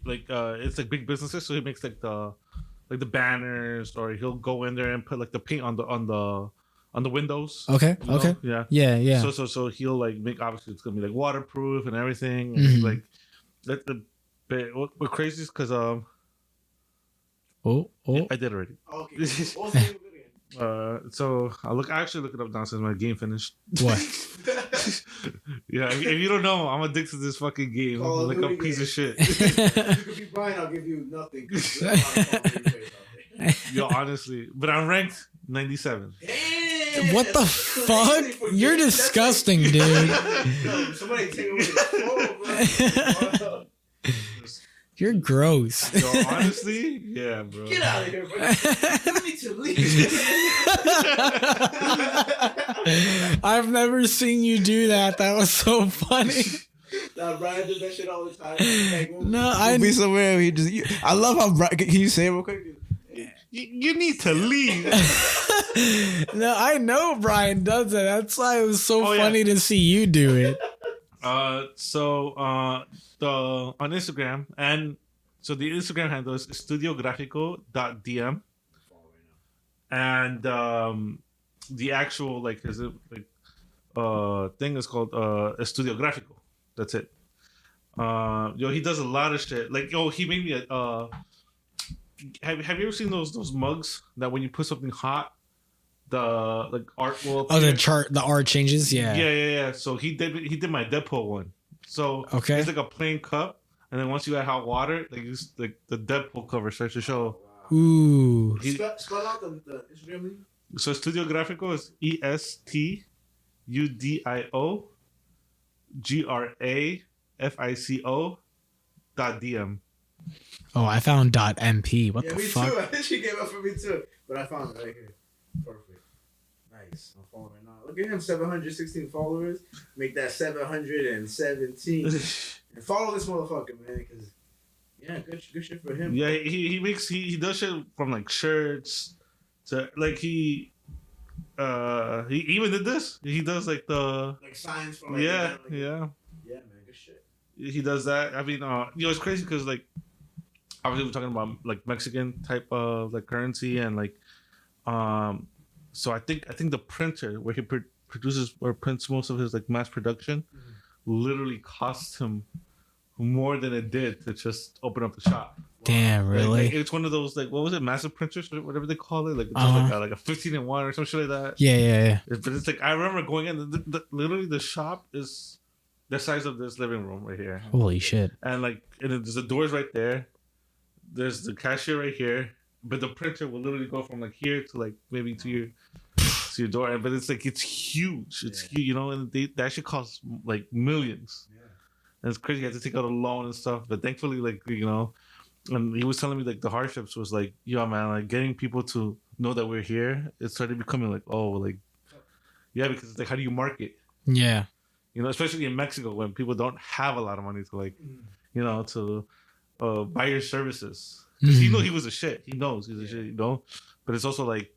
it's like big businesses. So he makes like the banners, or he'll go in there and put like the paint on the windows. Okay. You know? Okay. Yeah. So he'll like make, obviously it's gonna be like waterproof and everything. And Mm-hmm. like what crazy is because Oh. I did already. Okay. What was the name of it again? So I actually look it up now since my game finished. What? Yeah, if you don't know, I'm addicted to this fucking game. Call of Like a Duty piece game. of shit. You could be Brian, I'll give you nothing. 'cause there's a lot of Call of Duty players out there. Yo, honestly, but I'm ranked 97. Damn, What the that's fuck? crazy for You're games. disgusting, dude. Yo, somebody take away the phone, bro. You're gross. Yo, honestly, yeah, bro. Get out of here, bro. You need to leave. I've never seen you do that. That was so funny. Nah, Brian does that shit all the time. Like, No, I'd be somewhere. I love how Brian. Can you say it real quick? You need to leave. no, I know Brian does it. That's why it was so Oh, yeah. funny to see you do it. On Instagram, and so the Instagram handle is studiografico.dm, and the actual thing is called Estudio Grafico. That's it. He does a lot of shit. Like, he made me a. Have you ever seen those mugs that when you put something hot, the like art will appear? The art changes. Yeah. So he did my Deadpool one. So Okay. it's like a plain cup, and then once you add hot water, like the Deadpool cover starts to show. Ooh. Spell out the Instagram link. So Studio Grafico is ESTUDIOGRAFICO.DM. Oh, I found .mp. What the me fuck? too. She gave up for me too. But I found it right here. Perfect. Nice. I'm following right now. Look at him, 716 followers. Make that 717. And follow this motherfucker, man, because good shit for him. Yeah, he does shit from like shirts So like he even did this. He does like the Like signs for like yeah. yeah, man, good shit. He does that. I mean, it's crazy because like obviously we're talking about like Mexican type of like currency and like so I think the printer where he produces or prints most of his like mass production literally cost him more than it did to just open up the shop. Damn, really? Like, it's one of those like, what was it, massive printers or whatever they call it, like it's like a 15-in-1 or some shit like that. Yeah. But it's like I remember going in. Literally, the shop is the size of this living room right here. Holy shit! And like, there's the doors right there. There's the cashier right here, but the printer will literally go from like here to like maybe to your door. But it's like it's huge. It's huge, you know. And that shit costs like millions. Yeah. And it's crazy. You have to take out a loan and stuff. But thankfully, like you know. And he was telling me like the hardships was like, yo man, like getting people to know that we're here. It started becoming like, oh, like, yeah, because it's like, how do you market? Yeah, you know, especially in Mexico when people don't have a lot of money to like, you know, to buy your services. Because he knows he was a shit. He knows he's a shit, you know. But it's also like,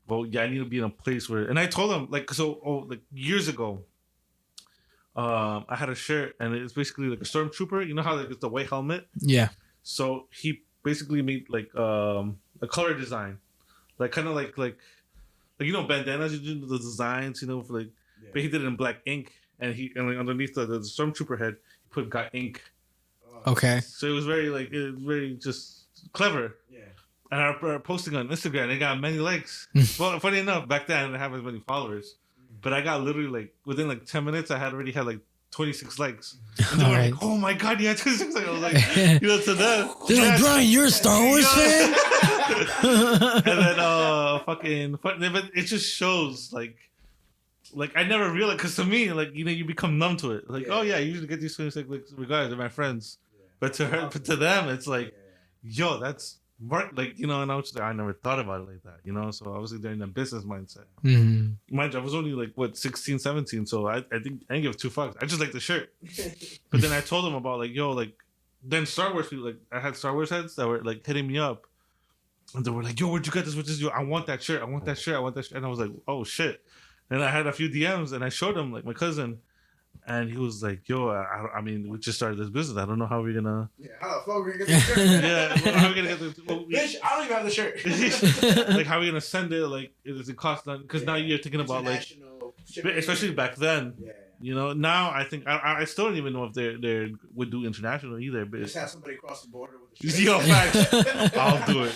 well, yeah, I need to be in a place where. And I told him like, like years ago, I had a shirt and it's basically like a stormtrooper. You know how like it's the white helmet. Yeah. So he basically made like a color design, like kind of like you know bandanas, you do the designs, you know, for like, but he did it in black ink, and like underneath the stormtrooper head he put got ink. Okay. So it was very just clever. Yeah. And I posting on Instagram, it got many likes. Well, funny enough, back then I didn't have as many followers, but I got literally like within like 10 minutes I already had like 26 likes. And they were like, oh my god, yeah, 26 likes. I was like, you know, to them. They're like, Brian, you're a Star Wars fan? And then but it just shows like I never realized, because to me, like, you know, you become numb to it. Like, oh yeah, I usually get these 26 likes regardless, they're my friends. But to them, it's like, yo, that's like, you know, and I was just like, I never thought about it like that, you know. So obviously they're in a business mindset. Mind you, I was only like 16, 17, so I think I didn't give 2 fucks. I just like the shirt. But then I told them about like, yo, like, then Star Wars people, like, I had Star Wars heads that were like hitting me up, and they were like, yo, where'd you get this? What's this? I want that shirt. I want that shirt. I want that shirt. And I was like, oh shit. And I had a few DMs, and I showed him like my cousin. And he was like, yo, I mean, we just started this business. I don't know how we're going to... Yeah, how the fuck are we going to get this shirt? Yeah, how are we going to get this... Well, bitch, I don't even have the shirt. Like, how are we going to send it? Like, does it cost nothing? Because now you're thinking about, like... Especially back then. Yeah. You know, now I think... I still don't even know if they would do international either. But just have somebody cross the border with a shirt. Yo, facts. I'll do it.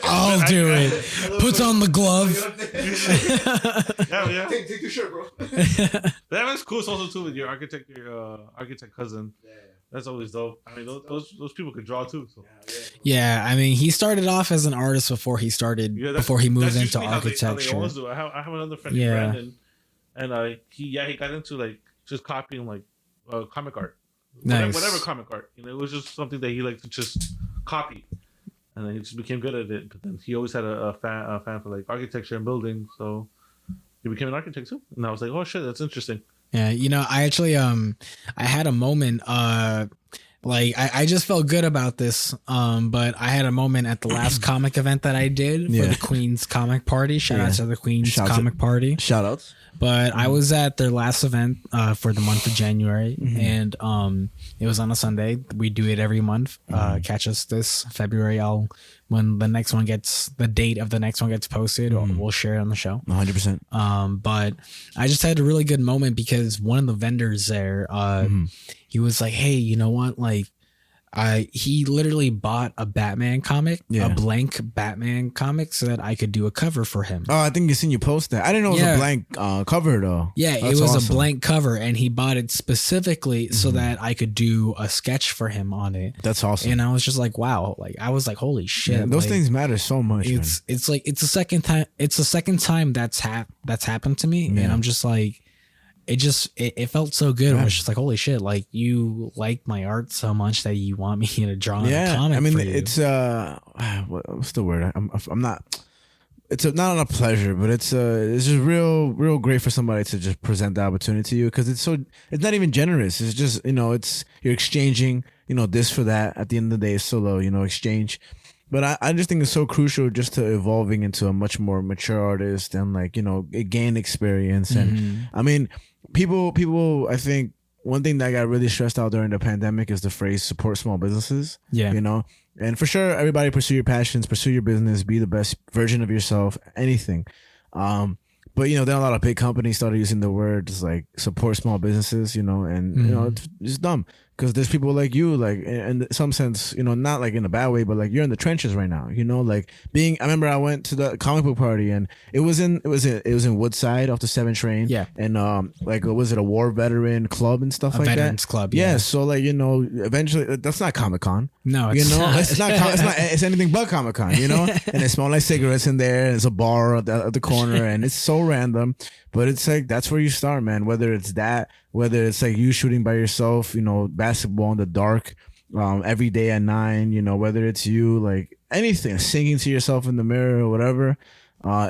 I'll do it. Puts on the glove. Yeah. Take the shirt, bro. That was cool. It's also too with your architect cousin. Yeah. That's always dope. I mean, those people could draw too. So. Yeah, I mean, he started off as an artist before he moved into architecture. How they always do. I have another friend, Brandon, and he got into like just copying like comic art. Nice. Whatever comic art. You know, it was just something that he liked to just copy. And then he just became good at it. But then he always had a fan for like architecture and building. So he became an architect too. And I was like, oh shit, that's interesting. Yeah, you know, I actually I had a moment like I just felt good about this. But I had a moment at the last comic event that I did for the Queen's Comic Party. Shout out to the Queen's Comic Party. Shout outs. But I was at their last event for the month of January, and it was on a Sunday. We do it every month. Catch us this February. When the next one gets the date of the next one gets posted, we'll share it on the show. 100%. But I just had a really good moment because one of the vendors there, he was like, "Hey, you know what? Like, he literally bought a Batman comic, a blank Batman comic, so that I could do a cover for him." Oh, I think you seen you post that. I didn't know it was a blank cover though. Yeah, it was awesome. A blank cover, and he bought it specifically so that I could do a sketch for him on it. That's awesome. And I was just like, wow, like I was like, holy shit. Yeah, those things matter so much. It's like it's the second time that's happened to me, and I'm just like, it felt so good. I was just like, holy shit, like you like my art so much that you want me to draw a comic. I mean, for you. it's what's the word? I'm not. It's not a pleasure, but it's just real great for somebody to just present the opportunity to you, because it's not even generous. It's just, you know, you're exchanging, you know, this for that. At the end of the day, it's solo, you know, exchange. But I just think it's so crucial just to evolving into a much more mature artist and like, you know, gain experience. And I mean, people, I think one thing that got really stressed out during the pandemic is the phrase support small businesses. Yeah. You know, and for sure, everybody pursue your passions, pursue your business, be the best version of yourself, anything. But, you know, then a lot of big companies started using the words like support small businesses, you know, and, you know, it's dumb. Because there's people like you, like in some sense, you know, not like in a bad way, but like you're in the trenches right now, you know, like I remember I went to the comic book party and it was in Woodside off the 7 train. Yeah. And like, was it a war veteran club and stuff like that? Veterans club. Yeah. So like, you know, eventually that's not Comic-Con. No, it's you know, not. it's anything but Comic-Con, you know, and it smells like cigarettes in there. And there's a bar at the corner and it's so random, but it's like, that's where you start, man. Whether it's like you shooting by yourself, you know, basketball in the dark, every day at 9, you know, whether it's you like anything, singing to yourself in the mirror or whatever,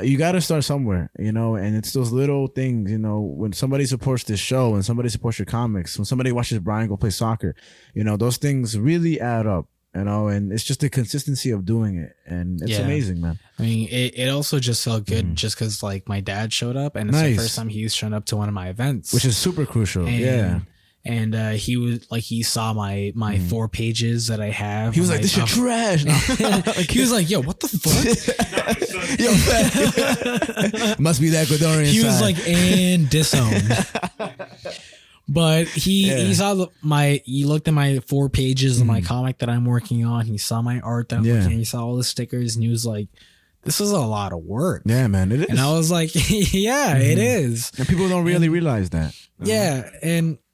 you got to start somewhere, you know, and it's those little things, you know, when somebody supports this show, when somebody supports your comics, when somebody watches Brian go play soccer, you know, those things really add up. You know, and it's just the consistency of doing it, and it's amazing, man. I mean, it also just felt good just because like my dad showed up, and it's the first time he's shown up to one of my events, which is super crucial. And he was like, he saw my 4 pages that I have. He was like, "This shit trash." No. He was like, "Yo, what the fuck?" Yo, must be that Ecuadorian. He was like, "And disowned." But he saw he looked at my 4 pages of my comic that I'm working on. He saw my art that I'm working on. He saw all the stickers and he was like, this is a lot of work. Yeah, man, it is. And I was like, yeah, it is. And people don't really realize that. Yeah.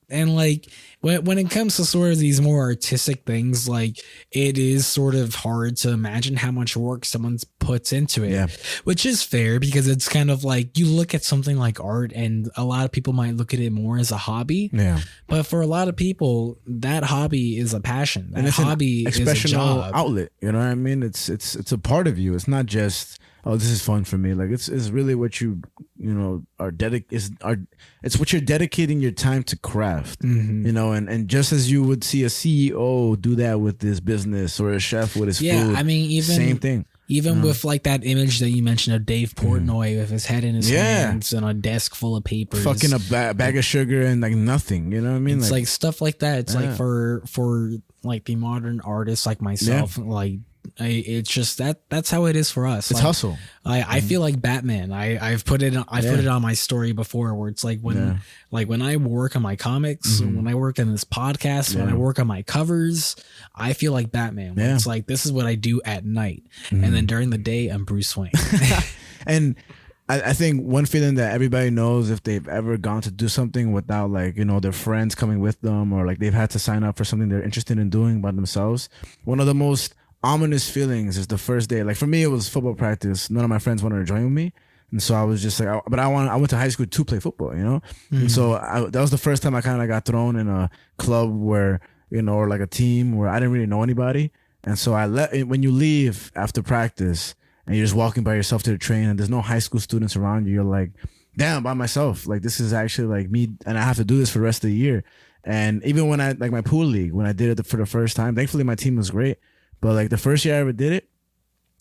And like when it comes to sort of these more artistic things, like it is sort of hard to imagine how much work someone puts into it, which is fair because it's kind of like you look at something like art and a lot of people might look at it more as a hobby. Yeah. But for a lot of people, that hobby is a passion. That hobby is a job. Outlet. You know what I mean? It's a part of you. It's not just, oh, this is fun for me. Like it's really what you know it's what you're dedicating your time to craft. You know, and just as you would see a CEO do that with his business or a chef with his food. I mean, even same thing. Even with like that image that you mentioned of Dave Portnoy with his head in his hands and a desk full of papers, fucking a bag of sugar and like nothing. You know what I mean? It's like stuff like that. It's like for like the modern artists like myself, like. It's just that's how it is for us. It's like, hustle. I feel like Batman. I've put it put it on my story before where it's like when I work on my comics, when I work on this podcast, when I work on my covers, I feel like Batman. It's like this is what I do at night, and then during the day I'm Bruce Wayne. And I think one feeling that everybody knows if they've ever gone to do something without like, you know, their friends coming with them or like they've had to sign up for something they're interested in doing by themselves. One of the most ominous feelings is the first day. Like for me, it was football practice. None of my friends wanted to join with me, and so I was just like, I went to high school to play football, you know. And so that was the first time I kind of got thrown in a club where, you know, or like a team where I didn't really know anybody. And so when you leave after practice and you're just walking by yourself to the train and there's no high school students around you, you're like, damn, by myself. Like this is actually like me, and I have to do this for the rest of the year. And even when I like my pool league, when I did it for the first time, thankfully my team was great. But like the first year I ever did it,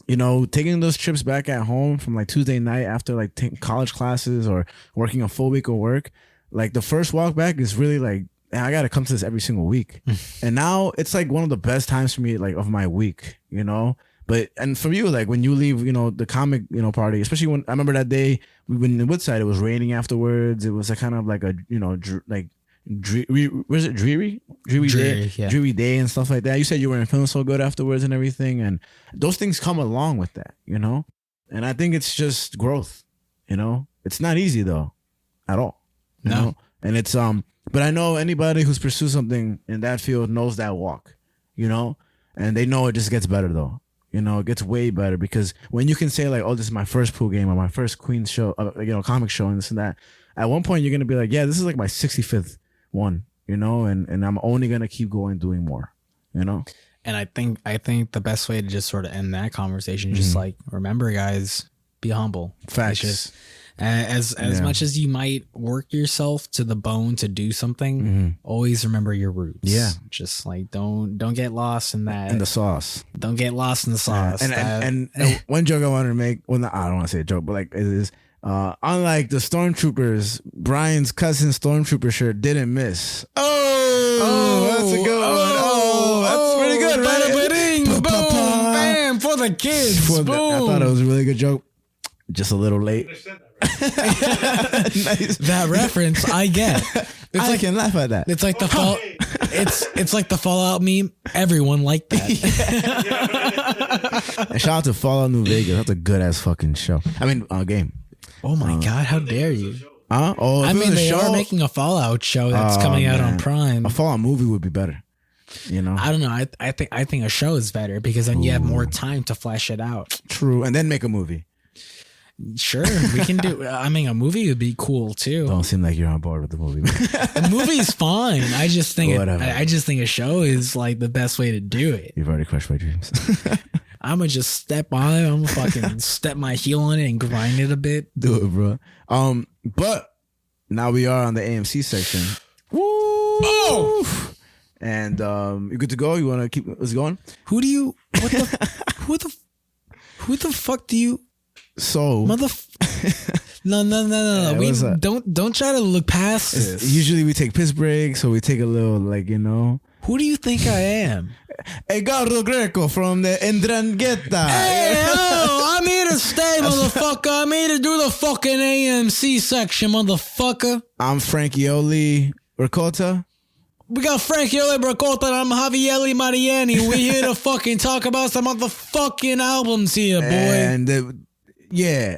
you know, taking those trips back at home from like Tuesday night after like college classes or working a full week of work, like the first walk back is really like, man, I got to come to this every single week. And now it's like one of the best times for me, like of my week, you know. But and for you, like when you leave, you know, the comic, you know, party, especially when I remember that day we went in Woodside, it was raining afterwards. It was a kind of like a, you know, was it dreary day and stuff like that. You said you weren't feeling so good afterwards and everything, and those things come along with that, you know. And I think it's just growth, you know. It's not easy though, at all. You know? And it's but I know anybody who's pursued something in that field knows that walk, you know, and they know it just gets better though. You know, it gets way better because when you can say like, oh, this is my first pool game or my first Queen show, you know, comic show and this and that, at one point you're gonna be like, yeah, this is like my 65th one, you know, and I'm only gonna keep going doing more, you know. And I think the best way to just sort of end that conversation is just like, remember guys, be humble. Facts. As much as you might work yourself to the bone to do something, always remember your roots. Yeah. Just like don't get lost in that. And the sauce. Don't get lost in the sauce. And one joke I wanted to make, well, I don't want to say a joke, but like it is, unlike the Stormtroopers, Brian's cousin Stormtrooper shirt didn't miss. Oh, that's a good one. Oh, that's pretty good, right? Boom, bam, for the kids. Boom. I thought it was a really good joke. Just a little late. Nice. That reference I get. I can laugh at that. It's like the fall. It's like the Fallout meme. Everyone liked that. And shout out to Fallout New Vegas. That's a good ass fucking show. I mean, game. Oh my god! How dare you? Oh, I mean, they are making a Fallout show that's coming out on Prime. A Fallout movie would be better. You know, I don't know. I think a show is better because then you have more time to flesh it out. True, and then make a movie. Sure, we can do. I mean, a movie would be cool too. Don't seem like you're on board with the movie. The movie's fine. I just think I just think a show is like the best way to do it. You've already crushed my dreams. I'm gonna just step on it. I'm gonna fucking step my heel on it and grind it a bit. Do it, bro. But now we are on the A.M.C section. Woo! Oh! And you good to go? You want to keep us going? Who the fuck do you? So No. Yeah, We don't try to look past this. Usually we take piss breaks, so we take a little, like, you know. Who do you think I am? Edgardo Greco from the Ndrangheta. Hey, I'm here to stay, motherfucker. I'm here to do the fucking A.M.C section, motherfucker. I'm Franky Ricotta. We got Franky Ricotta and I'm Javi Mariani. We're here to fucking talk about some motherfucking albums here, boy. And yeah.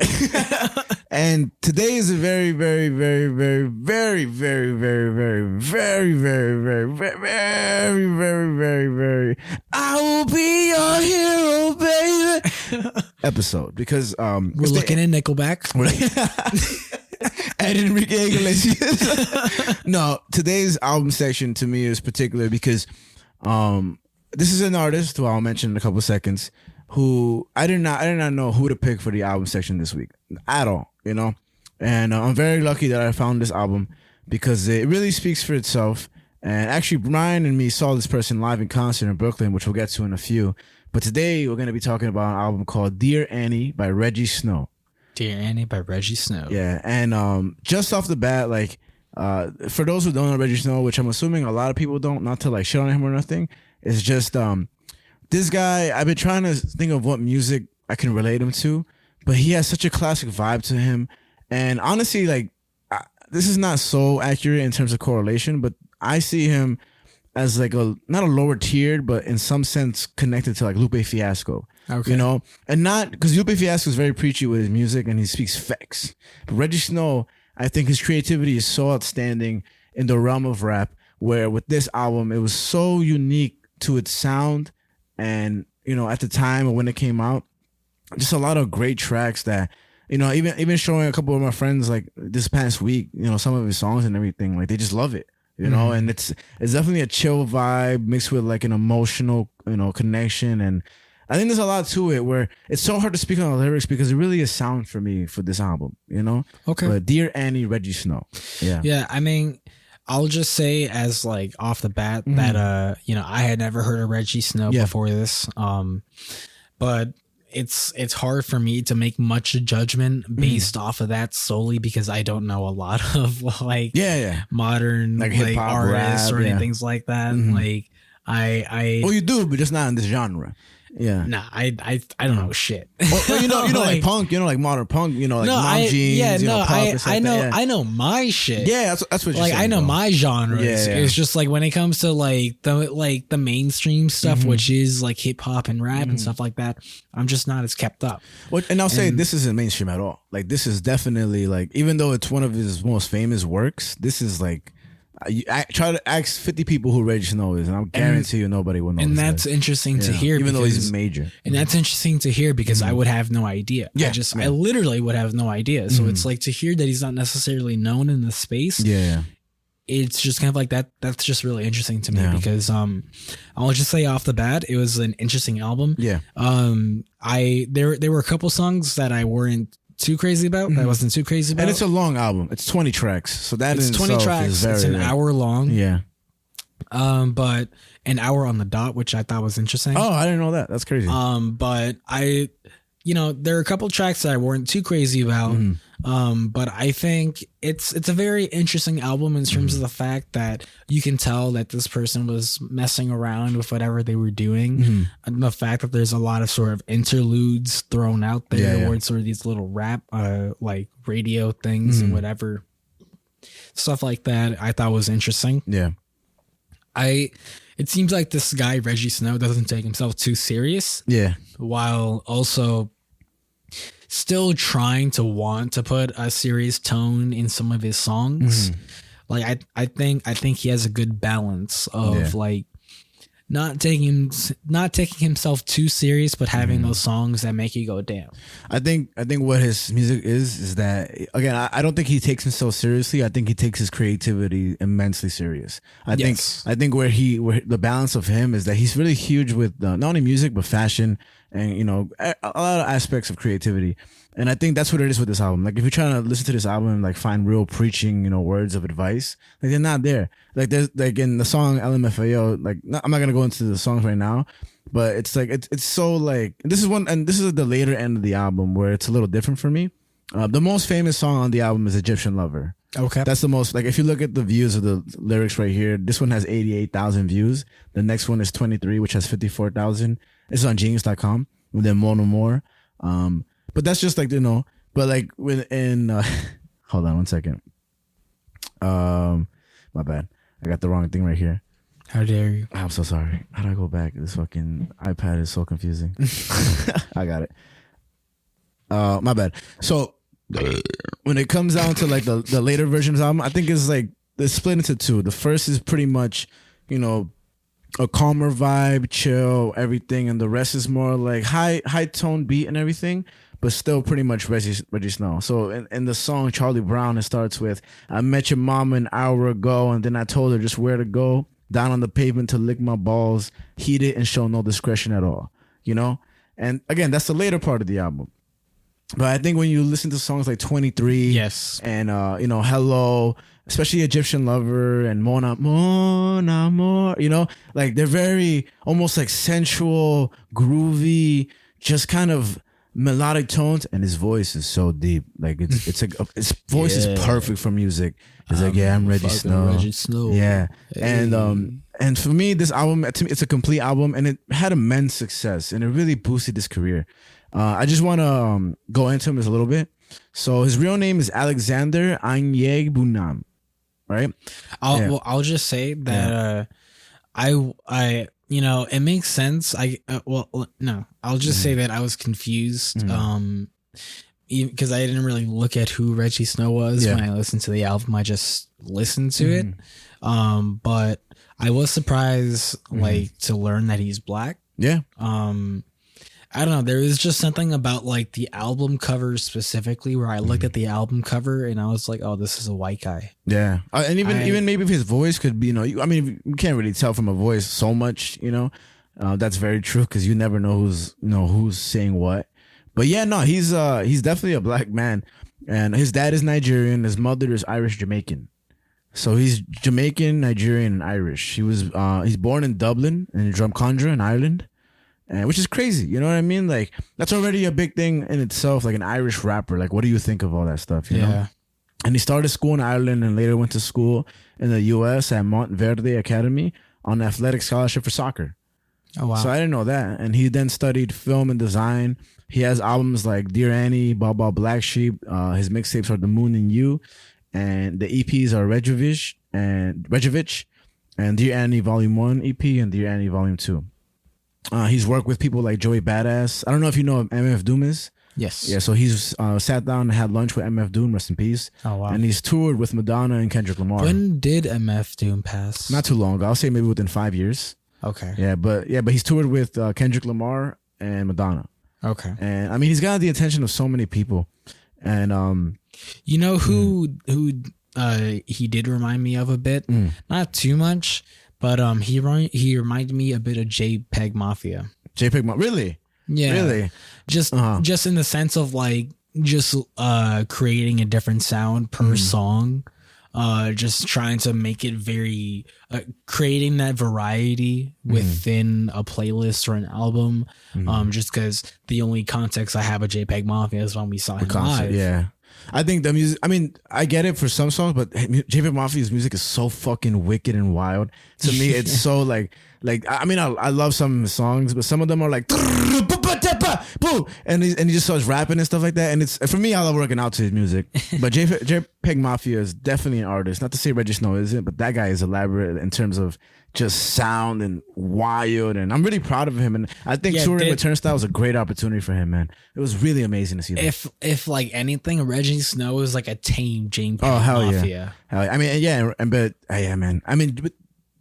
And today is a very, very, very, very, very, very, very, very, very, very, very, very, very, very, very, very, I will be your hero, baby. Episode, because we're looking at Nickelback. And Enrique Iglesias. No, today's album section to me is particular because this is an artist who I'll mention in a couple seconds, who I did not know who to pick for the album section this week at all, you know. And I'm very lucky that I found this album because it really speaks for itself. And actually, Brian and me saw this person live in concert in Brooklyn, which we'll get to in a few. But today we're going to be talking about an album called Dear Annie by Rejjie Snow. Dear Annie by Rejjie Snow. Yeah, and just off the bat, like, for those who don't know Rejjie Snow, which I'm assuming a lot of people don't, not to like shit on him or nothing, it's just this guy. I've been trying to think of what music I can relate him to, but he has such a classic vibe to him. And honestly, like, this is not so accurate in terms of correlation, but I see him as like not a lower tiered, but in some sense connected to like Lupe Fiasco. Okay. You know, and not because Lupe Fiasco is very preachy with his music and he speaks facts. But Rejjie Snow, I think his creativity is so outstanding in the realm of rap, where with this album, it was so unique to its sound. And, you know, at the time when it came out, just a lot of great tracks that, you know, even showing a couple of my friends like this past week, you know, some of his songs and everything, like they just love it. You know, and it's definitely a chill vibe mixed with like an emotional, you know, connection. And I think there's a lot to it where it's so hard to speak on the lyrics because it really is sound for me for this album, you know? Okay. But Dear Annie, Rejjie Snow. Yeah. Yeah. I mean, I'll just say as like off the bat that, you know, I had never heard of Rejjie Snow before this. But it's hard for me to make much judgment based off of that solely because I don't know a lot of like modern like hip-hop, artists rap, or anything like that. Like well, you do, but just not in this genre. Yeah. Nah, I don't know shit. Well, you know, like punk, you know, like modern punk, you know, like mom jeans, you know, I know my shit. Yeah, that's what you're like. saying, I know bro. my genres. Yeah. It's just like when it comes to like the mainstream stuff, which is like hip hop and rap and stuff like that, I'm just not as kept up. Well, and I'll say this isn't mainstream at all. Like this is definitely like, even though it's one of his most famous works, this is like. I try to ask 50 people who Rejjie Snow is, and I'll guarantee you nobody will know. And that's interesting to hear, even though he's major. And that's interesting to hear because I would have no idea. Yeah, I literally would have no idea. So it's like to hear that he's not necessarily known in the space. Yeah, it's just kind of like that. That's just really interesting to me because I'll just say off the bat, it was an interesting album. Yeah. There were a couple songs that I weren't too crazy about. That I wasn't too crazy about. And it's a long album. It's 20 tracks. So that it's in 20 itself tracks. is very, It's an hour long. Yeah. But an hour on the dot, which I thought was interesting. Oh, I didn't know that. That's crazy. But I, there are a couple tracks that I weren't too crazy about. But I think it's a very interesting album in terms of the fact that you can tell that this person was messing around with whatever they were doing, and the fact that there's a lot of sort of interludes thrown out there, where it's sort of these little rap, like radio things and whatever stuff like that. I thought was interesting. Yeah. It seems like this guy Rejjie Snow doesn't take himself too serious. Yeah. While also still trying to want to put a serious tone in some of his songs. Like I think he has a good balance of like not taking himself too serious, but having those songs that make you go, damn. I think what his music is that, again, I don't think he takes himself seriously. I think he takes his creativity immensely serious. I think where the balance of him is that he's really huge with not only music but fashion and a lot of aspects of creativity. And I think that's what it is with this album. Like if you're trying to listen to this album and like find real preaching, words of advice, like they're not there. Like there's like in the song LMFAO, like I'm not gonna go into the songs right now, but it's like it's so like this is the later end of the album where it's a little different for me. The most famous song on the album is Egyptian Lover. Okay. That's the most, like if you look at the views of the lyrics right here, this one has 88,000 views. The next one is 23, which has 54,000. It's on genius.com. And then More No More. But that's just like, but like within, hold on one second. My bad. I got the wrong thing right here. How dare you? I'm so sorry. How do I go back? This fucking iPad is so confusing. I got it. My bad. So when it comes down to like the later versions of the album, I think it's like it's split into two. The first is pretty much, a calmer vibe, chill, everything, and the rest is more like high tone beat and everything, but still pretty much Rejjie Snow. So in the song Charlie Brown, it starts with, I met your mama an hour ago, and then I told her just where to go, down on the pavement to lick my balls, heat it and show no discretion at all, And again, that's the later part of the album. But I think when you listen to songs like 23, yes, and Hello, especially Egyptian Lover and Mon Amour, like they're very almost like sensual, groovy, just kind of melodic tones, and his voice is so deep. Like it's like his voice is perfect for music. It's like, I'm Rejjie Snow. Rejjie Snow. Yeah. Hey. And for me, this album, it's a complete album, and it had immense success, and it really boosted his career. I just want to go into him a little bit. So his real name is Alexander Anyeg Bunam, right? I'll just say that it makes sense. I'll just say that I was confused because I didn't really look at who Rejjie Snow was when I listened to the album. I just listened to it. But I was surprised to learn that he's black. Yeah. I don't know. There was just something about like the album cover specifically where I looked at the album cover and I was like, oh, this is a white guy. Yeah. And even maybe if his voice could be, you can't really tell from a voice so much, that's very true because you never know who's saying what. But yeah, no, he's definitely a black man, and his dad is Nigerian. His mother is Irish Jamaican. So he's Jamaican, Nigerian, and Irish. He's born in Dublin in Drumcondra in Ireland. Which is crazy, you know what I mean? Like that's already a big thing in itself. Like an Irish rapper, like what do you think of all that stuff? You know? And he started school in Ireland and later went to school in the U.S. at Montverde Academy on an athletic scholarship for soccer. Oh wow! So I didn't know that. And he then studied film and design. He has albums like Dear Annie, Baba Black Sheep. His mixtapes are The Moon and You, and the EPs are Rejjevich and Dear Annie Volume 1 EP and Dear Annie Volume 2. He's worked with people like Joey Badass. I don't know if you know MF Doom is. Yes. Yeah, so he's sat down and had lunch with MF Doom, rest in peace. Oh, wow. And he's toured with Madonna and Kendrick Lamar. When did MF Doom pass? Not too long ago. I'll say maybe within 5 years. Okay. Yeah, but he's toured with Kendrick Lamar and Madonna. Okay. And I mean, he's got the attention of so many people. And you know who he did remind me of a bit? Not too much. But he reminded me a bit of JPEG Mafia. JPEG Mafia, really? Yeah, really. Just in the sense of like just creating a different sound per song. Just trying to make it very creating that variety within a playlist or an album. Just because the only context I have of JPEG Mafia is when we saw him live. Yeah. I think the music, I mean, I get it for some songs, but JPEG Mafia's music is so fucking wicked and wild. To me, it's so like I mean, I love some of his songs, but some of them are like, and he just starts rapping and stuff like that. And it's, for me, I love working out to his music. But JPEG Mafia is definitely an artist. Not to say Rejjie Snow isn't, but that guy is elaborate in terms of just sound and wild. And I'm really proud of him. And I think touring with Turnstile was a great opportunity for him, man. It was really amazing to see that. If like anything, Rejjie Snow is like a tame JPEG Mafia. Yeah. Hell yeah. I mean, yeah, but yeah, man. I mean,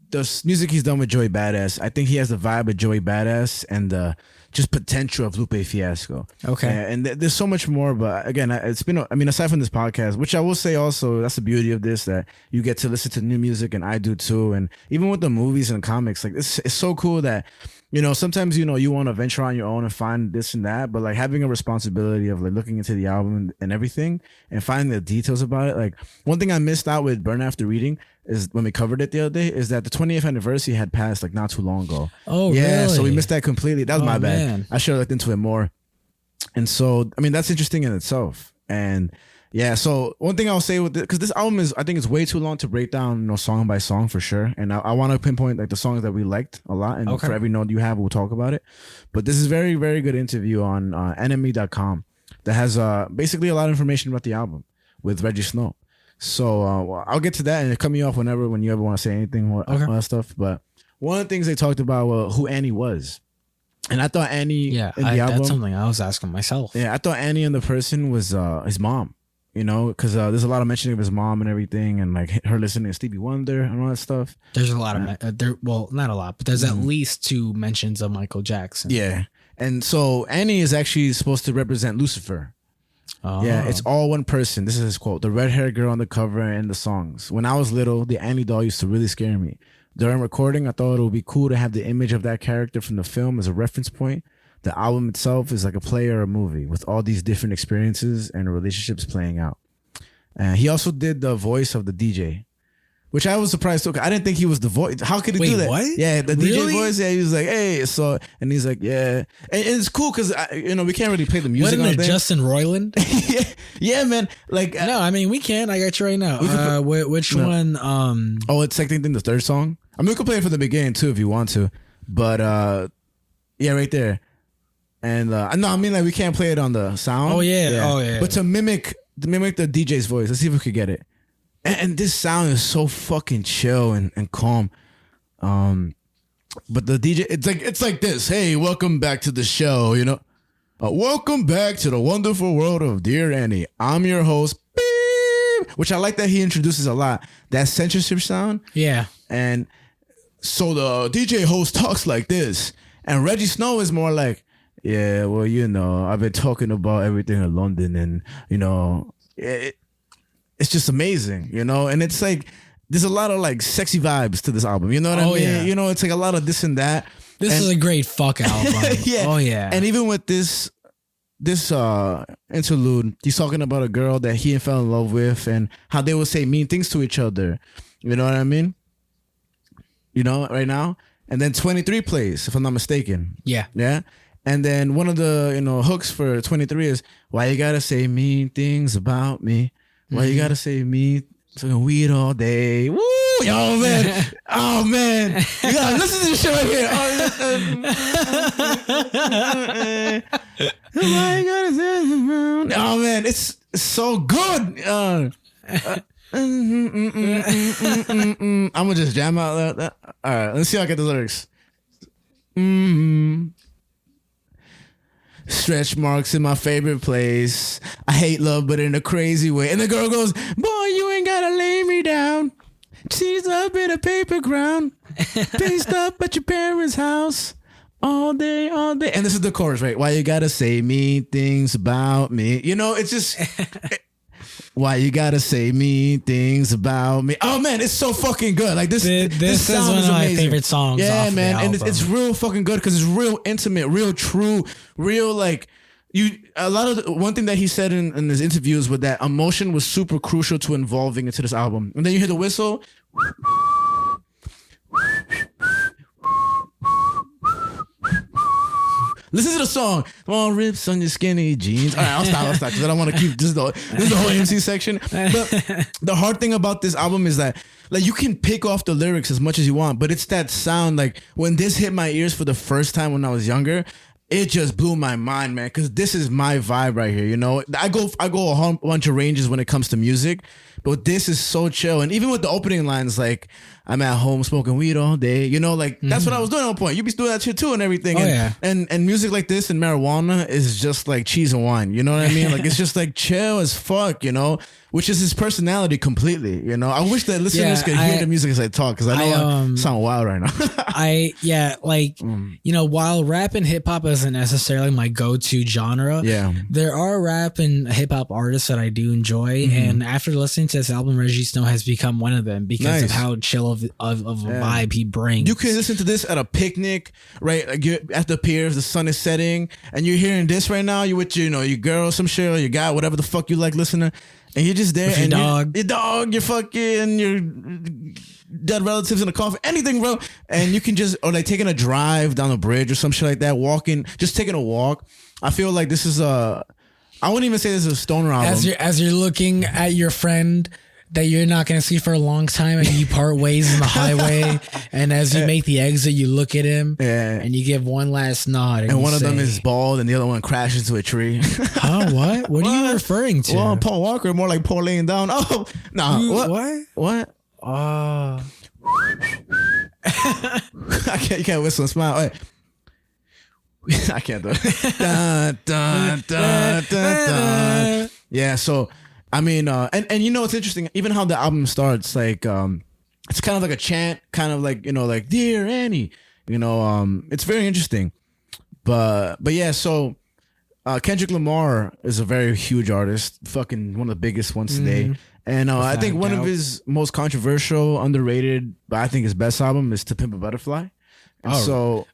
the music he's done with Joey Badass, I think he has the vibe of Joey Badass and the just potential of Lupe Fiasco. Okay. And there's so much more, but again, it's been, I mean, aside from this podcast, which I will say also, that's the beauty of this, that you get to listen to new music, and I do too. And even with the movies and comics, like it's so cool that, you know, sometimes, you know, you want to venture on your own and find this and that, but like having a responsibility of like looking into the album and everything and finding the details about it. Like one thing I missed out with Burn After Reading is when we covered it the other day, is that the 20th anniversary had passed like not too long ago. Oh, yeah, really? so we missed that completely. That was my bad. Man. I should have looked into it more. And so, I mean, that's interesting in itself. And yeah, so one thing I'll say with it, because this album is, I think it's way too long to break down, you know, song by song for sure. And I want to pinpoint like the songs that we liked a lot. And for every note you have, we'll talk about it. But this is very, very good interview on enemy.com that has basically a lot of information about the album with Rejjie Snow. So I'll get to that and cut me off when you ever want to say anything, all that stuff. But one of the things they talked about was who Annie was. And I thought Annie in the album, that's something I was asking myself. Yeah, I thought Annie in the person was his mom, you know, because there's a lot of mentioning of his mom and everything, and like her listening to Stevie Wonder and all that stuff. There's a lot of well, not a lot, but there's at least 2 mentions of Michael Jackson. Yeah, and so Annie is actually supposed to represent Lucifer. Oh. Yeah, it's all one person. This is his quote: "The red-haired girl on the cover and the songs. When I was little, the Annie doll used to really scare me. During recording, I thought it would be cool to have the image of that character from the film as a reference point. The album itself is like a play or a movie with all these different experiences and relationships playing out." He also did the voice of the DJ, which I was surprised too. I didn't think he was the voice. How could he do that? What? Yeah, the Really? DJ voice. Yeah, he was like, "Hey," so, and he's like, "Yeah," and it's cool because you know, we can't really play the music. Wasn't on it there. Justin Roiland? yeah, man. Like, No, I mean we can. I got you right now. Which one? oh, it's like the third song. I mean, we could play it from the beginning too if you want to, but yeah, right there. And no, I mean like we can't play it on the sound. Oh yeah. But to mimic the DJ's voice, let's see if we could get it. And this sound is so fucking chill and calm. But the DJ, it's like this. "Hey, welcome back to the show. You know, welcome back to the wonderful world of Dear Annie. I'm your host." Beep, which I like that he introduces a lot. That censorship sound. Yeah. And so the DJ host talks like this, and Rejjie Snow is more like, "Yeah, well, you know, I've been talking about everything in London, and you know, it's just amazing, you know." And it's like there's a lot of like sexy vibes to this album, you know what I mean? Yeah. You know, it's like a lot of this and that. This is a great fuck album. Yeah. Oh yeah. And even with this interlude, he's talking about a girl that he fell in love with and how they would say mean things to each other. You know what I mean? You know, right now. And then 23 plays, if I'm not mistaken. Yeah. Yeah. And then one of the, you know, hooks for 23 is, "Why you gotta say mean things about me? Why you gotta say mean smoking weed all day?" Woo! Yo, man. Oh, man. You gotta listen to this shit right here. Why you gotta say, oh, man. It's so good. I'm gonna just jam out that. All right, let's see how I get the lyrics. Stretch marks in my favorite place. I hate love, but in a crazy way. And the girl goes, "Boy, you ain't gotta lay me down. Cheese up in a paper ground. Paste up at your parents' house. All day, all day." And this is the chorus, right? "Why you gotta say mean things about me?" You know, it's just... "Why you gotta say mean things about me?" Oh man, it's so fucking good. Like this This is one of my favorite songs. Yeah, off man, the and album. it's real fucking good because it's real intimate, real true, real like one thing that he said in his interviews was that emotion was super crucial to involving into this album. And then you hear the whistle. Listen to the song. Small rips on your skinny jeans. All right, I'll stop because I don't want to keep this is the whole A.M.C section. But the hard thing about this album is that like you can pick off the lyrics as much as you want, but it's that sound. Like when this hit my ears for the first time when I was younger, it just blew my mind, man. Because this is my vibe right here. You know, I go a whole bunch of ranges when it comes to music, but this is so chill. And even with the opening lines, like I'm at home smoking weed all day. You know, like that's what I was doing at one point. You be doing that shit too and everything. And music like this and marijuana is just like cheese and wine. You know what I mean? Like it's just like chill as fuck. You know, which is his personality completely. You know, I wish that listeners could hear the music as I talk because I know I sound wild right now. You know, while rap and hip hop isn't necessarily my go-to genre, there are rap and hip hop artists that I do enjoy. And after listening to this album, Rejjie Snow has become one of them because of how chill of a vibe he brings. You can listen to this at a picnic, right? Like you're at the piers, the sun is setting, and you're hearing this right now. You with your girl, some shit, or your guy, whatever the fuck you like listening, and you're just there, with and your dog, your fucking your dead relatives in a coffin, anything, bro. And you can just or like taking a drive down a bridge or some shit like that, just taking a walk. I feel like this is I wouldn't even say this is a stoner album. As you're looking at your friend that you're not going to see for a long time and you part ways in the highway, and as you make the exit you look at him and you give one last nod and one of them is bald and the other one crashes into a tree. What are you referring to? Well, Paul Walker, more like Paul laying down. Oh no. What? You can't whistle and smile. Wait. I can't do it. Dun, dun, dun, dun, dun. Yeah, so I mean, and you know it's interesting, even how the album starts, like it's kind of like a chant, kind of like, like Dear Annie, it's very interesting. But yeah, so Kendrick Lamar is a very huge artist, fucking one of the biggest ones today. And I think one of his most controversial, underrated, but I think his best album is To Pimp a Butterfly. And so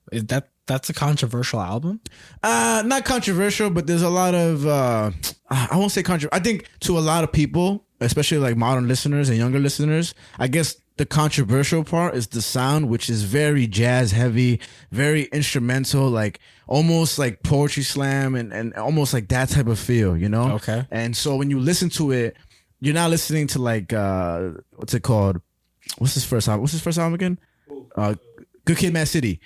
that's a controversial album? Not controversial, but there's a lot of I won't say controversial. I think to a lot of people, especially like modern listeners and younger listeners, I guess the controversial part is the sound, which is very jazz heavy, very instrumental, like almost like poetry slam and almost like that type of feel, Okay. And so when you listen to it, you're not listening to like what's it called? What's his first album again? Good Kid, Mad City.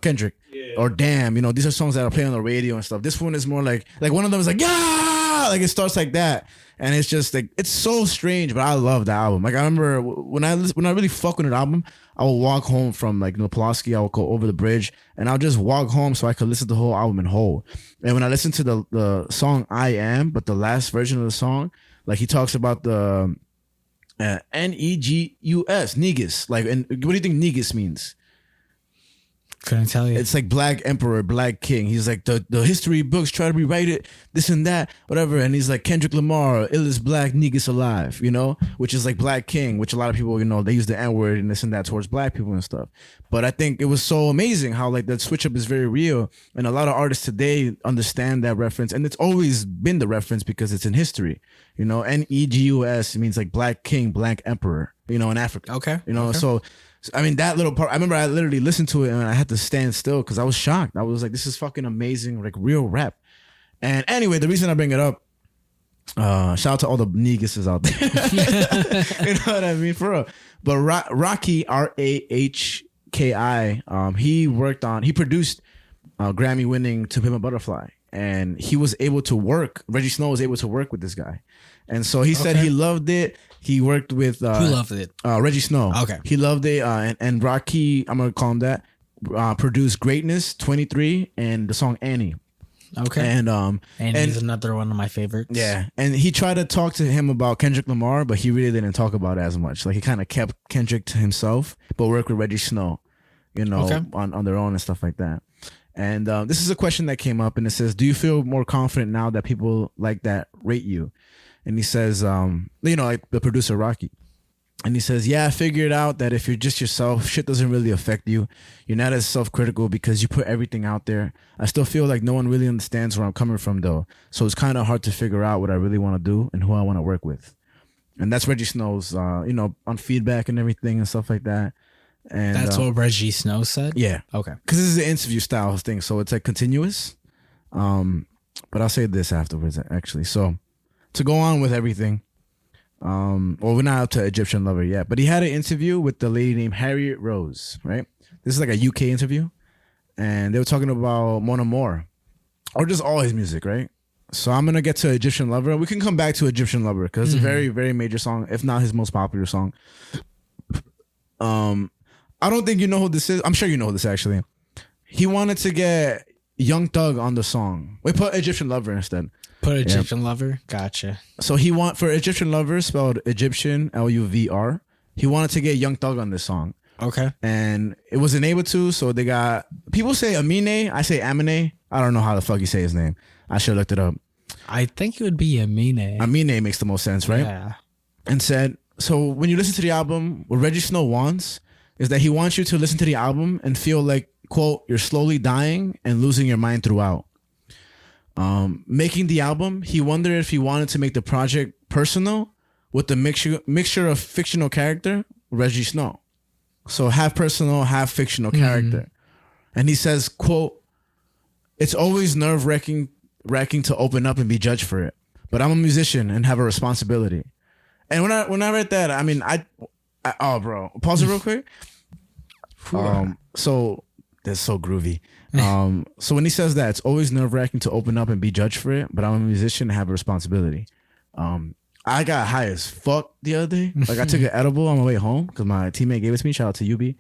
Kendrick or Damn, these are songs that are playing on the radio and stuff. This one is more like one of them is like, yeah, like it starts like that, and it's just like it's so strange, but I love the album. Like I remember when I really fuck with an album, I will walk home from like Pulaski, I will go over the bridge and I'll just walk home so I could listen to the whole album in whole. And when I listen to the song I Am, but the last version of the song, like he talks about the Negus, Negus, like, and what do you think Negus means? Couldn't tell you. It's like Black Emperor, Black King. He's like the history books try to rewrite it, this and that, whatever. And he's like Kendrick Lamar, illest black niggas alive, which is like Black King, which a lot of people, they use the N-word and this and that towards black people and stuff. But I think it was so amazing how like that switch up is very real. And a lot of artists today understand that reference. And it's always been the reference because it's in history. Negus means like Black King, Black Emperor, in Africa. Okay. So I mean, that little part, I remember I literally listened to it and I had to stand still because I was shocked. I was like, this is fucking amazing, like real rap. And anyway, the reason I bring it up, shout out to all the Neguses out there. You know what I mean? For real. But Rocky, Rahki, he produced Grammy winning To Pimp a Butterfly. And he was able to work, Rejjie Snow was able to work with this guy. And so he said he loved it. He worked with... Who loved it? Rejjie Snow. Okay. He loved it. And Rocky, I'm going to call him that, produced Greatness, 23, and the song Annie. Okay. And he's another one of my favorites. Yeah. And he tried to talk to him about Kendrick Lamar, but he really didn't talk about it as much. Like he kind of kept Kendrick to himself, but worked with Rejjie Snow, on their own and stuff like that. And this is a question that came up, and it says, do you feel more confident now that people like that rate you? And he says, like the producer Rocky. And he says, yeah, I figured out that if you're just yourself, shit doesn't really affect you. You're not as self-critical because you put everything out there. I still feel like no one really understands where I'm coming from, though. So it's kind of hard to figure out what I really want to do and who I want to work with. And that's Rejjie Snow's, on feedback and everything and stuff like that. And That's what Rejjie Snow said? Yeah. Okay. Because this is an interview style thing, so it's like continuous. But I'll say this afterwards, actually. So to go on with everything, well, we're not up to Egyptian Lover yet, but he had an interview with the lady named Harriet Rose, right? This is like a UK interview, and they were talking about Mon Amour, or just all his music, right? So I'm gonna get to Egyptian Lover. We can come back to Egyptian Lover because it's a very, very major song, if not his most popular song. I don't think you know who this is. I'm sure you know who this actually. He wanted to get Young Thug on the song. We put Egyptian Lover instead. Put Egyptian Lover? Gotcha. So for Egyptian Lover, spelled Egyptian, L-U-V-R, he wanted to get Young Thug on this song. Okay. And it wasn't able to, so they got... People say Amine, I say Amine. I don't know how the fuck you say his name. I should have looked it up. I think it would be Amine. Amine makes the most sense, right? Yeah. And said, so when you listen to the album, what Rejjie Snow wants is that he wants you to listen to the album and feel like, quote, you're slowly dying and losing your mind throughout. Making the album, he wondered if he wanted to make the project personal with the mixture of fictional character, Rejjie Snow. So half personal, half fictional character. And he says, quote, it's always nerve-wracking to open up and be judged for it. But I'm a musician and have a responsibility. And when I read that, I mean, oh, bro, pause it real quick. So that's so groovy. So when he says that, it's always nerve-wracking to open up and be judged for it, but I'm a musician and have a responsibility. I got high as fuck the other day. Like I took an edible on my way home because my teammate gave it to me. Shout out to UB.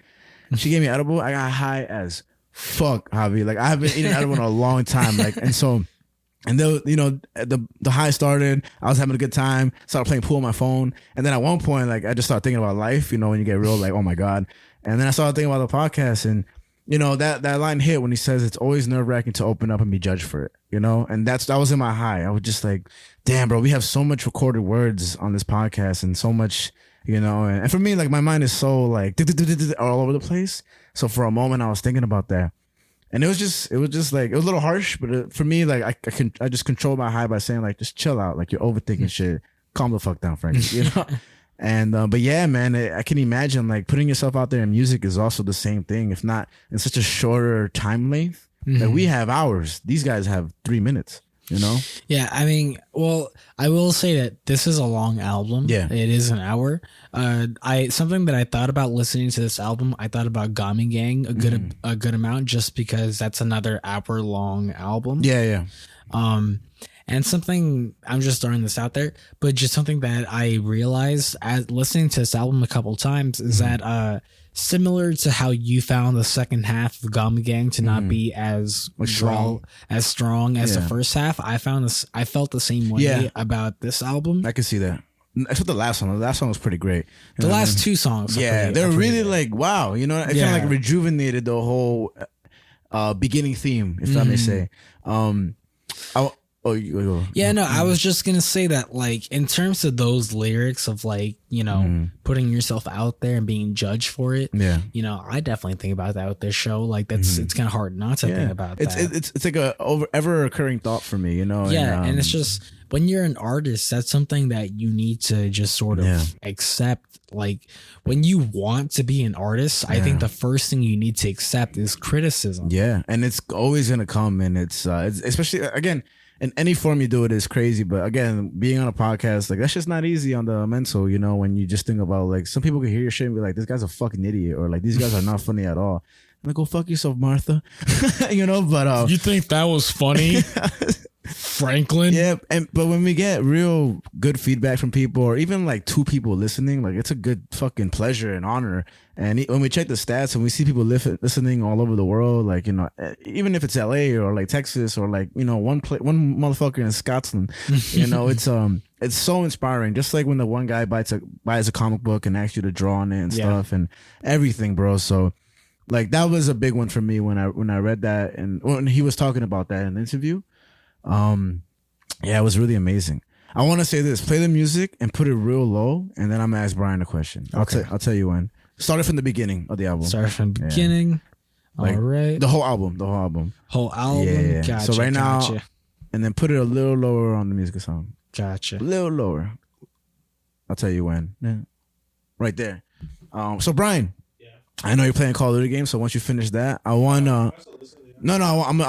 She gave me an edible. I got high as fuck, Javi. Like I haven't eaten edible in a long time. Like and then the high started. I was having a good time. Started playing pool on my phone, and then at one point, like I just started thinking about life. When you get real, like oh my god. And then I started thinking about the podcast, and that line hit when he says it's always nerve-wracking to open up and be judged for it. And that was in my high. I was just like, damn, bro, we have so much recorded words on this podcast and so much, and for me, like my mind is so like all over the place. So for a moment, I was thinking about that. And it was just like, it was a little harsh, but for me, like I just controlled my high by saying like, just chill out. Like you're overthinking shit. Calm the fuck down, Frankie, And, but yeah, man, I can imagine like putting yourself out there in music is also the same thing, if not in such a shorter time length. Like we have hours. These guys have 3 minutes, Yeah, I mean, well, I will say that this is a long album. Yeah. It is an hour. Something that I thought about listening to this album, I thought about Gami Gang a good amount just because that's another hour long album. Yeah. And something, I'm just throwing this out there, but just something that I realized as listening to this album a couple times is that similar to how you found the second half of Gami Gang to not be as strong as the first half, I felt the same way about this album. I can see that. Except the last one. The last one was pretty great. The last two songs. Yeah, they're really like, wow. It kind of like rejuvenated the whole beginning theme, if I may say. I was just gonna say that, like, in terms of those lyrics of like, putting yourself out there and being judged for it. Yeah. I definitely think about that with this show. Like it's kind of hard not to think about that. It's like a ever recurring thought for me, Yeah, and it's just when you're an artist, that's something that you need to just sort of accept. Like when you want to be an artist, I think the first thing you need to accept is criticism. Yeah, and it's always gonna come, and it's especially again. In any form you do it is crazy, but again, being on a podcast, like that's just not easy on the mental, when you just think about like some people can hear your shit and be like, this guy's a fucking idiot, or like these guys are not funny at all. I'm like, go fuck yourself, Martha. But you think that was funny? Franklin? Yeah, but when we get real good feedback from people, or even like 2 people listening, like it's a good fucking pleasure and honor. And when we check the stats and we see people listening all over the world, like, even if it's LA or like Texas or like, one motherfucker in Scotland, it's so inspiring. Just like when the one guy buys a comic book and asks you to draw on it and stuff and everything, bro. So like that was a big one for me when I read that, and when he was talking about that in the interview. It was really amazing. I want to say this: play the music and put it real low, and then I'm gonna ask Brian a question. I'll tell you when. Start it from the beginning of the album. Start from the beginning. Like, all right. The whole album. The whole album. Whole album. Yeah. Gotcha. So right now, gotcha. and then put it a little lower on the music song. Gotcha. A little lower. I'll tell you when. Yeah. Right there. So Brian, I know you're playing Call of Duty games. So once you finish that, I want I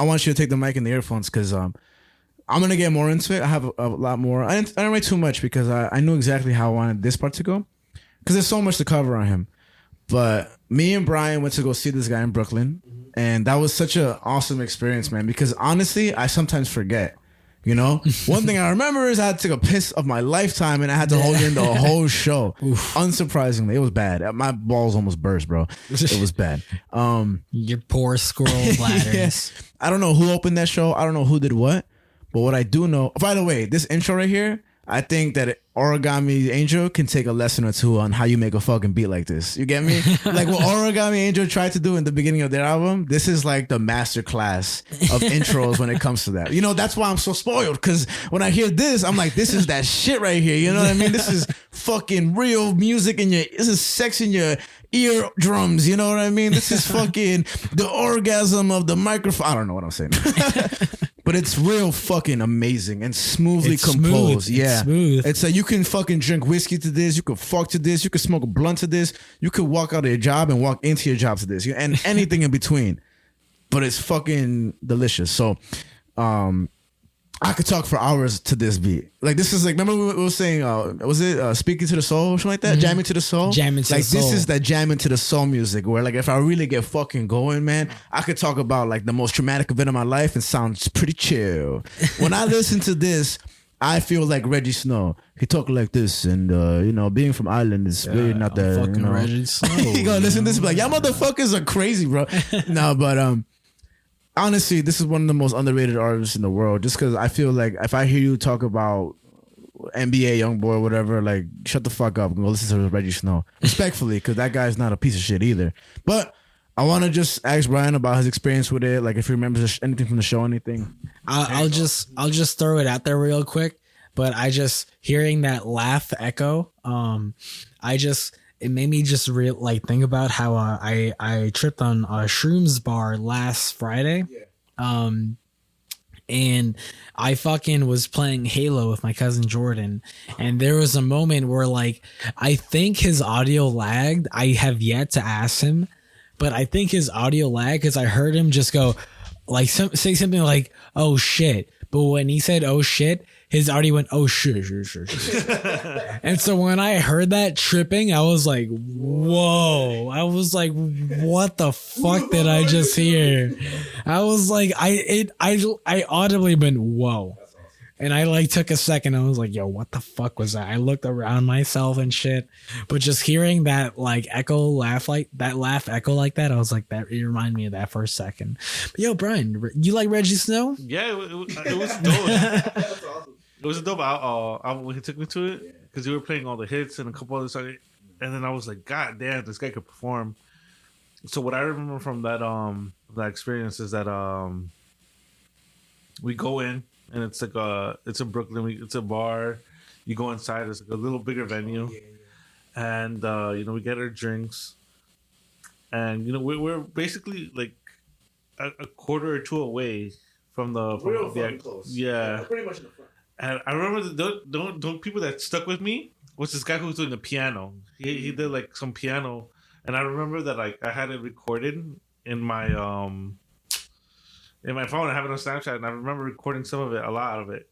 want you to take the mic and the earphones because I'm gonna get more into it. I have a lot more. I didn't write too much because I knew exactly how I wanted this part to go because there's so much to cover on him. But me and Brian went to go see this guy in Brooklyn, and that was such an awesome experience, man. Because honestly, I sometimes forget. You know, one thing I remember is I had to take a piss of my lifetime, and I had to hold in the whole show. Unsurprisingly, it was bad. My balls almost burst, bro. It was bad. Your poor squirrel bladders. Yes. I don't know who opened that show. I don't know who did what. But what I do know, by the way, this intro right here, I think that Origami Angel can take a lesson or two on how you make a fucking beat like this. You get me? Like what Origami Angel tried to do in the beginning of their album, this is like the master class of intros when it comes to that. You know, that's why I'm so spoiled, because when I hear this, I'm like, this is that shit right here. You know what I mean? This is fucking real music this is sex in your eardrums. You know what I mean? This is fucking the orgasm of the microphone. I don't know what I'm saying. But it's real fucking amazing and smoothly composed. Smooth. Yeah. It's smooth. It's like you can fucking drink whiskey to this, you could fuck to this, you could smoke a blunt to this, you could walk out of your job and walk into your job to this, and anything in between. But it's fucking delicious. So I could talk for hours to this beat. Like this is like, remember we were saying, was it Speaking to the Soul or something like that? Mm-hmm. Jamming to the Soul? Jamming to like the Soul. This is that jamming to the soul music where like if I really get fucking going, man, I could talk about like the most traumatic event of my life and sounds pretty chill. When I listen to this, I feel like Rejjie Snow. He talk like this, and you know, being from Ireland is really not that. Fucking you know. Rejjie Snow. You gonna listen to this, and be like, y'all motherfuckers are crazy, bro. No, but honestly, this is one of the most underrated artists in the world. Just because I feel like if I hear you talk about NBA YoungBoy or whatever, like shut the fuck up and go listen to Rejjie Snow respectfully, because that guy's not a piece of shit either. But I want to just ask Brian about his experience with it, like if he remembers anything from the show, anything. I'll just throw it out there real quick. But I just hearing that laugh echo, it made me just think about how I tripped on a shrooms bar last Friday. Yeah. And I fucking was playing Halo with my cousin Jordan, and there was a moment where like I think his audio lagged. I have yet to ask him, but I think his audio lagged because I heard him just go like say something like "oh shit," but when he said "oh shit," his audio went "oh shit." And so when I heard that tripping, I was like, "Whoa!" I was like, "What the fuck did I just hear?" I was like, I audibly went "whoa," and I like took a second. I was like, "Yo, what the fuck was that?" I looked around myself and shit, but just hearing that like laugh echo like that, I was like, that it reminded me of that for a second. But yo, Brian, you like Rejjie Snow? Yeah, it was dope. It was a dope album when he took me to it, because we were playing all the hits and a couple other songs, and then I was like, God damn, this guy could perform. So what I remember from that experience is that we go in, and it's like it's in Brooklyn, it's a bar. You go inside, it's like a little bigger venue, and you know, we get our drinks, and you know, we're basically like a quarter or two away from the close. Yeah, pretty much in the front. And I remember the people that stuck with me was this guy who was doing the piano. He did like some piano, and I remember that like I had it recorded in my phone. I have it on Snapchat, and I remember recording a lot of it.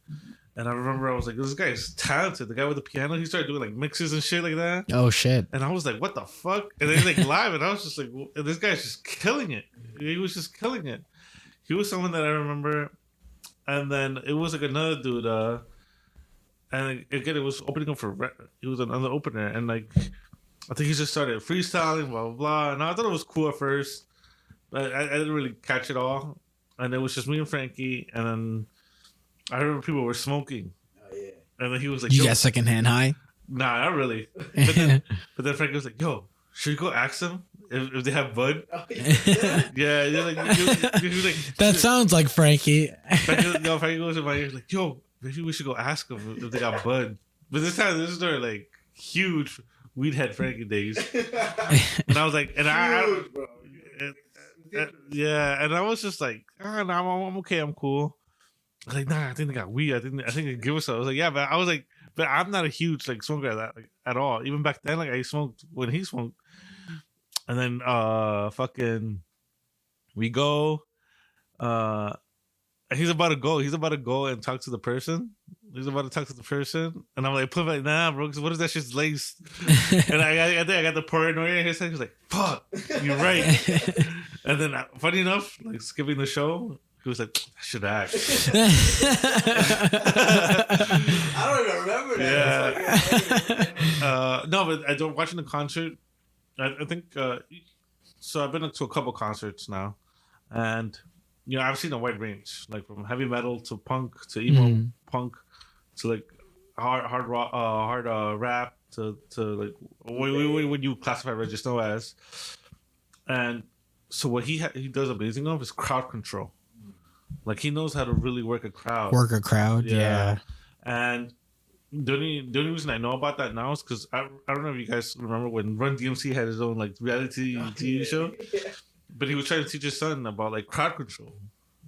And I remember I was like, this guy's talented. The guy with the piano, he started doing like mixes and shit like that. Oh shit! And I was like, what the fuck? And then he's like live, and I was just like, this guy's just killing it. He was just killing it. He was someone that I remember. And then it was like another dude, and again it was opening up for. He was another opener, and like I think he just started freestyling, blah blah blah. And I thought it was cool at first, but I didn't really catch it all. And it was just me and Frankie, and then I remember people were smoking. Oh yeah. And then he was like, "You got secondhand high?" Nah, not really. But then Frankie was like, "Yo, should we go ask them if they have bud?" Oh, yeah, he was like, that sounds like Frankie. Frankie goes in my ear like, "Yo, maybe we should go ask them if they got bud. But this is their like huge weed head Frankie days, and I was like, and Huge, bro. yeah, and I was just like, oh, no, I'm okay, I'm cool. I was like, nah, I think they got weed. I think they give us some. I was like, yeah, but I was like, but I'm not a huge like smoker at all. Even back then, like I smoked when he smoked, and then fucking we go, he's about to go and talk to the person. He's about to talk to the person, and I'm like, nah, bro, 'cause what if that shit's laced? And I think I got the paranoia in his head. He's like, fuck, you're right. And then, funny enough, like skipping the show, he was like, I should act. I don't even remember that. Yeah. No, but I don't watching the concert. I think so. I've been to a couple concerts now, and I've seen a wide range, like from heavy metal to punk to emo punk to like hard rock, hard rap to like what you classify Rejjie Snow as. And so what he does amazing of is crowd control. Like he knows how to really work a crowd. Yeah. And the only reason I know about that now is because I don't know if you guys remember when Run DMC had his own like reality TV show, but he was trying to teach his son about like crowd control.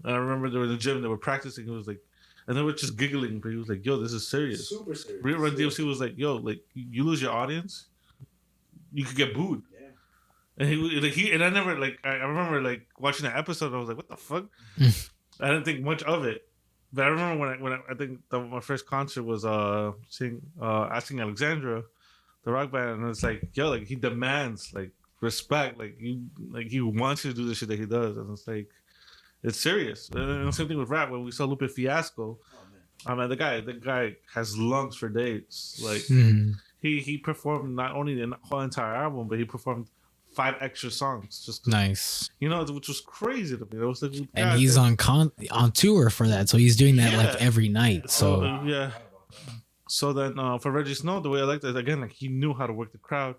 And I remember they were in the gym, they were practicing. He was like, and they were just giggling, but he was like, "Yo, this is serious." Super serious. Run DMC was like, "Yo, like you lose your audience, you could get booed." Yeah. And I never like I remember like watching that episode. And I was like, "What the fuck?" I didn't think much of it. But I remember when I think my first concert was Asking Alexandra, the rock band, and it's like, yo, like he demands like respect, like he wants you to do the shit that he does, and it's like it's serious. And the same thing with rap. When we saw Lupe Fiasco, I mean the guy has lungs for days. Like he performed not only the whole entire album, but he performed 5 extra songs just Nice. which was crazy to me. It was like, And he's on tour for that, so he's doing that like every night. So yeah. So then for Rejjie Snow, the way I liked it again, like he knew how to work the crowd,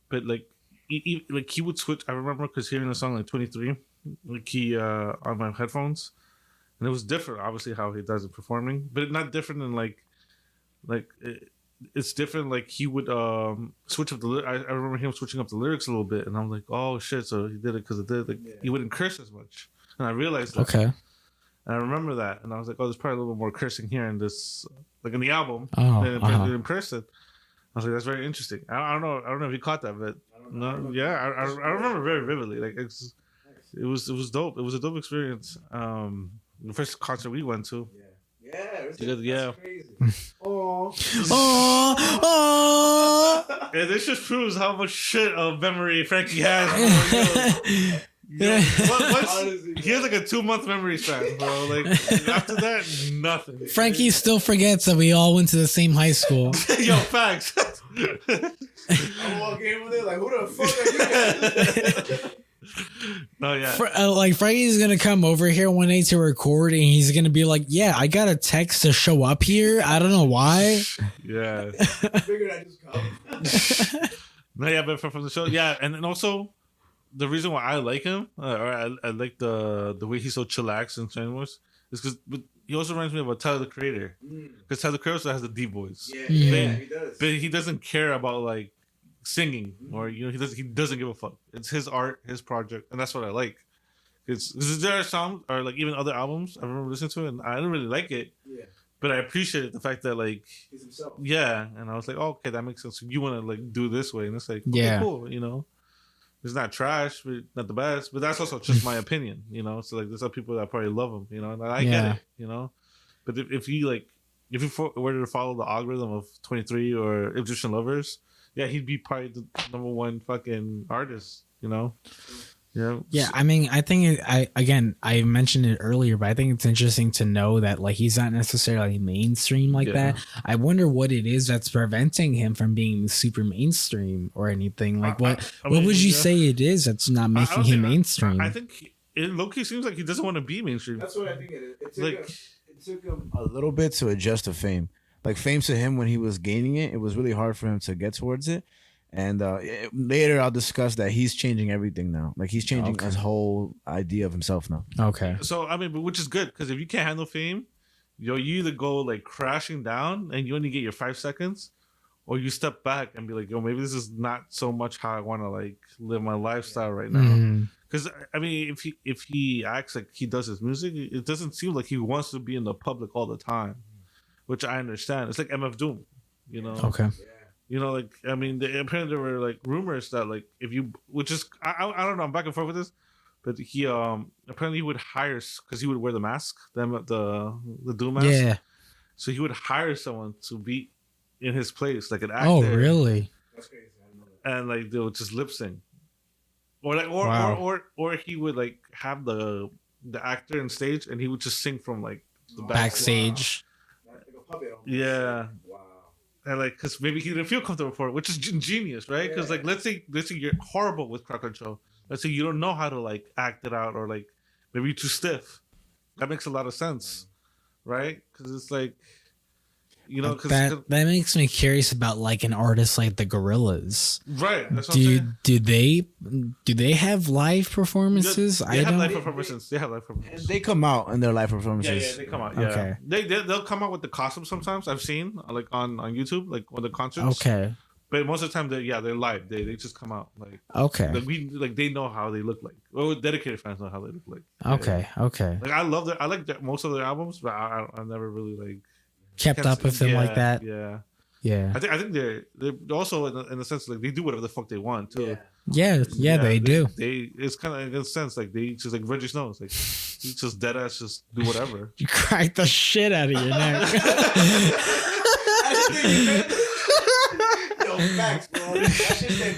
but like he would switch. I remember because hearing the song like 23, like he on my headphones, and it was different. Obviously, how he does it performing, but not different than like. It's different. Like he would switch up the. I remember him switching up the lyrics a little bit, and I'm like, oh shit! So he did it because it did. Like he wouldn't curse as much, and I realized that. okay. And I remember that, and I was like, oh, there's probably a little bit more cursing here in this, like in the album, than in person. I was like, that's very interesting. I don't know if you caught that, but I remember very vividly. Like it was dope. It was a dope experience. The first concert we went to. Yeah. Crazy. Oh. Yeah, this just proves how much shit of memory Frankie has. He has like a 2-month memory span, bro. Like after that, nothing. Frankie still forgets that we all went to the same high school. Yo, facts. I'm walking in with it like, who the fuck are you guys? No, yeah. Like Frankie's gonna come over here one day to record, and he's gonna be like, "Yeah, I got a text to show up here. I don't know why." Yeah. Figured I just come. No, yeah, but from the show, yeah, and then also the reason why I like him, or I like the way he's so chillax and shameless, is because he also reminds me of Tyler the Creator, because Tyler the Creator also has the deep voice. Yeah, he does. But he doesn't care about like singing, or he doesn't give a fuck. It's his art, his project, and that's what I like. Because there are some, or like even other albums I remember listening to it, and I didn't really like it. Yeah. But I appreciate the fact that like he's himself. Yeah, and I was like, oh, okay, that makes sense. You want to like do this way, and it's like, okay, cool, It's not trash, but not the best. But that's also just my opinion, So like, there's some people that probably love him, and I get it, But if you were to follow the algorithm of 23 or Egyptian Lovers, yeah, he'd be probably the number one fucking artist, Yeah, I mean, I think I mentioned it earlier, but I think it's interesting to know that like he's not necessarily mainstream like that. I wonder what it is that's preventing him from being super mainstream or anything. Like what would you say it is that's not making him mainstream? I think it low-key seems like he doesn't want to be mainstream. That's what I think it is. It took him a little bit to adjust to fame. Like fame to him when he was gaining it, it was really hard for him to get towards it. And later I'll discuss that he's changing everything now. Like he's changing his whole idea of himself now. Okay. So I mean, but which is good, because if you can't handle fame, you either go like crashing down and you only get your 5 seconds, or you step back and be like, yo, maybe this is not so much how I want to like live my lifestyle right now. Because I mean, if he acts like he does his music, it doesn't seem like he wants to be in the public all the time, which I understand. It's like MF Doom, you know. Okay. You know, like I mean, apparently there were like rumors that like if you, which is I don't know, I'm back and forth with this, but he apparently he would hire because he would wear the mask, the Doom mask. Yeah. So he would hire someone to be in his place, like an actor. Oh, really? That's crazy. I didn't know that. And like they would just lip sync, or like or he would like have the actor on stage and he would just sing from like the Backstage. Like a puppet almost. Yeah. Wow. And like, cause maybe he didn't feel comfortable for it, which is genius, right? Because like, let's say you're horrible with crowd control. Let's say you don't know how to like act it out, or like maybe you're too stiff. That makes a lot of sense, right? Because it's like, you know, because that makes me curious about like an artist like the Gorillaz. Right. That's what I'm saying. Do they have live performances? They have live performances. They have live performances. They come out in their live Yeah, performances. they come out. Yeah. Okay. They'll come out with the costumes sometimes. I've seen like on YouTube, like on the concerts. Okay. But most of the time, they're live. They just come out like. Okay. Like they know how they look like. Well, dedicated fans know how they look like. Okay. Okay. Like I like most of their albums, but I never really like Kept up with them like that. Yeah. Yeah. I think they're also in the sense like they do whatever the fuck they want too. Yeah. They do. They it's kind of in a sense like they just like Rejjie Snow. It's like he just dead ass just do whatever. You cracked the shit out of your neck. Yo, facts, bro. That shit said.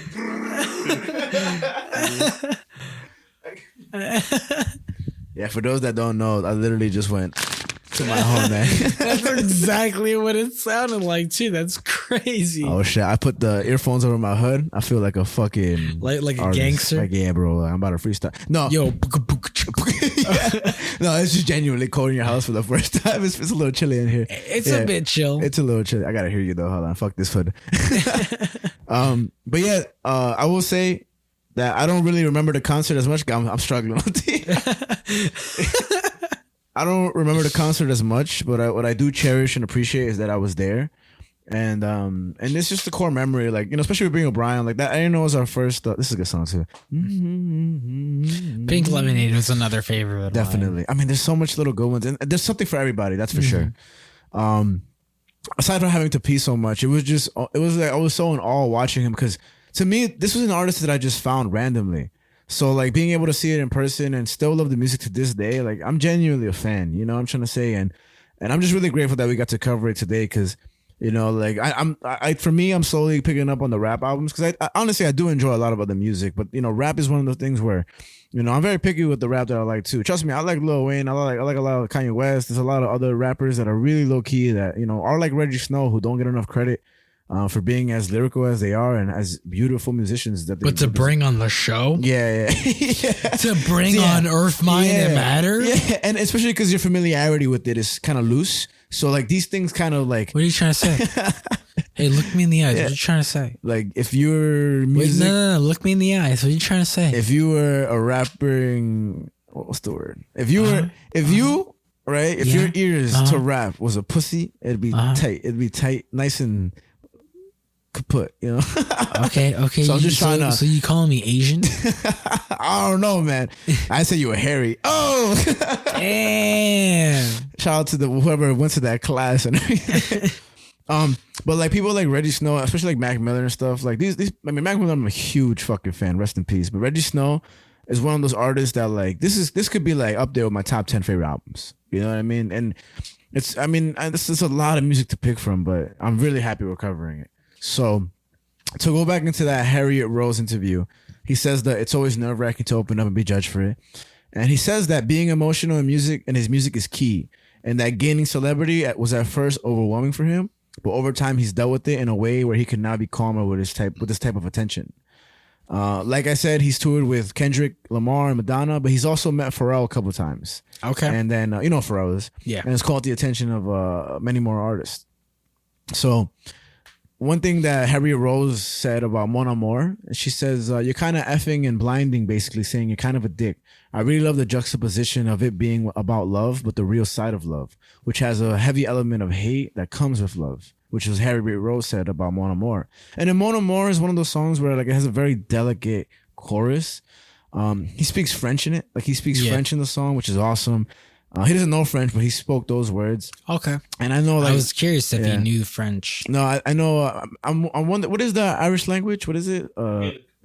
Yeah, for those that don't know, I literally just went to my home, man. That's exactly what it sounded like too. That's crazy. Oh shit! I put the earphones over my hood. I feel like a fucking like a artist. gangster. Like, yeah, bro. I'm about to freestyle. No, Yo, no, it's just genuinely cold in your house for the first time. It's a little chilly in here. it's a bit chill. It's a little chilly. I gotta hear you though. Hold on. Fuck this hood. But yeah, I will say that I don't really remember the concert as much. I'm struggling with it. I don't remember the concert as much, but what I do cherish and appreciate is that I was there, and it's just the core memory, like, you know, especially with being O'Brien, like that. I didn't know it was our first. This is a good song too. Pink Lemonade was another favorite. Of Definitely. mine. I mean, there's so much little good ones, and there's something for everybody. That's for sure. Aside from having to pee so much, it was like I was so in awe watching him, because to me, this was an artist that I just found randomly. So like being able to see it in person and still love the music to this day, like I'm genuinely a fan, you know what I'm trying to say? And I'm just really grateful that we got to cover it today, because, you know, like for me, I'm slowly picking up on the rap albums, because I honestly, I do enjoy a lot of other music, but, you know, rap is one of those things where, you know, I'm very picky with the rap that I like too. Trust me, I like Lil Wayne, I like a lot of Kanye West. There's a lot of other rappers that are really low key that, you know, are like Rejjie Snow, who don't get enough credit for being as lyrical as they are and as beautiful musicians that they. But to bring on the show, yeah. to bring on Earth, Mind, and Matter, yeah, and especially because your familiarity with it is kind of loose. So like these things kind of like. What are you trying to say? Hey, look me in the eyes. What are you trying to say? Like if you're music, Wait, no. Look me in the eyes. What are you trying to say? If you were a rapper, what's the word? If you were, right? If your ears to rap was a pussy, it'd be tight. It'd be tight, nice and kaput, you know. Okay. So I'm just trying to. So you calling me Asian? I don't know, man. I said you were hairy. Oh, damn! Shout out to whoever went to that class and everything. But like people like Rejjie Snow, especially like Mac Miller and stuff, like these. I mean, Mac Miller, I'm a huge fucking fan. Rest in peace. But Rejjie Snow is one of those artists that like this could be like up there with my top 10 favorite albums. You know what I mean? And this is a lot of music to pick from, but I'm really happy we're covering it. So to go back into that Harriet Rose interview, he says that it's always nerve-wracking to open up and be judged for it. And he says that being emotional in music and his music is key, and that gaining celebrity was at first overwhelming for him, but over time he's dealt with it in a way where he can now be calmer with this type of attention. Like I said, he's toured with Kendrick Lamar and Madonna, but he's also met Pharrell a couple of times. Okay. And then, you know Pharrell is. Yeah. And it's caught the attention of many more artists. So one thing that Harriet Rose said about Mon Amour, she says, you're kind of effing and blinding, basically saying you're kind of a dick. I really love the juxtaposition of it being about love, but the real side of love, which has a heavy element of hate that comes with love, which is Harriet Rose said about Mon Amour. And then Mon Amour is one of those songs where like it has a very delicate chorus. He speaks French in it. Like he speaks French in the song, which is awesome. He doesn't know French, but he spoke those words. Okay. And I know, like, I was curious if he knew French. No, I know. I wonder what is the Irish language? What is it?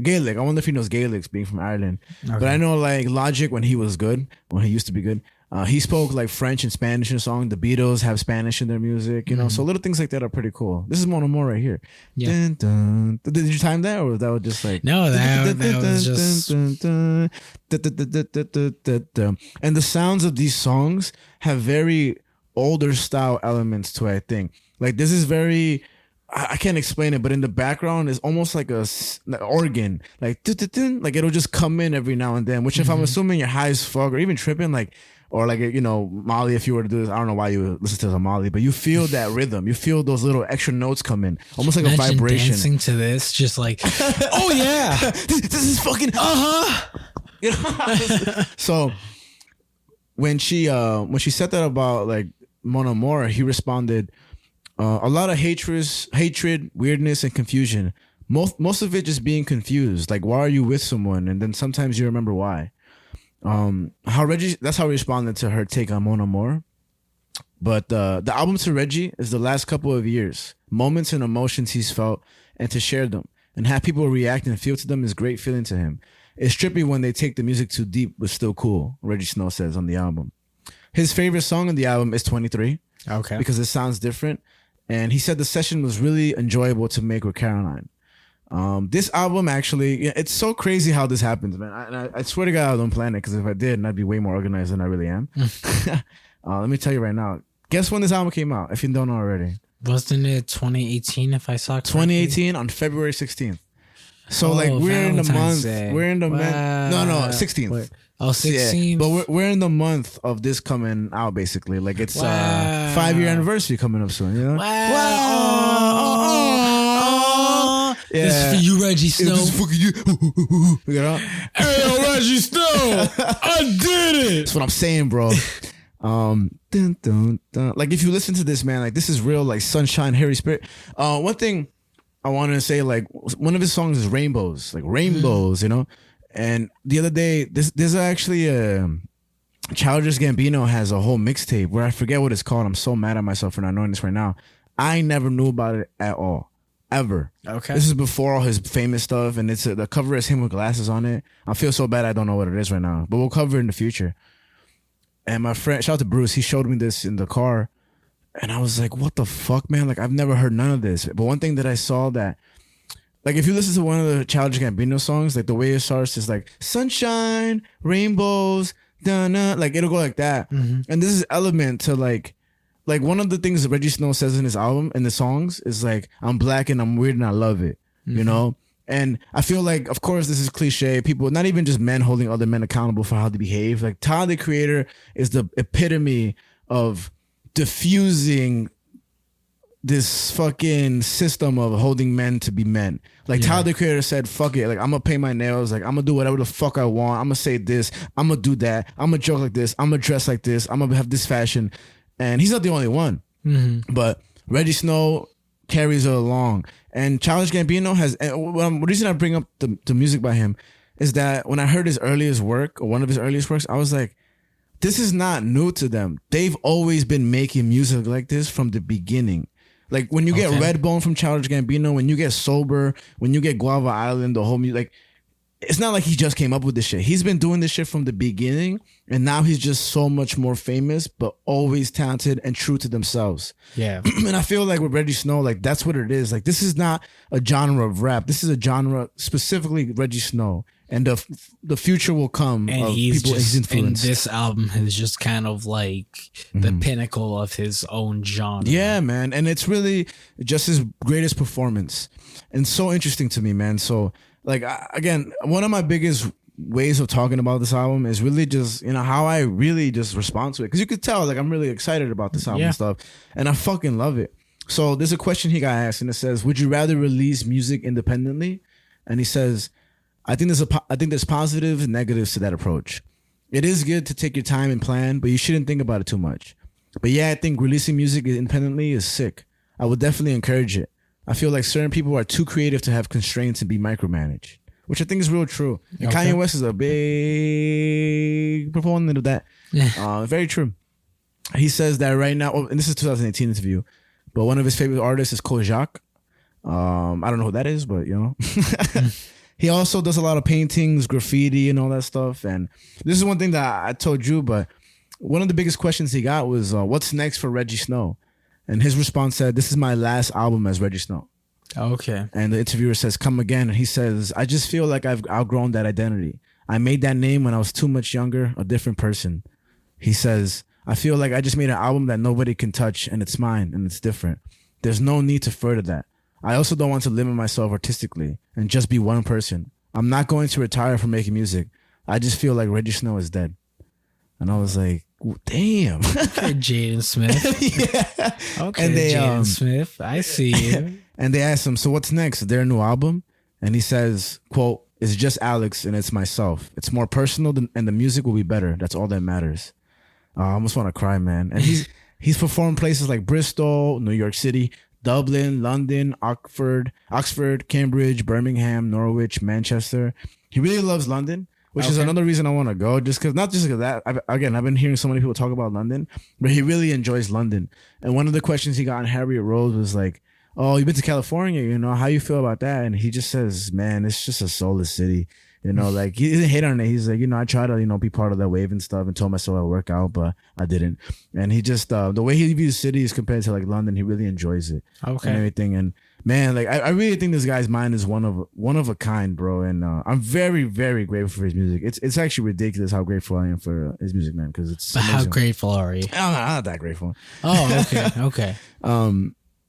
Gaelic. I wonder if he knows Gaelic, being from Ireland. Okay. But I know, like, Logic, when he was good, when he used to be good, he spoke like French and Spanish in a song. The Beatles have Spanish in their music, you know. So little things like that are pretty cool. This is Mon Amour right here. Yeah. Dun, dun. Did you time that, or that was just like no? That was just. And the sounds of these songs have very older style elements to it, I think. Like this is very. I can't explain it, but in the background is almost like a organ, like it'll just come in every now and then. Which, if I'm assuming you're high as fuck or even tripping, like, or like, you know, Molly, if you were to do this, I don't know why you would listen to Molly, but you feel that rhythm, you feel those little extra notes come in, almost like Imagine a vibration. Dancing to this, just like, oh yeah, this is fucking You know? So when she said that about like Mon Amour, he responded. A lot of hatred, weirdness, and confusion. Most of it just being confused. Like, why are you with someone? And then sometimes you remember why. That's how he responded to her take on Mon Amour. But the album to Rejjie is the last couple of years. Moments and emotions he's felt, and to share them. And have people react and feel to them is great feeling to him. It's trippy when they take the music too deep, but still cool, Rejjie Snow says on the album. His favorite song on the album is 23. Okay. Because it sounds different. And he said the session was really enjoyable to make with Caroline. This album actually, it's so crazy how this happens, man. I swear to God I don't plan it, because if I did, I'd be way more organized than I really am. Let me tell you right now. Guess when this album came out, if you don't know already. Wasn't it 2018, if I saw correctly? 2018 on February 16th. So like we're in the Valentine's month. Day. We're in the Wow. No, 16th. Wait. Oh, 16. Yeah, but we're in the month of this coming out, basically. Like it's 5-year anniversary coming up soon, you know? Wow. Yeah. This is for you, Rejjie Snow. This is fucking you. You know? Hey, yo, Rejjie Snow. I did it. That's what I'm saying, bro. Dun, dun, dun. Like if you listen to this, man, like this is real, like Sunshine, Harry Spirit. One thing I wanted to say, like one of his songs is Rainbows, like Rainbows, you know? And the other day, there's actually Childish Gambino has a whole mixtape where I forget what it's called. I'm so mad at myself for not knowing this right now. I never knew about it at all, ever. Okay. This is before all his famous stuff, and it's the cover is him with glasses on it. I feel so bad I don't know what it is right now, but we'll cover it in the future. And my friend, shout out to Bruce, he showed me this in the car, and I was like, what the fuck, man? Like, I've never heard none of this. But one thing that I saw that, like, if you listen to one of the Childish Gambino songs, like, the way it starts is like, sunshine, rainbows, da-na, like, it'll go like that. And this is element to, like one of the things that Rejjie Snow says in his album, in the songs, is like, I'm black and I'm weird and I love it, you know? And I feel like, of course, this is cliche. People, not even just men holding other men accountable for how they behave. Like, Tyler, the Creator, is the epitome of diffusing this fucking system of holding men to be men. Like Tyler, the Creator, said, fuck it. Like, I'm gonna paint my nails. Like, I'm gonna do whatever the fuck I want. I'm gonna say this. I'm gonna do that. I'm gonna joke like this. I'm gonna dress like this. I'm gonna have this fashion. And he's not the only one. But Rejjie Snow carries it along. And Childish Gambino has, and the reason I bring up the music by him is that when I heard his earliest work, or one of his earliest works, I was like, this is not new to them. They've always been making music like this from the beginning. Like when you get Redbone from Childish Gambino, when you get Sober, when you get Guava Island, the whole music, like, it's not like he just came up with this shit. He's been doing this shit from the beginning, and now he's just so much more famous, but always talented and true to themselves. Yeah. And I feel like with Rejjie Snow, like that's what it is. Like this is not a genre of rap. This is a genre specifically Rejjie Snow. And the future will come and of he's people he's just, and influenced. this album is just kind of like the pinnacle of his own genre. Yeah, man. And it's really just his greatest performance. And so interesting to me, man. So, like, again, one of my biggest ways of talking about this album is really just, you know, how I really just respond to it. Because you could tell, like, I'm really excited about this album and stuff. And I fucking love it. So there's a question he got asked, and it says, "Would you rather release music independently?" And he says, "I think there's positives and negatives to that approach. It is good to take your time and plan, but you shouldn't think about it too much. But yeah, I think releasing music independently is sick. I would definitely encourage it. I feel like certain people are too creative to have constraints and be micromanaged, which I think is real true. And Kanye West is a big proponent of that. Very true. He says that right now, and this is 2018 interview, but one of his favorite artists is Kojak. I don't know who that is, but you know." He also does a lot of paintings, graffiti, and all that stuff. And this is one thing that I told you, but one of the biggest questions he got was, what's next for Rejjie Snow? And his response said, "This is my last album as Rejjie Snow." Okay. And the interviewer says, "Come again." And he says, "I just feel like I've outgrown that identity. I made that name when I was too much younger, a different person." He says, "I feel like I just made an album that nobody can touch, and it's mine, and it's different. There's no need to further that. I also don't want to limit myself artistically and just be one person. I'm not going to retire from making music. I just feel like Rejjie Snow is dead." And I was like, damn. Okay, Jaden Smith. Yeah. Okay, And they, Jaden Smith. I see you. And they asked him, "So what's next? Their new album?" And he says, quote, "It's just Alex and it's myself. It's more personal and the music will be better. That's all that matters." I almost want to cry, man. And he's performed places like Bristol, New York City, Dublin, London, Oxford, Cambridge, Birmingham, Norwich, Manchester. He really loves London, which is another reason I want to go. Not just because that. I've been hearing so many people talk about London, but he really enjoys London. And one of the questions he got on Harriet Road was like, "Oh, you've been to California, you know, how you feel about that?" And he just says, "Man, it's just a soulless city." You know, like he didn't hate on it. He's like, you know, I try to, you know, be part of that wave and stuff and told myself I'd work out, but I didn't. And he just, the way he views cities compared to like London, he really enjoys it. Okay. And everything. And man, like I really think this guy's mind is one of a kind, bro. And I'm very, very grateful for his music. It's actually ridiculous how grateful I am for his music, man, because it's amazing. How grateful are you? I'm not that grateful. Oh, okay. Okay.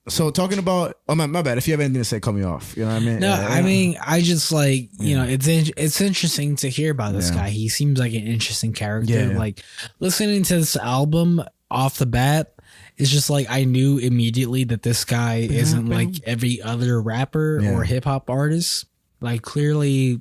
So talking about, my bad. If you have anything to say, cut me off. You know what I mean? No, I mean, I just like, you know, it's interesting to hear about this guy. He seems like an interesting character. Yeah. Like listening to this album off the bat, it's just like I knew immediately that this guy isn't like every other rapper or hip hop artist. Like clearly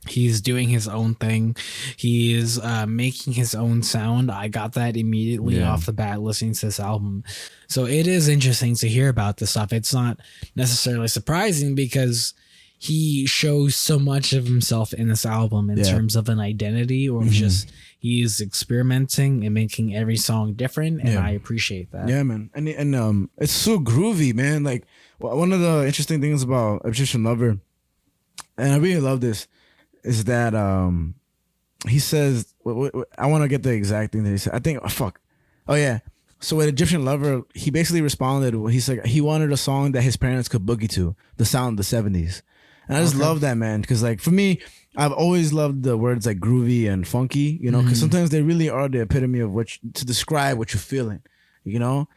he's doing his own thing. He is making his own sound. I got that immediately off the bat listening to this album. So it is interesting to hear about this stuff. It's not necessarily surprising because he shows so much of himself in this album in terms of an identity or just he's experimenting and making every song different. And I appreciate that. Yeah, man. And it's so groovy, man. Like one of the interesting things about Egyptian Lover, and I really love this, is that he says, I want to get the exact thing that he said. I think, oh yeah. So with Egyptian Lover, he basically responded. He's like, he wanted a song that his parents could boogie to, the sound of the 70s. And I just love that, man. Because like for me, I've always loved the words like groovy and funky, you know, because sometimes they really are the epitome of to describe what you're feeling, you know.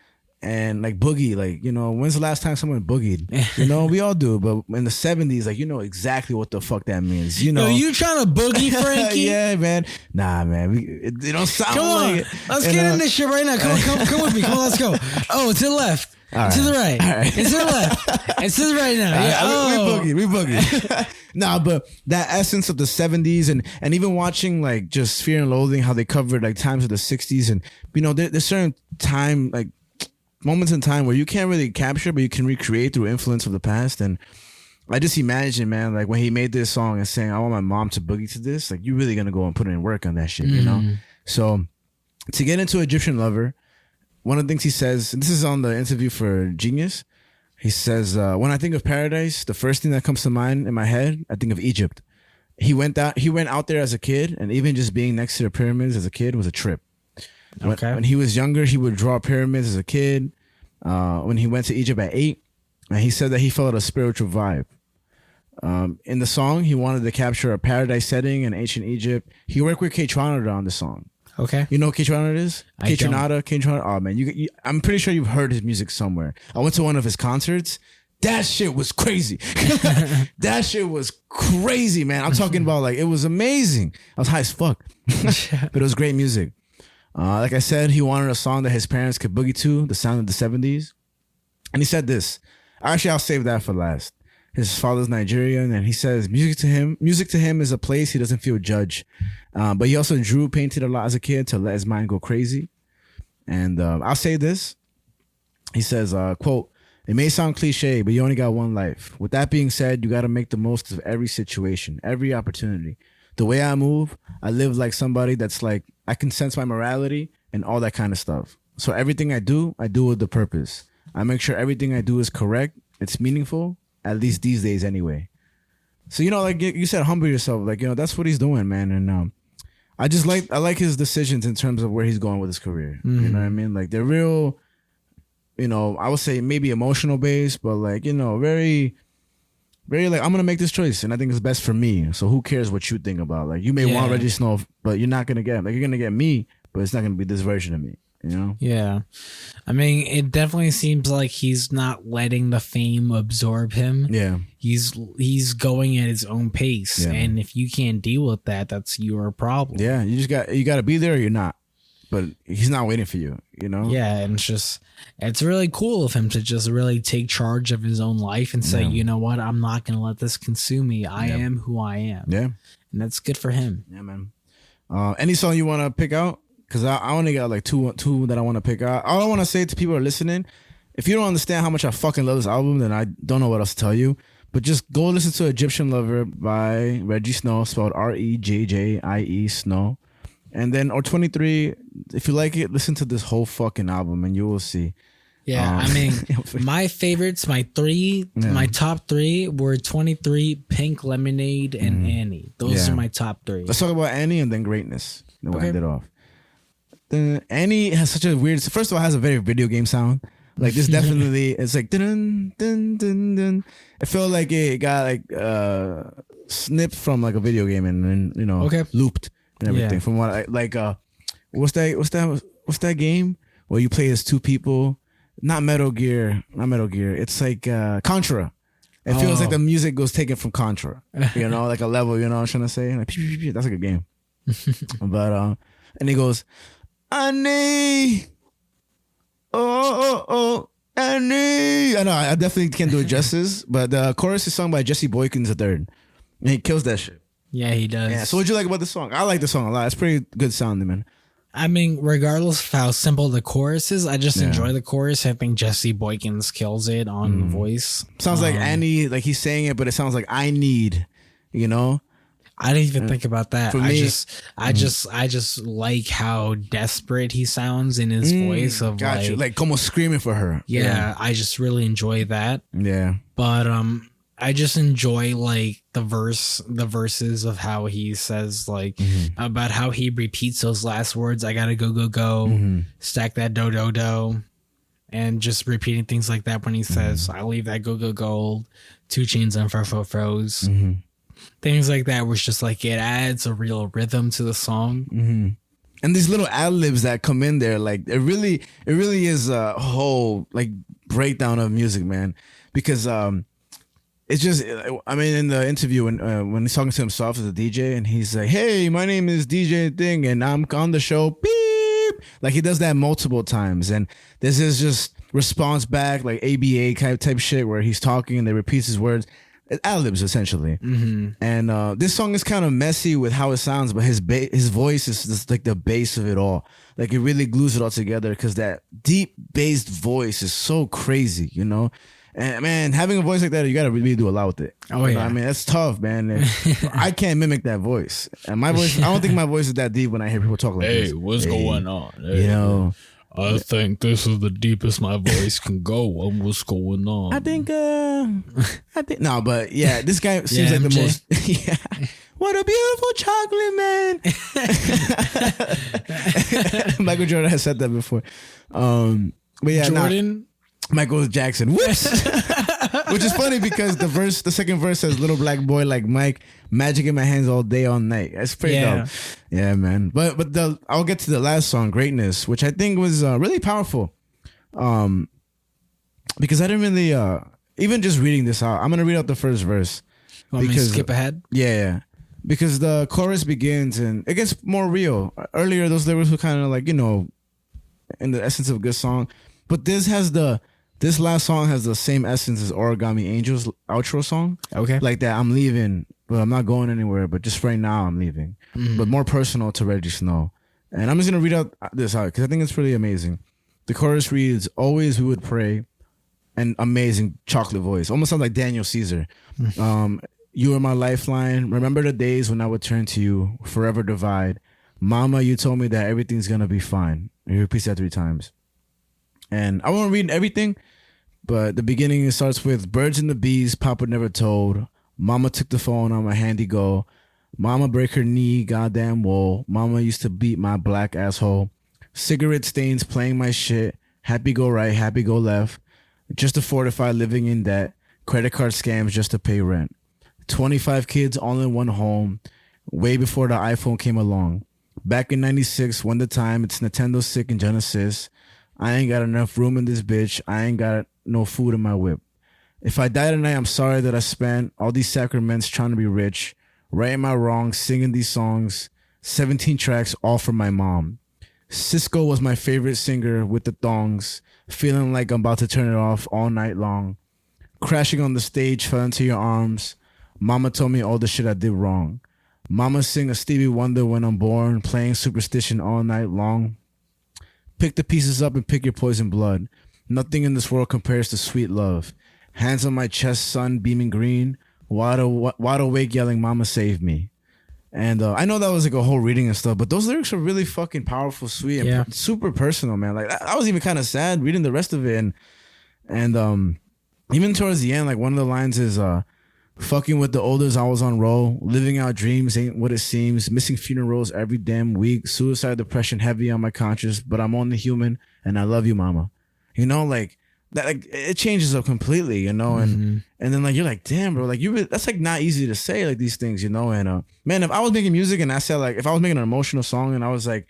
And like boogie, like, you know, when's the last time someone boogied? You know, we all do, but in the 70s, like, you know exactly what the fuck that means. You know, yo, you trying to boogie, Frankie? Yeah, man. Nah, man, it don't sound come like on. it. Let's get in this shit right now. Come with me. Come on, let's go. Oh, to the left. All to right. the right. All right. It's to the left. It's to the right now. Yeah. We boogie. Nah, but that essence of the 70s and even watching like just Fear and Loathing, how they covered like times of the 60s, and you know, there's certain time, like moments in time where you can't really capture, but you can recreate through influence of the past. And I just imagine, man, like when he made this song and saying, "I want my mom to boogie to this," like you're really gonna go and put in work on that shit, you know? So to get into Egyptian Lover, one of the things he says, and this is on the interview for Genius, he says, when I think of paradise, the first thing that comes to mind in my head, I think of Egypt. He went out there as a kid, and even just being next to the pyramids as a kid was a trip. Okay. When he was younger, he would draw pyramids as a kid. When he went to Egypt at 8, and he said that he felt a spiritual vibe. In the song, he wanted to capture a paradise setting in ancient Egypt. He worked with K-Tronada on the song. Okay. You know what K-Tronada is? K-Tronada. Oh man, I'm pretty sure you've heard his music somewhere. I went to one of his concerts. That shit was crazy. That shit was crazy, man. I'm talking about like it was amazing. I was high as fuck, but it was great music. Like I said, he wanted a song that his parents could boogie to, the sound of the 70s. And he said this. Actually, I'll save that for last. His father's Nigerian, and he says music to him is a place he doesn't feel judged. But he also painted a lot as a kid to let his mind go crazy. And I'll say this. He says, quote, "It may sound cliche, but you only got one life. With that being said, you got to make the most of every situation, every opportunity. The way I move, I live like somebody that's like, I can sense my morality and all that kind of stuff. So everything I do with the purpose. I make sure everything I do is correct. It's meaningful, at least these days anyway." So, you know, like you said, humble yourself. Like, you know, that's what he's doing, man. And I like his decisions in terms of where he's going with his career. You know what I mean? Like, they're real, you know, I would say maybe emotional based, but like, you know, very, very like, I'm going to make this choice and I think it's best for me. So who cares what you think about? Like, you may want Rejjie Snow, but you're not going to get him. Like, you're going to get me, but it's not going to be this version of me, you know? Yeah. I mean, it definitely seems like he's not letting the fame absorb him. Yeah. He's going at his own pace. Yeah. And if you can't deal with that, that's your problem. Yeah. You got to be there or you're not. But he's not waiting for you, you know? Yeah, and it's really cool of him to just really take charge of his own life and say, you know what, I'm not going to let this consume me. I am who I am. Yeah. And that's good for him. Yeah, man. Any song you want to pick out? Because I only got like two that I want to pick out. All I want to say to people who are listening, if you don't understand how much I fucking love this album, then I don't know what else to tell you. But just go listen to Egyptian Lover by Rejjie Snow, spelled Rejjie Snow. And then, or 23, if you like it, listen to this whole fucking album and you will see. Yeah, I mean, my favorites, my top three were 23, Pink Lemonade, and Annie. Those are my top three. Let's talk about Annie and then Greatness. Then we'll end it off. Then Annie has such a weird, first of all, it has a very video game sound. Like this definitely, it's like, dun, dun, dun, dun. It felt like it got like snipped from like a video game and then, you know, looped. And everything from what I like, what's that game where you play as two people? Not Metal Gear. It's like Contra. It feels like the music goes taken from Contra. You know, like a level. You know what I'm trying to say? Like, pew, pew, pew. That's a good game. But and he goes, Annie, oh, Annie. I know I definitely can't do it justice, but the chorus is sung by Jesse Boykins III, and he kills that shit. Yeah, he does. Yeah. So what'd you like about the song? I like the song a lot. It's pretty good sounding, man. I mean, regardless of how simple the chorus is, I just enjoy the chorus. I think Jesse Boykins kills it on the voice. Sounds like Annie, like he's saying it, but it sounds like I need, you know? I didn't even think about that. For me, I just like how desperate he sounds in his voice of like almost screaming for her. Yeah, I just really enjoy that. Yeah. But I just enjoy like the verses of how he says like about how he repeats those last words. I gotta go, stack that do, and just repeating things like that when he says, I leave that go gold, 2 chains on froze. Things like that, where it's just like it adds a real rhythm to the song. And these little ad libs that come in there, like it really is a whole like breakdown of music, man. Because it's just, I mean, in the interview when he's talking to himself as a DJ, and he's like, "Hey, my name is DJ Thing, and I'm on the show." Beep. Like he does that multiple times, and this is just response back, like ABA type shit, where he's talking and they repeats his words. Ad-libs essentially. And this song is kind of messy with how it sounds, but his voice is just like the base of it all. Like it really glues it all together, because that deep bassed voice is so crazy, you know. And man, having a voice like that, you gotta really do a lot with it. Oh yeah, I mean that's tough, man. And I can't mimic that voice, and my voice, I don't think my voice is that deep when I hear people talk like this. Hey, what's going on? Hey, you know, I think this is the deepest my voice can go. What's going on? I think no, but yeah, this guy seems like the most. Yeah, what a beautiful chocolate man. Michael Jordan has said that before. But yeah, Jordan. Michael Jackson. Whoops. Which is funny because the second verse says, "Little black boy like Mike, magic in my hands all day, all night." That's pretty dope. Yeah, man. But I'll get to the last song, Greatness, which I think was really powerful. Because I didn't really even just reading this out. I'm gonna read out the first verse. Want me to skip ahead? Yeah. Because the chorus begins and it gets more real. Earlier, those lyrics were kind of like, you know, in the essence of a good song. But this has the This last song has the same essence as Origami Angel's outro song. Okay. Like that, I'm leaving, but I'm not going anywhere. But just right now, I'm leaving. But more personal to Rejjie Snow. And I'm just going to read out this out because I think it's pretty amazing. The chorus reads, always we would pray. And amazing chocolate voice. Almost sounds like Daniel Caesar. You are my lifeline. Remember the days when I would turn to you, forever divide. Mama, you told me that everything's going to be fine. He repeats that 3 times. And I won't read everything, but the beginning, it starts with birds and the bees, Papa never told. Mama took the phone on my handy go. Mama break her knee, goddamn woe. Mama used to beat my black asshole. Cigarette stains playing my shit. Happy go right, happy go left. Just to fortify living in debt. Credit card scams just to pay rent. 25 kids all in one home. Way before the iPhone came along. Back in 96, when the time, it's Nintendo sick and Genesis. I ain't got enough room in this bitch. I ain't got no food in my whip. If I die tonight, I'm sorry that I spent all these sacraments trying to be rich. Righting my wrongs, singing these songs. 17 tracks, all from my mom. Cisco was my favorite singer with the thongs. Feeling like I'm about to turn it off all night long. Crashing on the stage, fell into your arms. Mama told me all the shit I did wrong. Mama sing a Stevie Wonder when I'm born. Playing Superstition all night long. Pick the pieces up and pick your poison blood. Nothing in this world compares to sweet love. Hands on my chest, sun beaming green. Wide awake yelling, Mama save me. And I know that was like a whole reading and stuff, but those lyrics are really fucking powerful, sweet, and super personal, man. Like I was even kind of sad reading the rest of it, and even towards the end, like one of the lines is fucking with the olders, I was on roll, living out dreams ain't what it seems, missing funerals every damn week, suicide, depression heavy on my conscience, but I'm only human and I love you, Mama. You know, like that, like it changes up completely, you know, and then like you're like, damn, bro, like that's like not easy to say, like these things, you know. And man, if I was making music and I said, like, if I was making an emotional song and I was like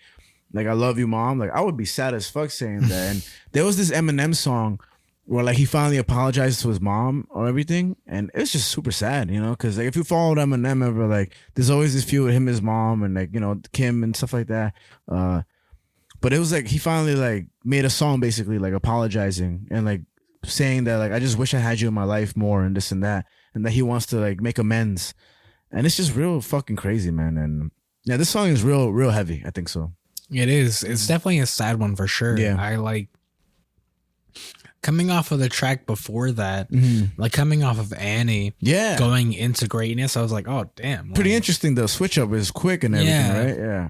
I love you, Mom, like I would be sad as fuck saying that. And there was this Eminem song where like he finally apologized to his mom or everything, and it's just super sad, you know, because like if you followed Eminem ever, like there's always this feud with him and his mom and like, you know, Kim and stuff like that. But it was like he finally like made a song basically like apologizing and like saying that like I just wish I had you in my life more and this and that he wants to like make amends. And it's just real fucking crazy, man. And yeah, this song is real heavy. I think so. It is. It's definitely a sad one for sure. Yeah. I like coming off of the track before that, like coming off of Annie, going into greatness. I was like, oh damn, pretty like, interesting. The switch up is quick and everything, right? Yeah.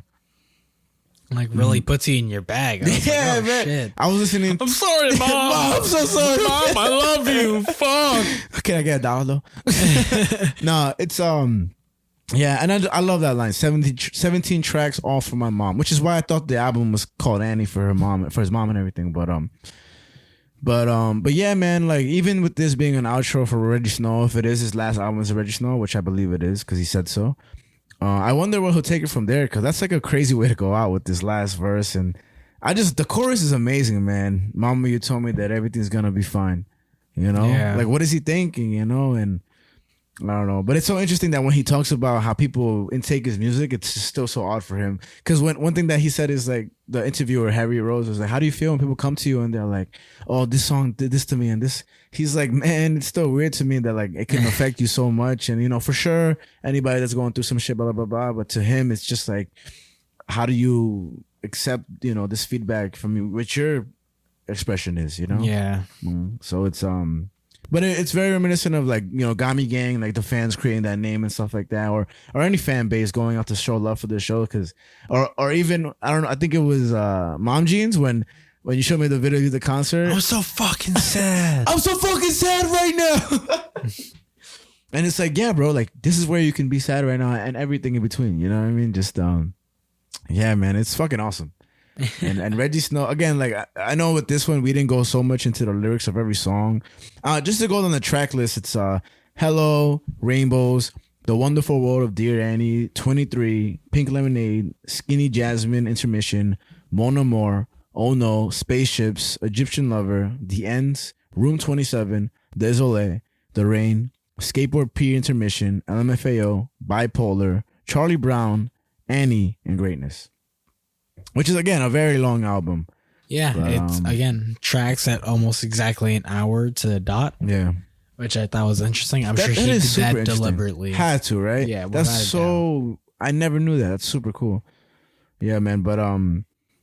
Like really puts you in your bag. I was like, oh, man. shit. I was listening. I'm sorry, Mom. Mom, I'm so sorry, Mom. I love you. Fuck. Can I get $1 though? No, it's yeah, and I love that line. 17 tracks, all for my mom, which is why I thought the album was called Annie for her mom, for his mom and everything. But yeah, man. Like even with this being an outro for Rejjie Snow, if it is his last album as Rejjie Snow, which I believe it is because he said so. I wonder where he'll take it from there, because that's like a crazy way to go out with this last verse. And the chorus is amazing, man. Mama, you told me that everything's gonna be fine. You know, like what is he thinking? You know, and I don't know, but it's so interesting that when he talks about how people intake his music, it's still so odd for him. Because one thing that he said is like the interviewer Harry Rose was like, "How do you feel when people come to you and they're like, oh, this song did this to me and this?" He's like, "Man, it's still weird to me that like it can affect you so much." And you know, for sure, anybody that's going through some shit, blah blah blah blah. But to him, it's just like, how do you accept this feedback from you, which your expression is, you know? Yeah. So it's But it's very reminiscent of like, Gami Gang, like the fans creating that name and stuff like that, or any fan base going out to show love for the show, because or even I don't know, I think it was Mom Jeans when you showed me the video of the concert. I'm so fucking sad. I'm so fucking sad right now. And it's like, yeah, bro, like this is where you can be sad right now and everything in between. You know what I mean? Just yeah, man, it's fucking awesome. and Rejjie Snow again, like I know with this one we didn't go so much into the lyrics of every song. Just to go on the track list, it's Hello, Rainbows, The Wonderful World of Dear Annie, 23, Pink Lemonade, Skinny Jasmine, Intermission, Mon Amour, Oh No, Spaceships, Egyptian Lover, The Ends, Room 27, Désolé, The Rain, Skateboard P Intermission, LMFAO, Bipolar, Charlie Brown, Annie, and Greatness. Which is, again, a very long album. Yeah, But, it's again tracks at almost exactly an hour to the dot, Yeah. which I thought was interesting. I'm That- sure that he did is super that interesting. deliberately. Had to, right? Yeah, that's without a so. I never knew that. That's super cool. Yeah, man. But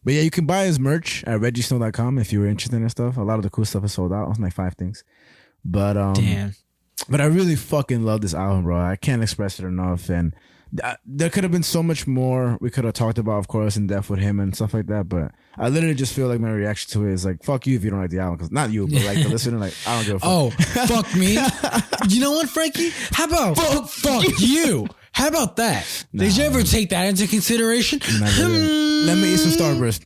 yeah, you can buy his merch at rejjiesnow.com if you were interested in stuff. A lot of the cool stuff is sold out. It was like 5 things. But Damn. But I really fucking love this album, bro. I can't express it enough. And there could have been so much more we could have talked about, of course, in depth with him and stuff like that. But I literally just feel like my reaction to it is like, fuck you if you don't like the album. Because not you, but like the listener, like, I don't give a fuck. Oh, fuck me. You know what, Frankie? How about fuck you? How about that? Did you ever take that into consideration? Never did. Let me eat some Starburst.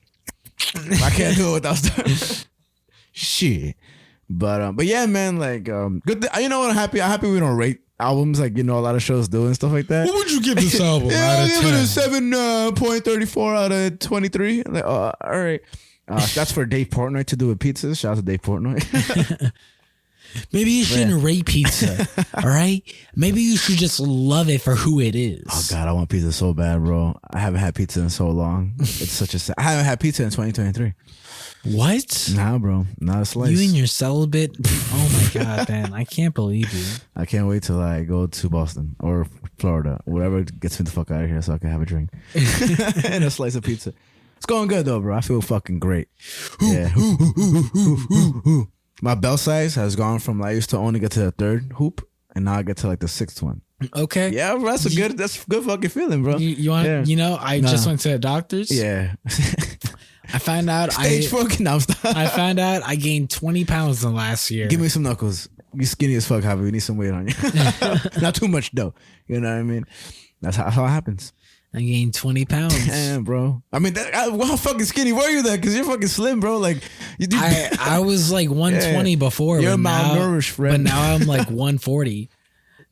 I can't do it without Starburst. Shit. But yeah, man, like good. You know what? I'm happy we don't rate albums like, you know, a lot of shows do and stuff like that. What would you give this album Yeah, out I'll of give 10? it a 7.34 out of 23. Like, all right. That's for Dave Portnoy to do with pizzas. Shout out to Dave Portnoy. Maybe you shouldn't rate pizza. All right? Maybe you should just love it for who it is. Oh God, I want pizza so bad, bro. I haven't had pizza in so long. It's such a. I haven't had pizza in 2023. What? Nah, bro, not a slice. You and your celibate? Oh my God, man. I can't believe you. I can't wait till I go to Boston or Florida, whatever gets me the fuck out of here, so I can have a drink and a slice of pizza. It's going good though, bro. I feel fucking great. Yeah. My belt size has gone from I used to only get to the 3rd hoop, and now I get to like the 6th one. Okay. Yeah, bro, that's a good fucking feeling, bro. You want? Yeah. You know, I just went to the doctor's. Yeah. I found out Stage fucking now. I found out I gained 20 pounds in the last year. Give me some knuckles. You skinny as fuck, Javi. We need some weight on you. Not too much though. You know what I mean? That's how it happens. I gained 20 pounds. Damn, bro. I mean, how fucking skinny were you then? Because you're fucking slim, bro. Like, you do. I was like 120 Yeah. before. You're but malnourished, friend. But now I'm like 140.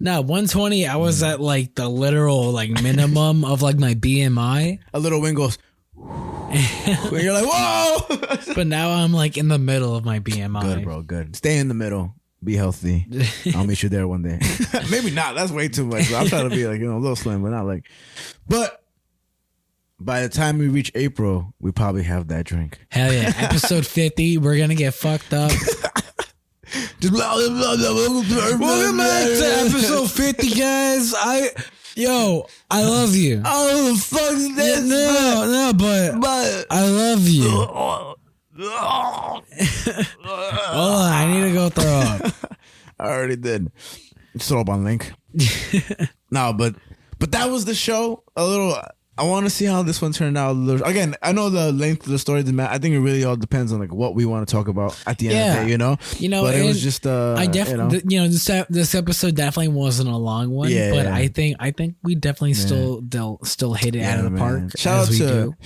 No, 120. I was at like the literal like minimum of like my BMI. A little wind goes. When you're like, whoa. But now I'm like in the middle of my BMI. Good, bro. Good. Stay in the middle. Be healthy. I'll meet you there one day. Maybe not. That's way too much. I'm trying to be like, you know, a little slim, but not like. But by the time we reach April, we probably have that drink. Hell yeah. Episode 50, we're going to get fucked up. Just blah, blah, blah, blah, blah, blah, Welcome back to episode 50, guys. I love you. Oh, the fuck is this? No, but I love you. Hold on, I need to go throw up. I already did. Just throw up on link. No, but that was the show. A little. I want to see how this one turned out. Again, I know the length of the story doesn't matter. I think it really all depends on like what we want to talk about at the end of the day. You know. But it was just. I definitely, this episode definitely wasn't a long one. Yeah, but yeah. I think we definitely still hit it out of the park. Man. Shout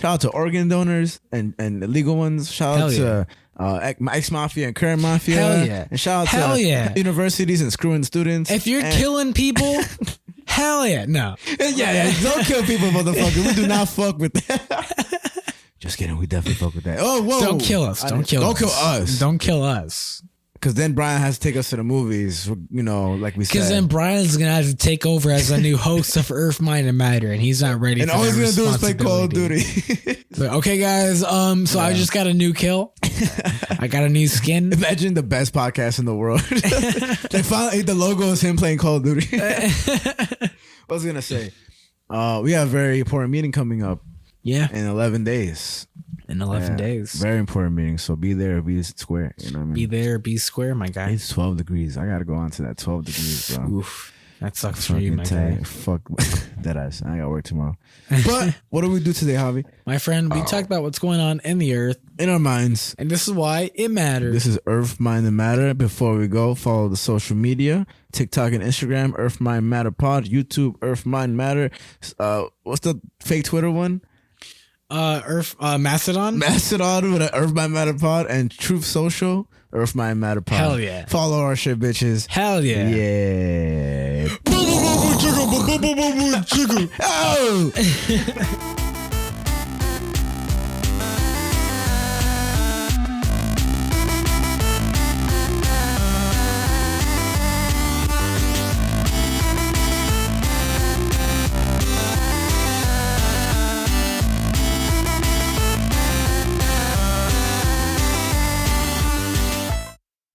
out to organ donors and legal ones. Shout out to ex mafia and current mafia. Hell yeah. And shout out to universities and screwing students. If you're killing people, hell yeah. No. Yeah. Don't kill people, motherfucker. We do not fuck with that. Just kidding. We definitely fuck with that. Oh, whoa. Don't kill us. Don't kill us. Don't kill us. Because then Brian has to take us to the movies, you know, like we said. Because then Brian's going to have to take over as a new host of Earth, Mind, and Matter, and he's not ready and for that. all he's going to do is play Call of Duty. But, okay, guys, so I just got a new kill. I got a new skin. Imagine the best podcast in the world. Like finally, the logo is him playing Call of Duty. What was I going to say? We have a very important meeting coming up. Yeah. In 11 days. In 11 days. Very important meeting. So be there, be square. You know what I mean? Be there, be square, my guy. It's 12 degrees. I got to go on to that 12 degrees, bro. Oof. That sucks for you, my guy. Fuck that ass. I got to work tomorrow. But what do we do today, Javi? My friend, we talked about what's going on in the earth. In our minds. And this is why it matters. This is Earth, Mind, and Matter. Before we go, follow the social media. TikTok and Instagram, Earth, Mind, Matter Pod. YouTube, Earth, Mind, Matter. What's the fake Twitter one? Mastodon with an Earth Mind Matter Pod, and Truth Social Earth Mind Matter Pod. Hell yeah. Follow our shit, bitches. Hell yeah. Yeah. Oh.